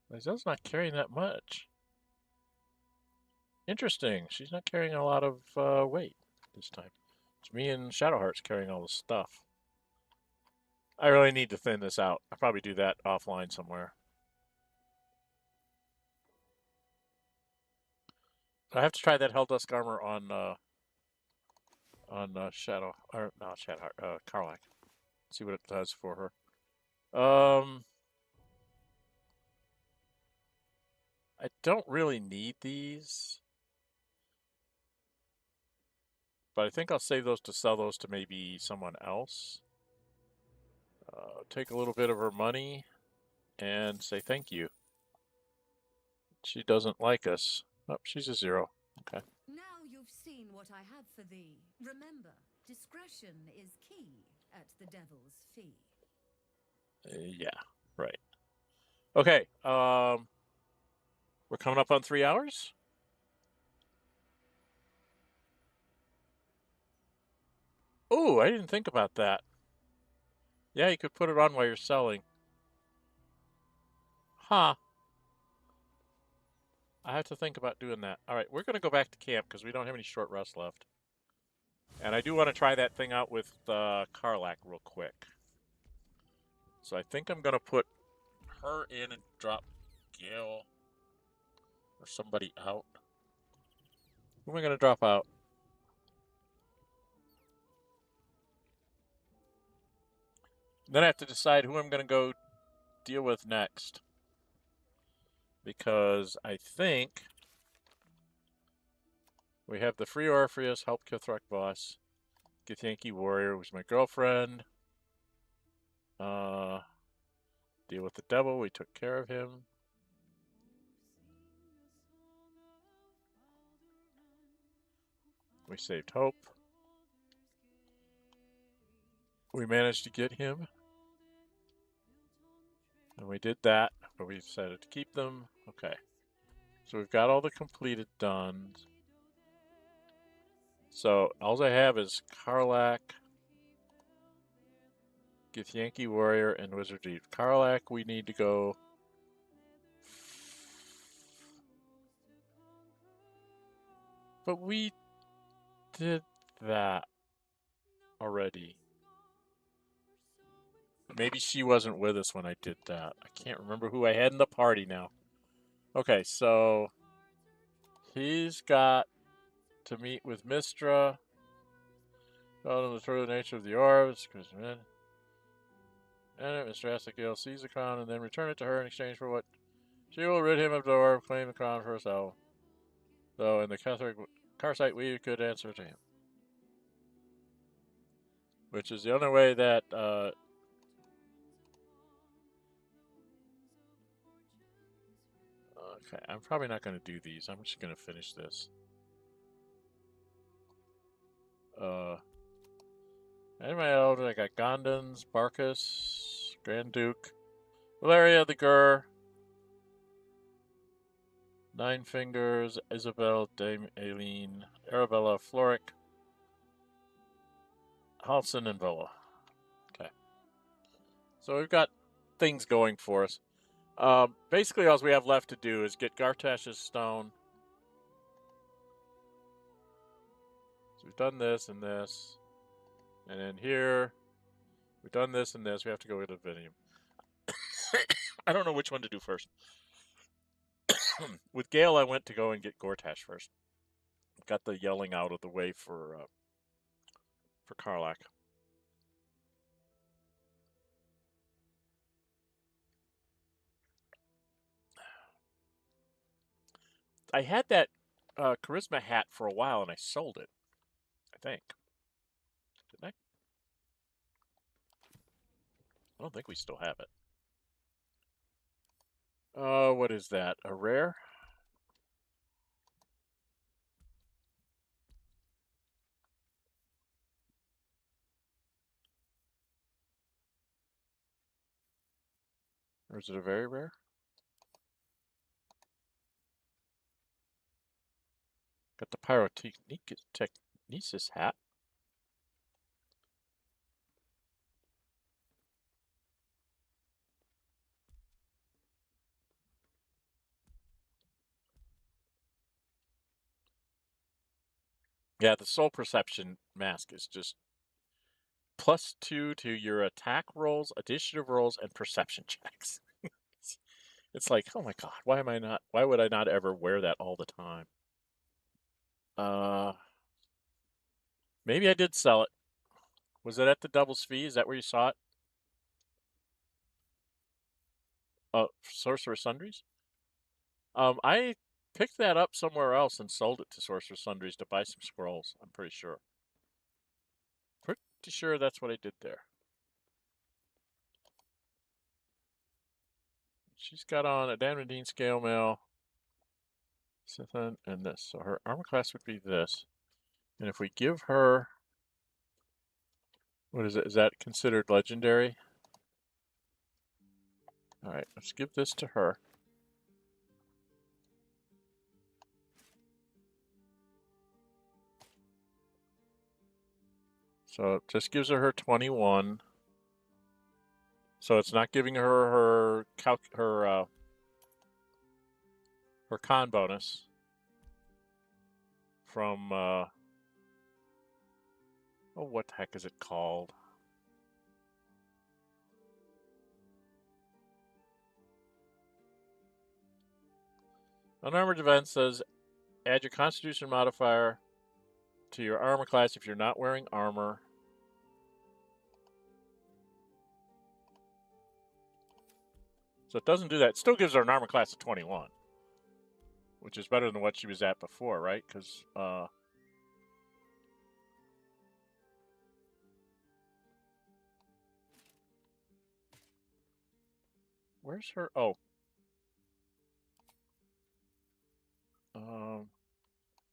Lyselle's not carrying that much. Interesting. She's not carrying a lot of weight this time. It's me and Shadowheart's carrying all the stuff. I really need to thin this out. I'll probably do that offline somewhere. I have to try that Helldusk armor on Shadow, or not Shadowheart, Karlach. See what it does for her. I don't really need these, but I think I'll save those to sell those to maybe someone else. Take a little bit of her money and say thank you. She doesn't like us. Oh, she's a 0. Okay. Now you've seen what I have for thee. Remember, discretion is key at the Devil's Fee. Yeah, right. Okay, we're coming up on 3 hours? Oh, I didn't think about that. Yeah, you could put it on while you're selling. Huh. I have to think about doing that. All right, we're going to go back to camp because we don't have any short rest left. And I do want to try that thing out with Karlach real quick. So I think I'm going to put her in and drop Gale or somebody out. Who am I going to drop out? Then I have to decide who I'm going to go deal with next. Because I think We have the Free Orpheus, help Kithrak boss. Githyanki Warrior was my girlfriend. Deal with the devil, we took care of him. We saved Hope. We managed to get him. And we did that, but we decided to keep them. Okay. So we've got all the completed done. So all I have is Karlach, Githyanki Warrior, and Wizard Eve. Karlach, we need to go. But we did that already. Maybe she wasn't with us when I did that. I can't remember who I had in the party now. Okay, so he's got to meet with Mistra. Tell him the true nature of the orbs. And Mr. Asakil seize the crown and then return it to her in exchange for what she will rid him of the orb, claim the crown for herself. So in the Karsite we could answer to him. Which is the only way that okay, I'm probably not going to do these. I'm just going to finish this. Anybody else? I got Gondans, Barkus, Grand Duke, Valeria the Gur, Nine Fingers, Isabel, Dame Aileen, Arabella, Floric, Halson, and Villa. Okay. So we've got things going for us. Basically, all we have left to do is get Gartash's stone. So we've done this and this. And then here, we've done this and this. We have to go with Divinium. I don't know which one to do first. With Gale, I went to go and get Gortash first. Got the yelling out of the way for Karlach. I had that charisma hat for a while, and I sold it. I think. Didn't I? I don't think we still have it. What is that? A rare? Or is it a very rare? Got the Pyrotechnesis hat. Yeah, the soul perception mask is just +2 to your attack rolls, initiative rolls, and perception checks. It's like, oh my god, why would I not ever wear that all the time? Maybe I did sell it. Was it at the Devil's Fee? Is that where you saw it? Sorcerer Sundries? I picked that up somewhere else and sold it to Sorcerer Sundries to buy some scrolls, I'm pretty sure. Pretty sure that's what I did there. She's got on a Danradine scale mail, and this. So her armor class would be this. And if we give her, what is it? Is that considered legendary? All right, let's give this to her. So it just gives her 21. So it's not giving her her con bonus from oh, what the heck is it called? Unarmored defense says add your Constitution modifier to your armor class if you're not wearing armor. So it doesn't do that. It still gives her an armor class of 21, which is better than what she was at before, right? Because Where's her? Oh.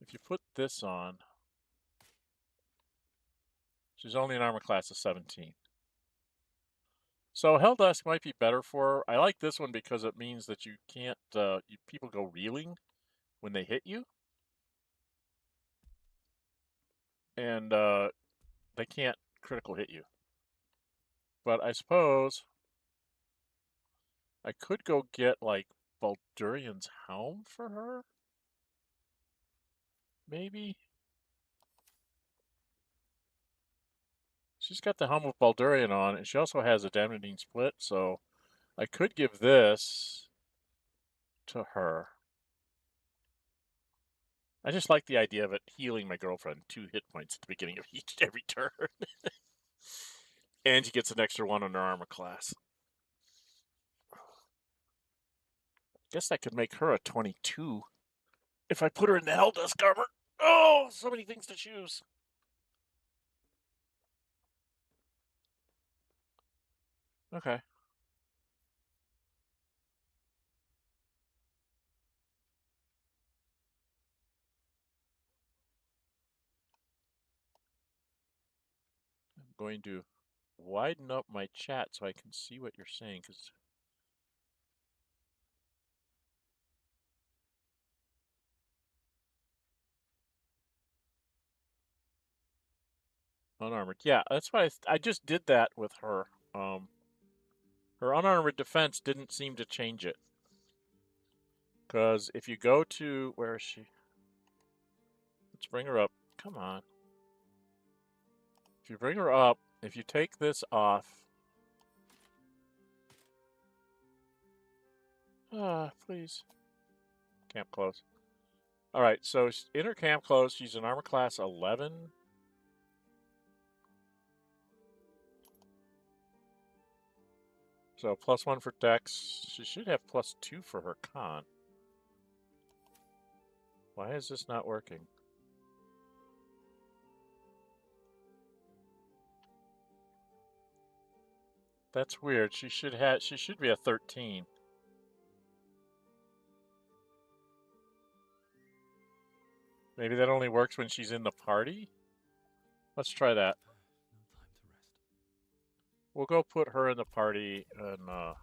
If you put this on, she's only an armor class of 17. So Helldusk might be better for her. I like this one because it means that you can't, people go reeling when they hit you. And they can't critical hit you. But I suppose I could go get, like, Baldurian's Helm for her? Maybe? She's got the Helm of Baldurian on, and she also has a Damnedine Split, so I could give this to her. I just like the idea of it healing my girlfriend 2 hit points at the beginning of every turn. And she gets an extra 1 on her armor class. Guess I could make her a 22 if I put her in the Helldusk armor. Oh, so many things to choose. Okay. I'm going to widen up my chat so I can see what you're saying, because unarmored. Yeah, that's why I just did that with her. Her unarmored defense didn't seem to change it. Because if you go to, where is she? Let's bring her up. Come on. If you bring her up, if you take this off. Please. Camp close. Alright, so in her camp close, she's an armor class 11. So +1 for Dex. She should have +2 for her con. Why is this not working? That's weird. She should be a 13. Maybe that only works when she's in the party? Let's try that. No time to rest. We'll go put her in the party and oh,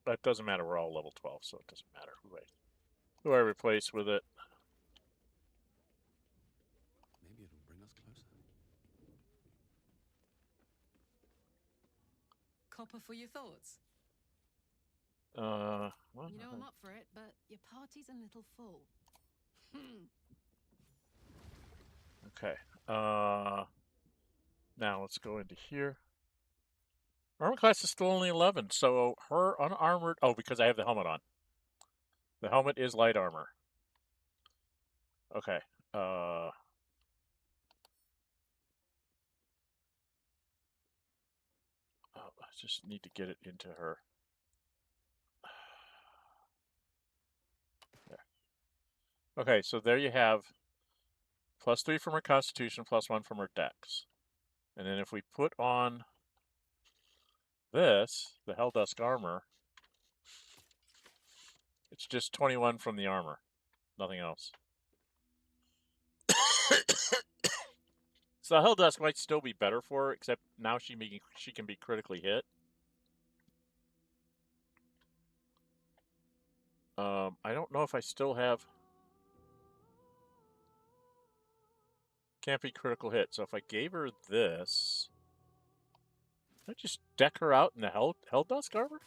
that doesn't matter. We're all level 12, so it doesn't matter who I replace with it. Maybe it'll bring us closer. Copper for your thoughts? Well, You know I'm up for it, but your party's a little full. okay. Now let's go into here. Armor class is still only 11, so her unarmored... Oh, because I have the helmet on. The helmet is light armor. Okay. I just need to get it into her. There. Okay, so there you have +3 from her Constitution, +1 from her Dex. And then if we put on this, the Helldusk armor, it's just 21 from the armor. Nothing else. So Helldusk might still be better for her, except now she can be critically hit. I don't know if I still have... Can't be critical hit. So if I gave her this... Can I just deck her out in the Helldusk armor?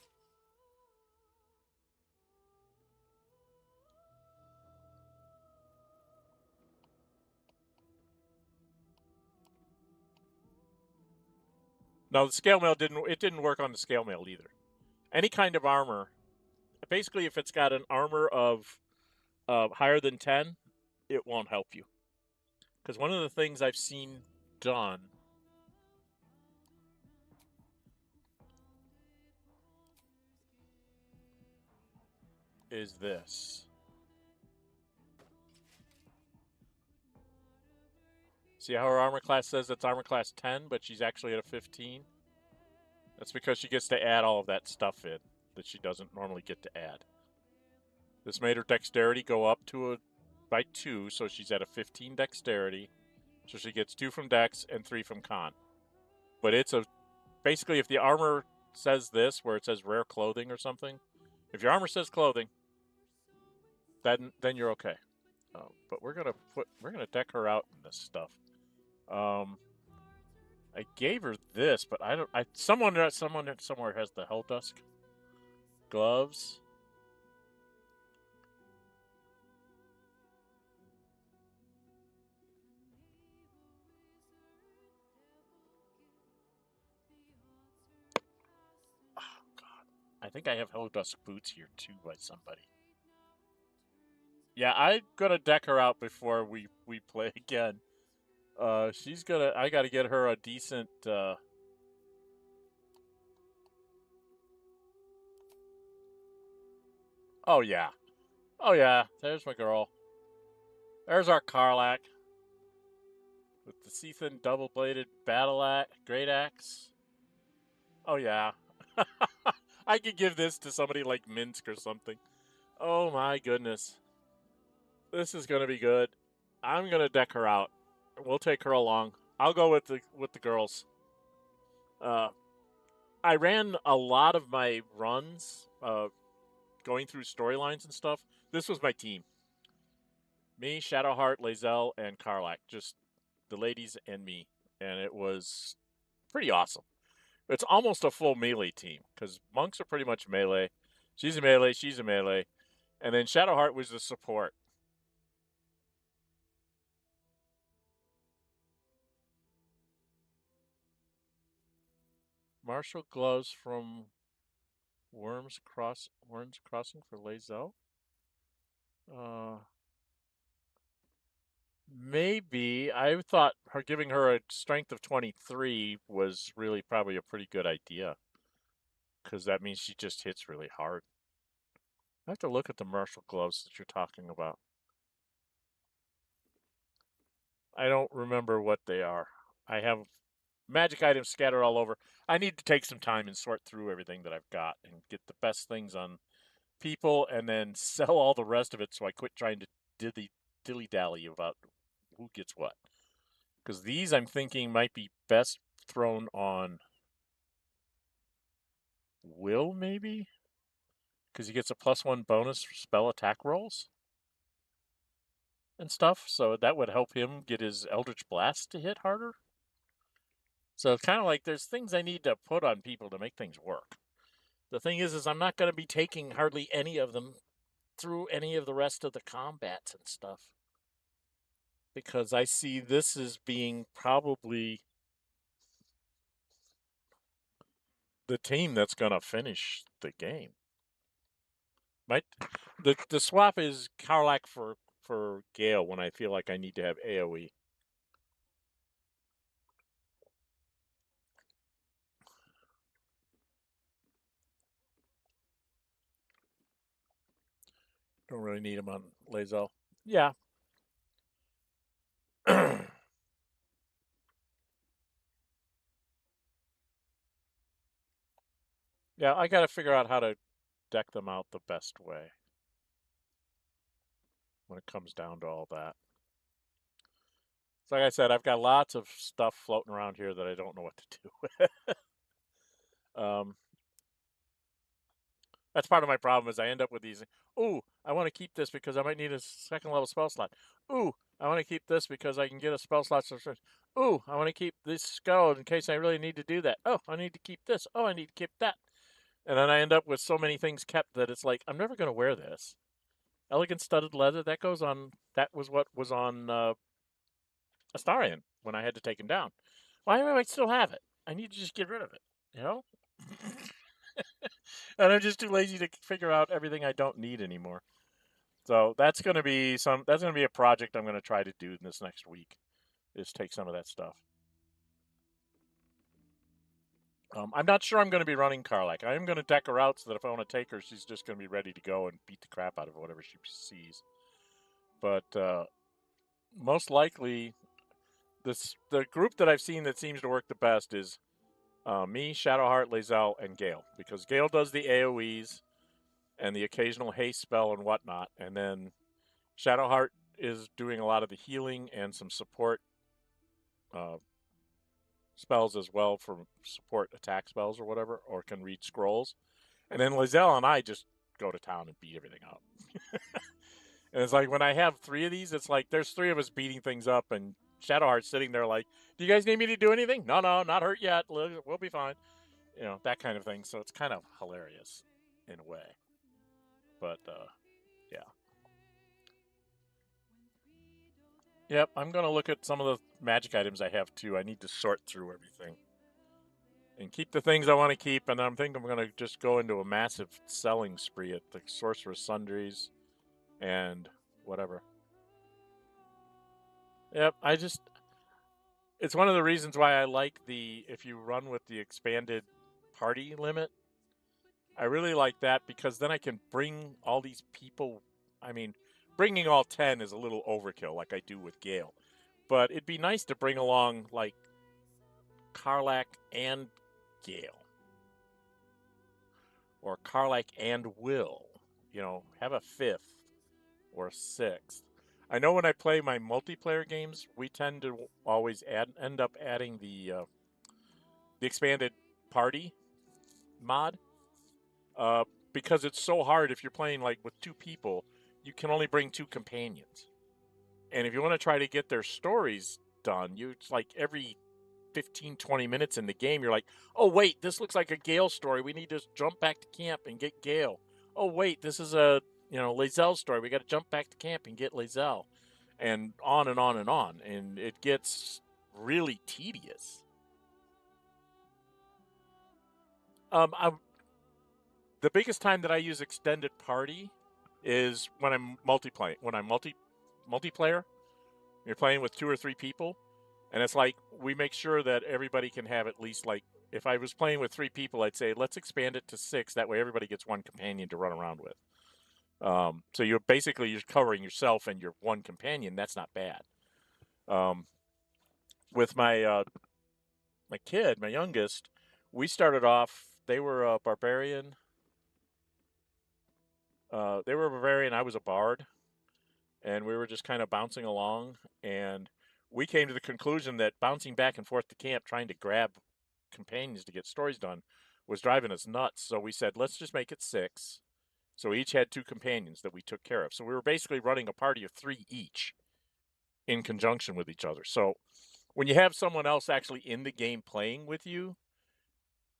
No, the scale mail didn't work on the scale mail either. Any kind of armor, basically if it's got an armor of higher than 10, it won't help you. Because one of the things I've seen done is this. See how her armor class says it's armor class 10, but she's actually at a 15? That's because she gets to add all of that stuff in that she doesn't normally get to add. This made her dexterity go up by 2, so she's at a 15 dexterity. So she gets 2 from dex and 3 from con. But it's basically if the armor says this, where it says rare clothing or something, if your armor says clothing, then you're okay. But we're gonna deck her out in this stuff. I gave her this, but someone somewhere has the Helldusk gloves. Oh God, I think I have Helldusk boots here too by somebody. Yeah, I'm gonna deck her out before we play again. I gotta get her a decent. Oh yeah, There's my girl. There's our Karlach with the Seathan double-bladed great axe. Oh yeah, I could give this to somebody like Minsk or something. Oh my goodness, this is gonna be good. I'm gonna deck her out. We'll take her along. I'll go with the girls. I ran a lot of my runs, going through storylines and stuff. This was my team. Me, Shadowheart, Lae'zel, and Karlach. Just the ladies and me. And it was pretty awesome. It's almost a full melee team, because monks are pretty much melee. She's a melee. And then Shadowheart was the support. Martial gloves from Worms Crossing for Lae'zel? Maybe. I thought giving her a strength of 23 was really probably a pretty good idea, because that means she just hits really hard. I have to look at the martial gloves that you're talking about. I don't remember what they are. I have magic items scattered all over. I need to take some time and sort through everything that I've got and get the best things on people and then sell all the rest of it so I quit trying to dilly-dally about who gets what. Because these I'm thinking might be best thrown on Will, maybe? Because he gets a +1 bonus for spell attack rolls and stuff, so that would help him get his Eldritch Blast to hit harder. So it's kind of like there's things I need to put on people to make things work. The thing is I'm not going to be taking hardly any of them through any of the rest of the combats and stuff, because I see this as being probably the team that's going to finish the game. The swap is Karlach for Gale when I feel like I need to have AoE. Don't really need him on Lae'zel. Yeah. Yeah, I got to figure out how to deck them out the best way when it comes down to all that. So like I said, I've got lots of stuff floating around here that I don't know what to do with. That's part of my problem is I end up with these. Ooh, I want to keep this because I might need a 2nd level spell slot. Ooh, I want to keep this because I can get a spell slot. Ooh, I want to keep this skull in case I really need to do that. Oh, I need to keep this. Oh, I need to keep that. And then I end up with so many things kept that it's like, I'm never going to wear this. Elegant studded leather, that was what was on Astarion when I had to take him down. Why do I still have it? I need to just get rid of it, you know? And I'm just too lazy to figure out everything I don't need anymore. So that's going to be a project I'm going to try to do in this next week, is take some of that stuff. I'm not sure I'm going to be running Karlach. I am going to deck her out so that if I want to take her, she's just going to be ready to go and beat the crap out of whatever she sees. But most likely, the group that I've seen that seems to work the best is Me, Shadowheart, Lae'zel, and Gale. Because Gale does the AoEs and the occasional haste spell and whatnot. And then Shadowheart is doing a lot of the healing and some support spells as well for support attack spells or whatever, or can read scrolls. And then Lae'zel and I just go to town and beat everything up. And it's like when I have 3 of these, it's like there's 3 of us beating things up, and Shadowheart's sitting there like, "Do you guys need me to do anything? No, not hurt yet. We'll be fine." You know, that kind of thing. So it's kind of hilarious in a way. But yeah. Yep, I'm gonna look at some of the magic items I have too. I need to sort through everything and keep the things I want to keep, and I'm thinking I'm gonna just go into a massive selling spree at the Sorcerer's Sundries and whatever. Yep, it's one of the reasons why I like if you run with the expanded party limit. I really like that because then I can bring all these people. I mean, bringing all 10 is a little overkill like I do with Gale. But it'd be nice to bring along like Karlach and Gale. Or Karlach and Will. You know, have a 5th or a 6th. I know when I play my multiplayer games, we tend to always end up adding the expanded party mod because it's so hard. If you're playing like with 2 people, you can only bring 2 companions, and if you want to try to get their stories done, it's like every 15-20 minutes in the game, you're like, oh wait, this looks like a Gale story. We need to jump back to camp and get Gale. Oh wait, this is a Lae'zel story. We got to jump back to camp and get Lae'zel, and on and on and on, and it gets really tedious. The biggest time that I use extended party is when I'm multiplayer. When I'm multiplayer, you're playing with 2 or 3 people, and it's like we make sure that everybody can have at least, like, if I was playing with 3 people, I'd say let's expand it to 6. That way, everybody gets 1 companion to run around with. So you're covering yourself and your 1 companion. That's not bad. With my kid, my youngest, we started off. They were a barbarian. They were a barbarian. I was a bard, and we were just kind of bouncing along. And we came to the conclusion that bouncing back and forth to camp, trying to grab companions to get stories done, was driving us nuts. So we said, let's just make it 6. So we each had 2 companions that we took care of. So we were basically running a party of 3 each in conjunction with each other. So when you have someone else actually in the game playing with you,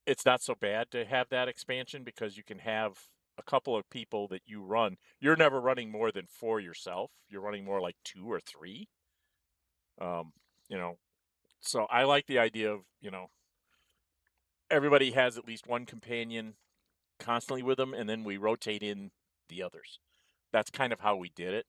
it's not so bad to have that expansion because you can have a couple of people that you run. You're never running more than 4 yourself. You're running more like 2 or 3. So I like the idea of, everybody has at least 1 companion constantly with them, and then we rotate in the others. That's kind of how we did it.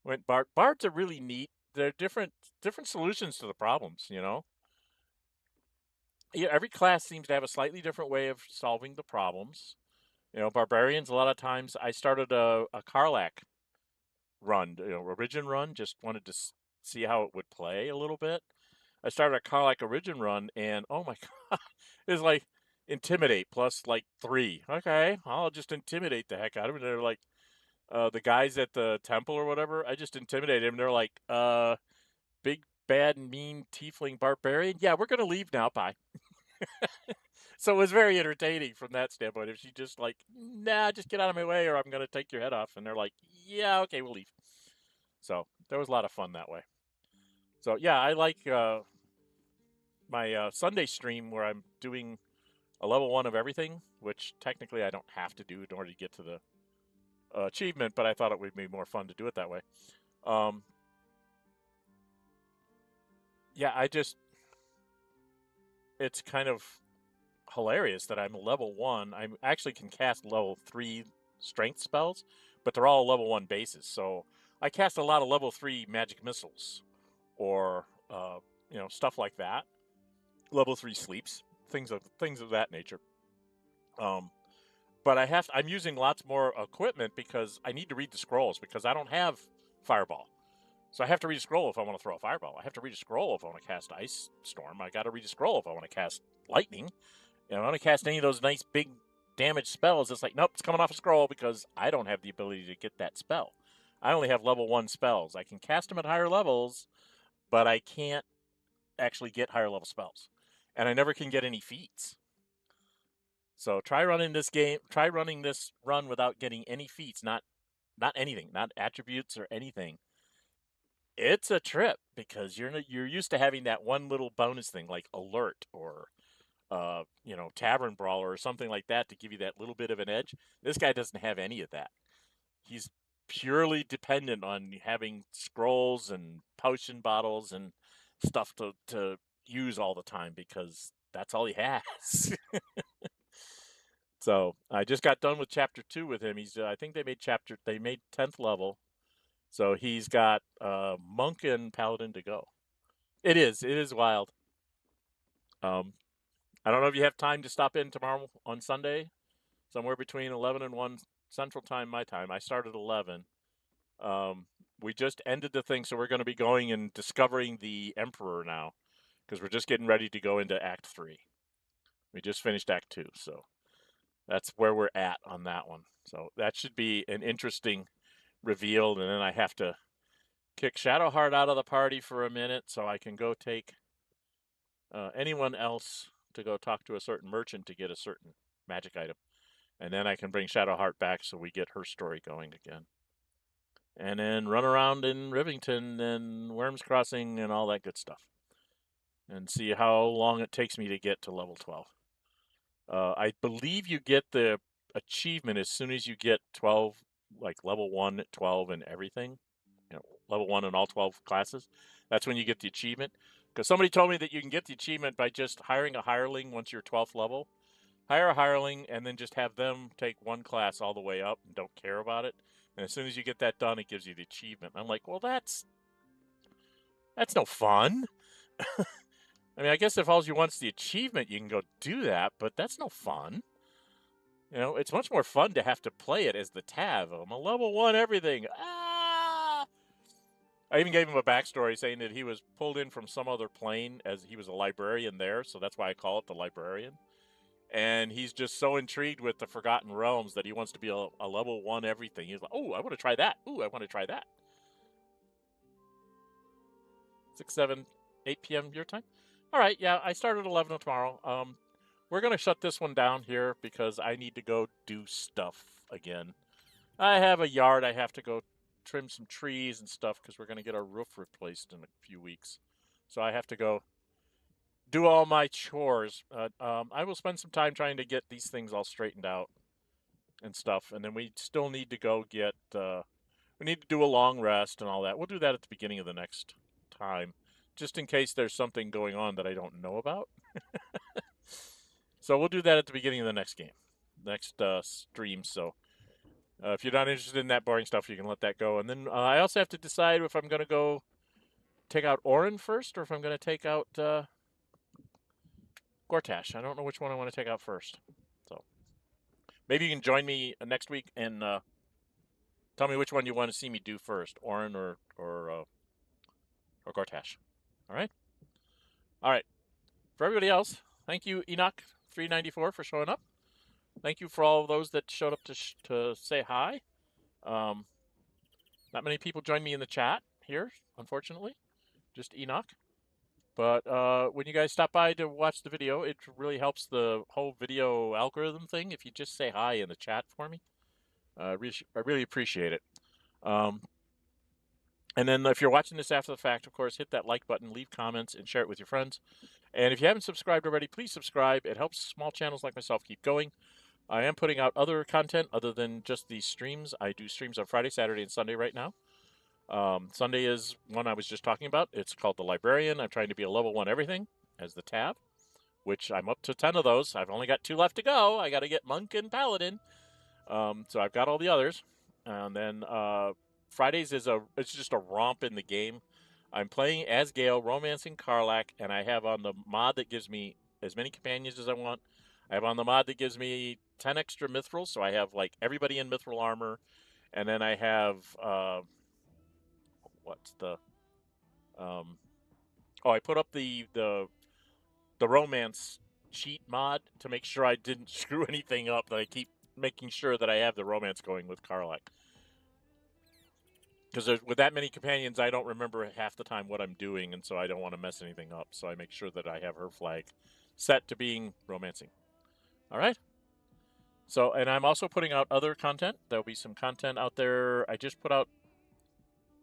When bards are really neat. They're different solutions to the problems, Yeah, every class seems to have a slightly different way of solving the problems. Barbarians, a lot of times I started a Karlach run, Origin run, just wanted to see how it would play a little bit. I started a Karlach Origin run, and oh my god, it's like intimidate plus like 3. Okay, I'll just intimidate the heck out of them. They're like, the guys at the temple or whatever, I just intimidated them. They're like, big, bad, mean tiefling barbarian. Yeah, we're going to leave now. Bye. So it was very entertaining from that standpoint. If she just like, nah, just get out of my way or I'm going to take your head off. And they're like, yeah, okay, we'll leave. So there was a lot of fun that way. So yeah, I like my Sunday stream where I'm doing a level 1 of everything, which technically I don't have to do in order to get to the achievement, but I thought it would be more fun to do it that way. Yeah, it's kind of hilarious that I'm level 1. I actually can cast level 3 strength spells, but they're all level 1 bases. So I cast a lot of level 3 magic missiles or stuff like that. Level 3 sleeps, things of that nature. But I'm using lots more equipment because I need to read the scrolls because I don't have fireball. So I have to read a scroll if I want to throw a fireball. I have to read a scroll if I want to cast Ice Storm. I got to read a scroll if I want to cast Lightning. If I want to cast any of those nice big damage spells, it's like, nope, it's coming off a scroll because I don't have the ability to get that spell. I only have level 1 spells. I can cast them at higher levels, but I can't actually get higher level spells. And I never can get any feats. So try running this run without getting any feats, not anything, not attributes or anything. It's a trip because you're used to having that one little bonus thing like alert or tavern brawler or something like that to give you that little bit of an edge. This guy doesn't have any of that. He's purely dependent on having scrolls and potion bottles and stuff to use all the time because that's all he has. So I just got done with chapter 2 with him. I think they made 10th level. So he's got monk and paladin to go. It is wild. I don't know if you have time to stop in tomorrow on Sunday, somewhere between 11 and 1 Central Time, my time. I started at 11. We just ended the thing, so we're going to be going and discovering the Emperor now, because we're just getting ready to go into Act 3. We just finished Act 2, so that's where we're at on that one. So that should be an interesting reveal, and then I have to kick Shadowheart out of the party for a minute so I can go take anyone else to go talk to a certain merchant to get a certain magic item. And then I can bring Shadowheart back so we get her story going again. And then run around in Rivington and Worms Crossing and all that good stuff. And see how long it takes me to get to level 12. I believe you get the achievement as soon as you get 12, like level 1, 12, and everything. Level 1 in all 12 classes. That's when you get the achievement. Because somebody told me that you can get the achievement by just hiring a hireling once you're 12th level. Hire a hireling and then just have them take one class all the way up and don't care about it. And as soon as you get that done, it gives you the achievement. I'm like, well, that's no fun. I mean, I guess if all you want's the achievement, you can go do that, but that's no fun. It's much more fun to have to play it as the Tav. I'm a level 1 everything. I even gave him a backstory saying that he was pulled in from some other plane as he was a librarian there, so that's why I call it the librarian. And he's just so intrigued with the Forgotten Realms that he wants to be a level 1 everything. He's like, oh, I want to try that. Ooh, I want to try that. 6, 7, 8 p.m. your time? All right, yeah, I start at 11 tomorrow. We're going to shut this one down here because I need to go do stuff again. I have a yard I have to go trim some trees and stuff because we're going to get our roof replaced in a few weeks. So I have to go do all my chores. I will spend some time trying to get these things all straightened out and stuff. And then we still need to go get, we need to do a long rest and all that. We'll do that at the beginning of the next time, just in case there's something going on that I don't know about. So we'll do that at the beginning of the next game, next stream. So if you're not interested in that boring stuff, you can let that go. And then I also have to decide if I'm going to go take out Orin first or if I'm going to take out Gortash. I don't know which one I want to take out first. So maybe you can join me next week and tell me which one you want to see me do first, Orin or Gortash. All right? All right. For everybody else, thank you, Enoch394, for showing up. Thank you for all of those that showed up to say hi. Not many people joined me in the chat here, unfortunately. Just Enoch. But when you guys stop by to watch the video, it really helps the whole video algorithm thing if you just say hi in the chat for me. I really appreciate it. And then if you're watching this after the fact, of course, hit that like button, leave comments, and share it with your friends. And if you haven't subscribed already, please subscribe. It helps small channels like myself keep going. I am putting out other content other than just these streams. I do streams on Friday, Saturday, and Sunday right now. Sunday is one I was just talking about. It's called The Librarian. I'm trying to be a level 1 everything as the Tab, which I'm up to 10 of those. I've only got 2 left to go. I got to get Monk and Paladin. So I've got all the others. And then Fridays it's just a romp in the game. I'm playing as Gale, romancing Karlach, and I have on the mod that gives me as many companions as I want. I have on the mod that gives me 10 extra mithrils, so I have like everybody in mithril armor. And then I have what's the oh, I put up the romance cheat mod to make sure I didn't screw anything up, that I keep making sure that I have the romance going with Karlach. Because with that many companions, I don't remember half the time what I'm doing, and so I don't want to mess anything up. So I make sure that I have her flag set to being romancing. All right. So, and I'm also putting out other content. There'll be some content out there. I just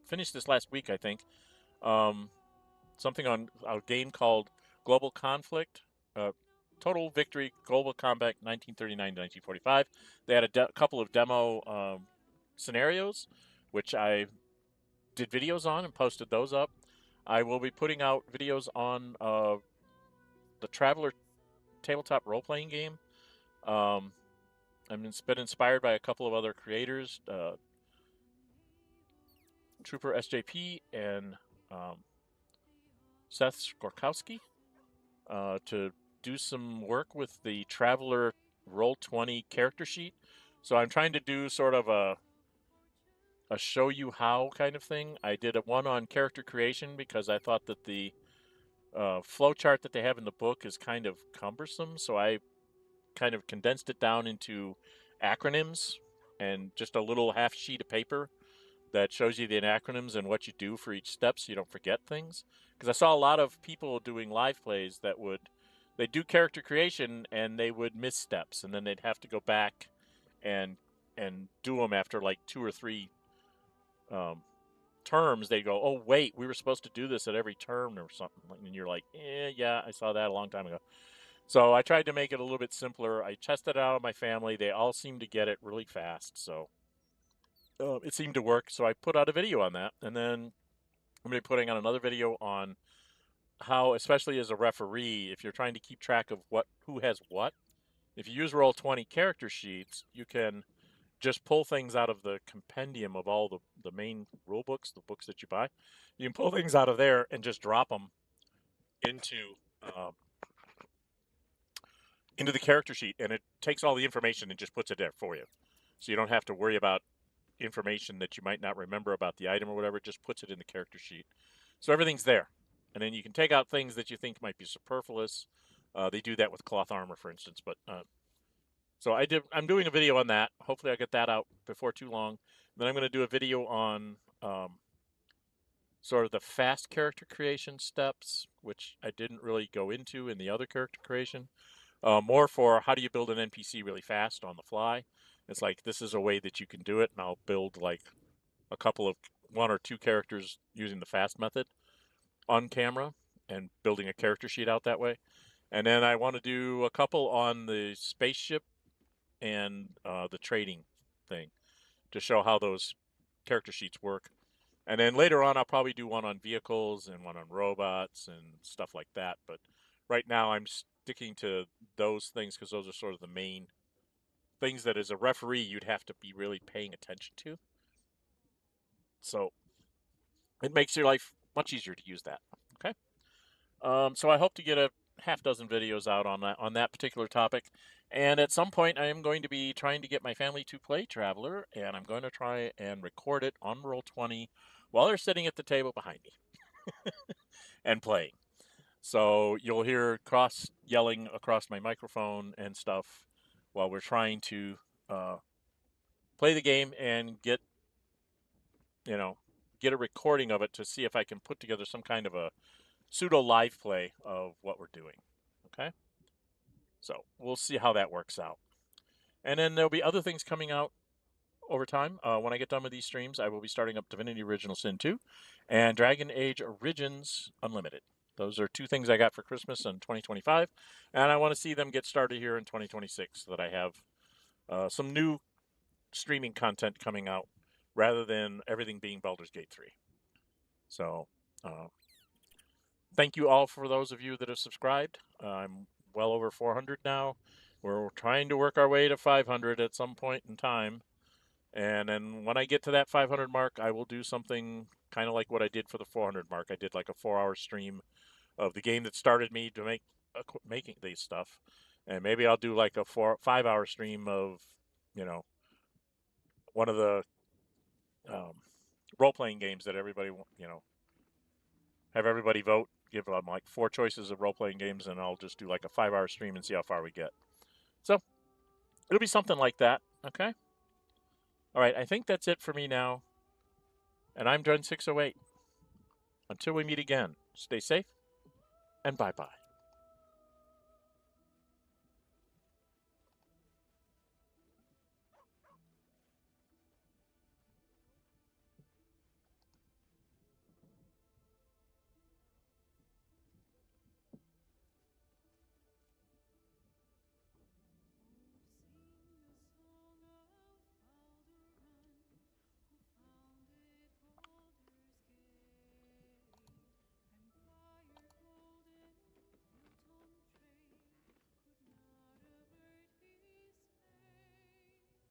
finished this last week, I think. Something on a game called Global Conflict, Total Victory Global Combat 1939 to 1945. They had a couple of demo scenarios, which I did videos on and posted those up. I will be putting out videos on the Traveler tabletop role-playing game. I've been inspired by a couple of other creators, Trooper SJP and Seth Skorkowski, to do some work with the Traveler Roll20 character sheet. So I'm trying to do sort of a show you how kind of thing. I did one on character creation because I thought that the flowchart that they have in the book is kind of cumbersome, so I kind of condensed it down into acronyms and just a little half sheet of paper that shows you the acronyms and what you do for each step so you don't forget things. Because I saw a lot of people doing live plays that they'd do character creation and they would miss steps, and then they'd have to go back and do them after like 2 or 3 terms. They go, oh wait, we were supposed to do this at every term or something, and you're like, yeah, I saw that a long time ago. So I tried to make it a little bit simpler. I tested it out on my family. They all seemed to get it really fast, so it seemed to work. So I put out a video on that, and then I'm going to be putting out another video on how, especially as a referee, if you're trying to keep track of who has what, if you use Roll20 character sheets, you can just pull things out of the compendium of all the main rule books, the books that you buy. You can pull things out of there and just drop them into the character sheet, and it takes all the information and just puts it there for you. So you don't have to worry about information that you might not remember about the item or whatever. It just puts it in the character sheet. So everything's there. And then you can take out things that you think might be superfluous. They do that with cloth armor, for instance. But so I'm doing a video on that. Hopefully I'll get that out before too long. Then I'm going to do a video on sort of the fast character creation steps, which I didn't really go into in the other character creation. More for how do you build an NPC really fast on the fly. It's like, this is a way that you can do it, and I'll build like a couple of 1 or 2 characters using the fast method on camera and building a character sheet out that way. And then I want to do a couple on the spaceship and the trading thing to show how those character sheets work. And then later on, I'll probably do one on vehicles and one on robots and stuff like that. But right now, I'm sticking to those things because those are sort of the main things that as a referee, you'd have to be really paying attention to. So it makes your life much easier to use that. Okay. So I hope to get a half dozen videos out on that particular topic. And at some point, I am going to be trying to get my family to play Traveler, and I'm going to try and record it on Roll20 while they're sitting at the table behind me and playing. So you'll hear cross yelling across my microphone and stuff while we're trying to play the game and get a recording of it to see if I can put together some kind of a pseudo live play of what we're doing. Okay? So we'll see how that works out. And then there'll be other things coming out over time. When I get done with these streams, I will be starting up Divinity Original Sin 2 and Dragon Age Origins Unlimited. Those are 2 things I got for Christmas in 2025, and I want to see them get started here in 2026 so that I have some new streaming content coming out rather than everything being Baldur's Gate 3. So thank you all for those of you that have subscribed. I'm well over 400 now. We're trying to work our way to 500 at some point in time. And then when I get to that 500 mark, I will do something kind of like what I did for the 400 mark. I did like a 4-hour stream of the game that started me to making these stuff. And maybe I'll do like a 5-hour stream of, one of the role-playing games that everybody, have everybody vote. Give them like 4 choices of role-playing games, and I'll just do like a 5-hour stream and see how far we get. So it'll be something like that. Okay. All right. I think that's it for me now. And I'm Dren608. Until we meet again, stay safe and bye-bye.